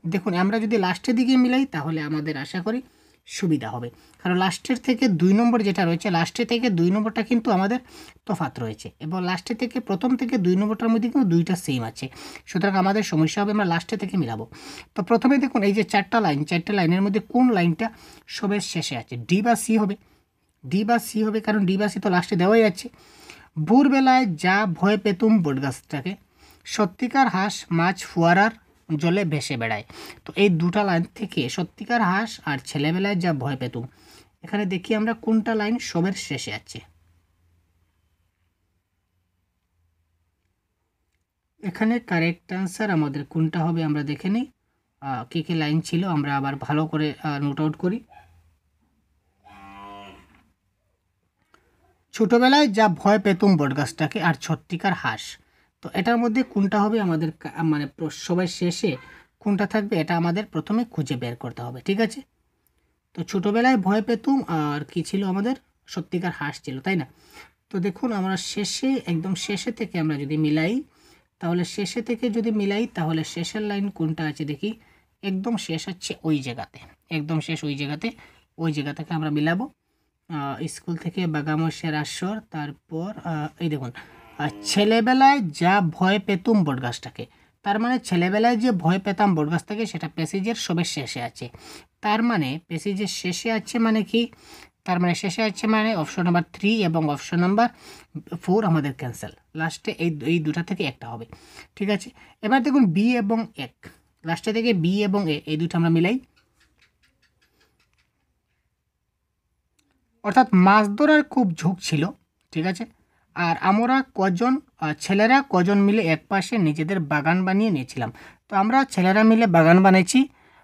দেখুন আমরা যদি লাস্টের দিকে মিলাই তাহলে আমাদের আশা করি সুবিধা হবে, কারণ লাস্টের থেকে 2 নম্বর যেটা রয়েছে, লাস্টের থেকে 2 নম্বরটা কিন্তু আমাদের তফাৎ রয়েছে, এবং লাস্টের থেকে প্রথম থেকে 2 নম্বরটার মধ্যে কিন্তু 2টা সেম আছে, সুতরাং আমাদের সমস্যা হবে আমরা লাস্টে থেকে মিলাবো। তো প্রথমে দেখুন এই যে 4টা লাইনের মধ্যে কোন লাইনটা সবের শেষে আছে, ডি বা সি হবে, ডি বা সি হবে, কারণ ডি বা সি তো লাস্টে দেওয়াই আছে। ভোরবেলায় যা ভয় পেতুম বটগাছটাকে, সত্যিকার হাঁস মাছ ফোয়ারার জলে ভেসে বেড়ায়। তো এই দুটা লাইন থেকে সত্যিকার হাঁস আর ছেলেবেলায় যা ভয় পেতুম, এখানে দেখি আমরা কোনটা লাইন সবের শেষে আছে। এখানে কারেক্ট আনসার আমাদের কোনটা হবে আমরা দেখে নিই। কী কী লাইন ছিল আমরা আবার ভালো করে নোট আউট করি। ছোটবেলায় যা ভয় পেতুম বটগাছটাকে আর সত্যিকার হাঁস, তো এটার মধ্যে কোনটা হবে আমাদের মানে সবাই শেষে কোনটা থাকবে এটা আমাদের প্রথমে খুঁজে বের করতে হবে। ঠিক আছে, তো ছোটোবেলায় ভয় পেতুম আর কি ছিল আমাদের সত্যিকার হাঁস ছিল, তাই না? তো দেখুন আমরা শেষে একদম শেষে থেকে আমরা যদি মিলাই তাহলে শেষে থেকে যদি মিলাই তাহলে শেষের লাইন কোনটা আছে দেখি, একদম শেষ হচ্ছে ওই জায়গাতে, একদম শেষ ওই জায়গাতে, ওই জায়গা থেকে আমরা মিলাবো। স্কুল থেকে বাগামশের আসর, তারপর এই দেখুন ছেলেবেলায় যা ভয় পেতুম বটগাছটাকে, তার মানে ছেলেবেলায় যে ভয় পেতাম বটগাছটাকে সেটা প্যাসেজের সবের শেষে আছে, তার মানে প্যাসেজের শেষে আছে মানে কি, তার মানে শেষে আছে মানে অপশন নাম্বার 3 এবং অপশন নাম্বার 4 আমাদের ক্যান্সেল, লাস্টে এই দুটা থেকে একটা হবে। ঠিক আছে, এবার দেখুন বি এবং এক, লাস্টে থেকে বি এবং এ এই দুটো আমরা মিলাই, অর্থাৎ মাছ ধরার খুব ঝোঁক ছিল। ঠিক আছে, আর আমরা ছেলেরা কজন মিলে একপাশে নিজেদের বাগান বানিয়ে নিয়েছিলাম। তো আমরা ছেলেরা মিলে বাগান বানিয়েছি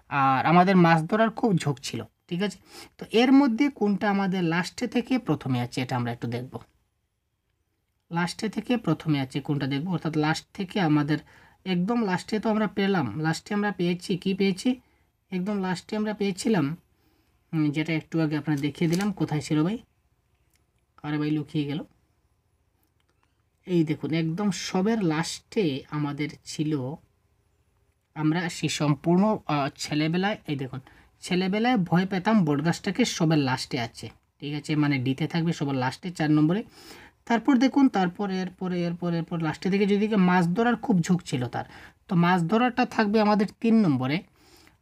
আর আমাদের মাছ ধরার খুব ঝোঁক ছিল। ঠিক আছে, তো এর মধ্যে কোনটা আমাদের লাস্টে থেকে প্রথমে আছে এটা আমরা একটু দেখব। লাস্টে থেকে প্রথমে আছে কোনটা দেখব, অর্থাৎ লাস্ট থেকে আমাদের একদম লাস্টে তো আমরা পেলাম, লাস্টে আমরা পেয়েছি কি পেয়েছি, একদম লাস্টে আমরা পেয়েছিলাম যেটা একটু আগে আপনার দেখিয়ে দিলাম, কোথায় ছিল ভাই, আরে ভাই লুকিয়ে গেল, এই দেখুন একদম সবের লাস্টে আমাদের ছিল, আমরা সেই সম্পূর্ণ ছেলেবেলায়, এই দেখুন ছেলেবেলায় ভয় পেতাম বটগাছটাকে সবের লাস্টে আছে। ঠিক আছে, মানে ডিতে থাকবে সবার লাস্টে 4 নম্বরে। তারপর দেখুন তারপর এরপর লাস্টে থেকে যদি মাছ ধরার খুব ঝোঁক ছিল তার, তো মাছ ধরাটা থাকবে আমাদের 3 নম্বরে,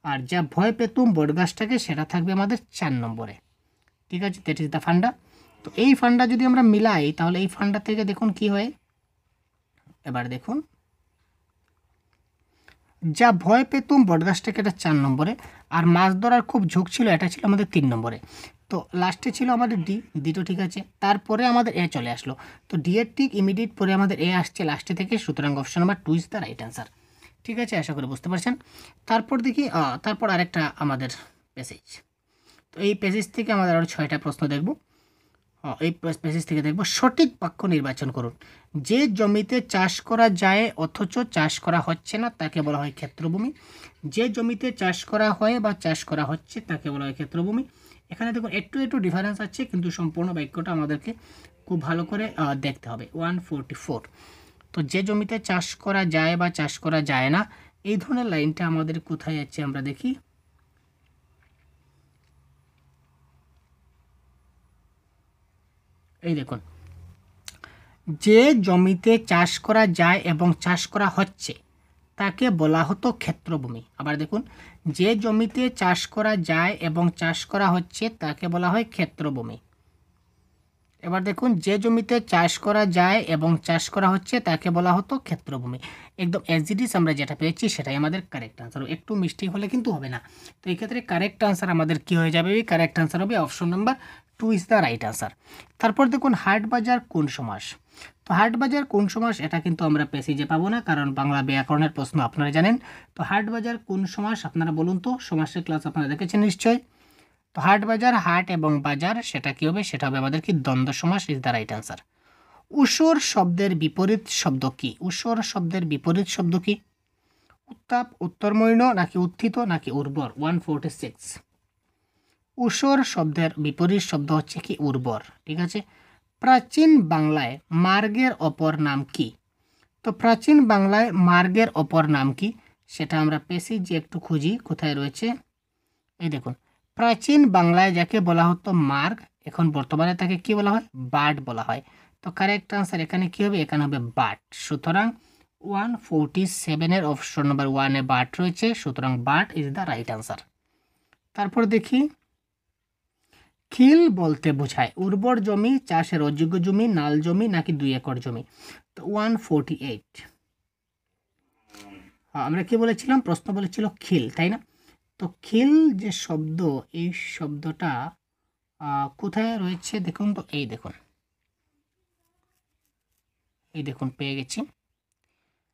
আর যা ভয় পেতুম বটগাছটাকে সেটা থাকবে আমাদের 4 নম্বরে। ঠিক আছে, দ্যাট ইজ দ্য ফান্ডা। তো এই ফান্ডা যদি আমরা মিলাই তাহলে এই ফান্ডা থেকে দেখুন কি হয়, এবার দেখুন যা ভয় পেতুম বটগাছটাকে এটা 4 নম্বরে, আর মাছ ধরার খুব ঝোঁক ছিল এটা ছিল আমাদের 3 নম্বরে। তো লাস্টে ছিল আমাদের ডি তো ঠিক আছে, তারপরে আমাদের এ চলে আসলো, তো ডি এর ঠিক ইমিডিয়েট পরে আমাদের এ আসছে লাস্টে থেকে, সুতরাং option number 2 is the right answer. ঠিক আছে, আশা করি বুঝতে পারছেন। তারপর দেখি তারপর আরেকটা আমাদের প্যাসেজ, তো এই প্যাসেজ থেকে আমাদের আরও 6টা প্রশ্ন দেখব। এই প্যাসেজ থেকে দেখব সঠিক বাক্য নির্বাচন করুন। যে জমিতে চাষ করা যায় অথচ চাষ করা হচ্ছে না তাকে বলা হয় ক্ষেত্রভূমি। যে জমিতে চাষ করা হয় বা চাষ করা হচ্ছে তাকে বলা হয় ক্ষেত্রভূমি। এখানে দেখুন একটু ডিফারেন্স আছে, কিন্তু সম্পূর্ণ বাক্যটা আমাদেরকে খুব ভালো করে দেখতে হবে। 144, তো যে জমিতে চাষ করা যায় বা চাষ করা যায় না, এই ধরনের লাইনটা আমাদের কোথায় আছে আমরা দেখি। এই দেখুন যে জমিতে চাষ করা যায় এবং চাষ করা হচ্ছে তাকে বলা হতো ক্ষেত্রভূমি। আবার দেখুন যে জমিতে চাষ করা যায় এবং চাষ করা হচ্ছে তাকে বলা হয় ক্ষেত্রভূমি। এবার দেখুন যে জমিতে চাষ করা যায় এবং চাষ করা হচ্ছে তাকে বলা হতো ক্ষেত্রভূমি। একদম অ্যাজ ইট ইজ আমরা যেটা পেয়েছি সেটাই আমাদের কারেক্ট আনসার, একটু মিস্টেক হলে কিন্তু হবে না। তো এই ক্ষেত্রে কারেক্ট আনসার আমাদের কি হয়ে যাবে, কারেক্ট আনসার হবে option number 2 is the right answer. তারপর দেখুন হাট বাজার কোন সমাস। তো হাট বাজার কোন সমাস এটা কিন্তু আমরা প্যাসেজে পাবো না, কারণ বাংলা ব্যাকরণের প্রশ্ন আপনারা জানেন। তো হাট বাজার কোন সমাস আপনারা বলুন তো, সমাসের ক্লাস আপনারা দেখেছেন নিশ্চয়ই। তো হাট বাজার, হাট এবং বাজার সেটা কি হবে, সেটা হবে আমাদের কি দ্বন্দ্ব সমাস ইজ দ্য রাইট আনসার। ঊষর শব্দের বিপরীত শব্দ কি? ঊষর শব্দের বিপরীত শব্দ কি? উত্তাপ, উত্তরমৈন, নাকি উত্থিত, নাকি উর্বর? 146। ঊষর শব্দের বিপরীত শব্দ হচ্ছে কি উর্বর, ঠিক আছে। প্রাচীন বাংলায় মার্গের অপর নাম কি? তো প্রাচীন বাংলায় মার্গের অপর নাম কি সেটা আমরা প্যাসেজে একটু খুঁজি, কোথায় রয়েছে। এই দেখুন, প্রাচীন বাংলায় যাকে বলা হতো মার্গ, এখন বর্তমানে তাকে কি বলা হয়? বাট বলা হয়। তো কারেক্ট আনসার এখানে কি হবে? এখানে হবে বাট। সুতরাং 147 অপশন নাম্বার 1 বাট রয়েছে, সুতরাং but is the right answer. তারপর দেখি, খিল বলতে বোঝায় উর্বর জমি, চাষের অযোগ্য জমি, নাল জমি, নাকি 2 একর জমি? তো 148। আমরা কি বলেছিলাম? প্রশ্ন বলেছিল খিল, তাই না? তো খিল যে শব্দ, এই শব্দটা কোথায় রয়েছে দেখুন তো। এই দেখুন পেয়ে গেছি।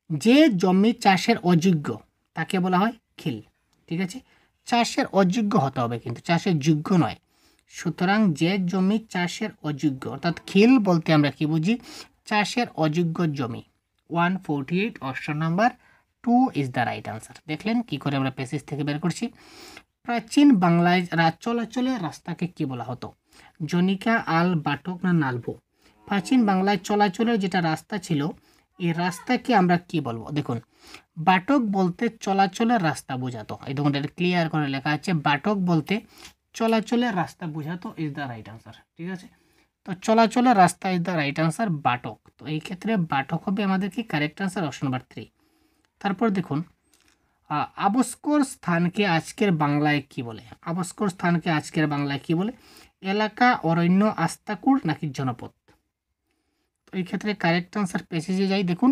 যে জমি চাষের অযোগ্য তাকে বলা হয় খিল, ঠিক আছে। চাষের অযোগ্য হতে হবে, কিন্তু চাষের যোগ্য নয়। সুতরাং যে জমি চাষের অযোগ্য, অর্থাৎ খিল বলতে আমরা কি বুঝি? চাষের অযোগ্য জমি। 148 option number 2 is the right answer. দেখলেন কি করে আমরা প্যাসেজ থেকে বের করছি। প্রাচীন বাংলায় চলাচলের রাস্তাকে কি বলা হতো? জনিকা, আল, বাটক, না নালভো? প্রাচীন বাংলায় চলাচলের যেটা রাস্তা ছিল, এই রাস্তাকে আমরা কি বলবো? দেখুন, বাটক বলতে চলাচলের রাস্তা বোঝাতো। এই দেখুন, এটা ক্লিয়ার করে লেখা আছে, বাটক বলতে চলাচলের রাস্তা বোঝাতো ইজ দ্য রাইট আনসার, ঠিক আছে। তো চলাচলের রাস্তা ইজ দ্য রাইট আনসার, বাটক। তো এই ক্ষেত্রে বাটক হবে আমাদের কি কারেক্ট আনসার, অপশন নাম্বার 3। তারপর দেখুন, আবস্কর স্থানকে আজকের বাংলায় কি বলে? আবস্কর স্থানকে আজকের বাংলায় কি বলে? এলাকা, অরণ্য, আস্তাকুড়, নাকি জনপদ? তো এই ক্ষেত্রে কারেক্ট আনসার প্যাসেজে যাই। দেখুন,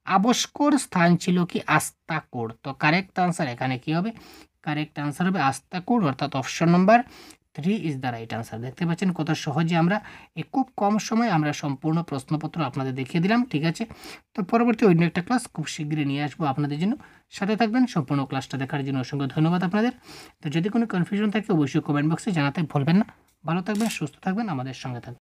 আবস্কর স্থান ছিল কি আস্তাকুড়। তো কারেক্ট আনসার এখানে কি হবে? কারেক্ট আনসার হবে আস্তাকুড়, অর্থাৎ option number 3 is the right answer. দেখতে পাচ্ছেন কত সহজে আমরা খুব কম সময়ে আমরা সম্পূর্ণ প্রশ্নপত্র আপনাদের দেখিয়ে দিলাম, ঠিক আছে। তো পরবর্তী অন্য একটা ক্লাস খুব শীঘ্রই নিয়ে আসবো আপনাদের জন্য, সাথে থাকবেন। সম্পূর্ণ ক্লাসটা দেখার জন্য অসংখ্য ধন্যবাদ আপনাদের। তো যদি কোনো কনফিউশন থাকে অবশ্যই কমেন্ট বক্সে জানাতে ভুলবেন না। ভালো থাকবেন, সুস্থ থাকবেন, আমাদের সঙ্গে থাকবেন।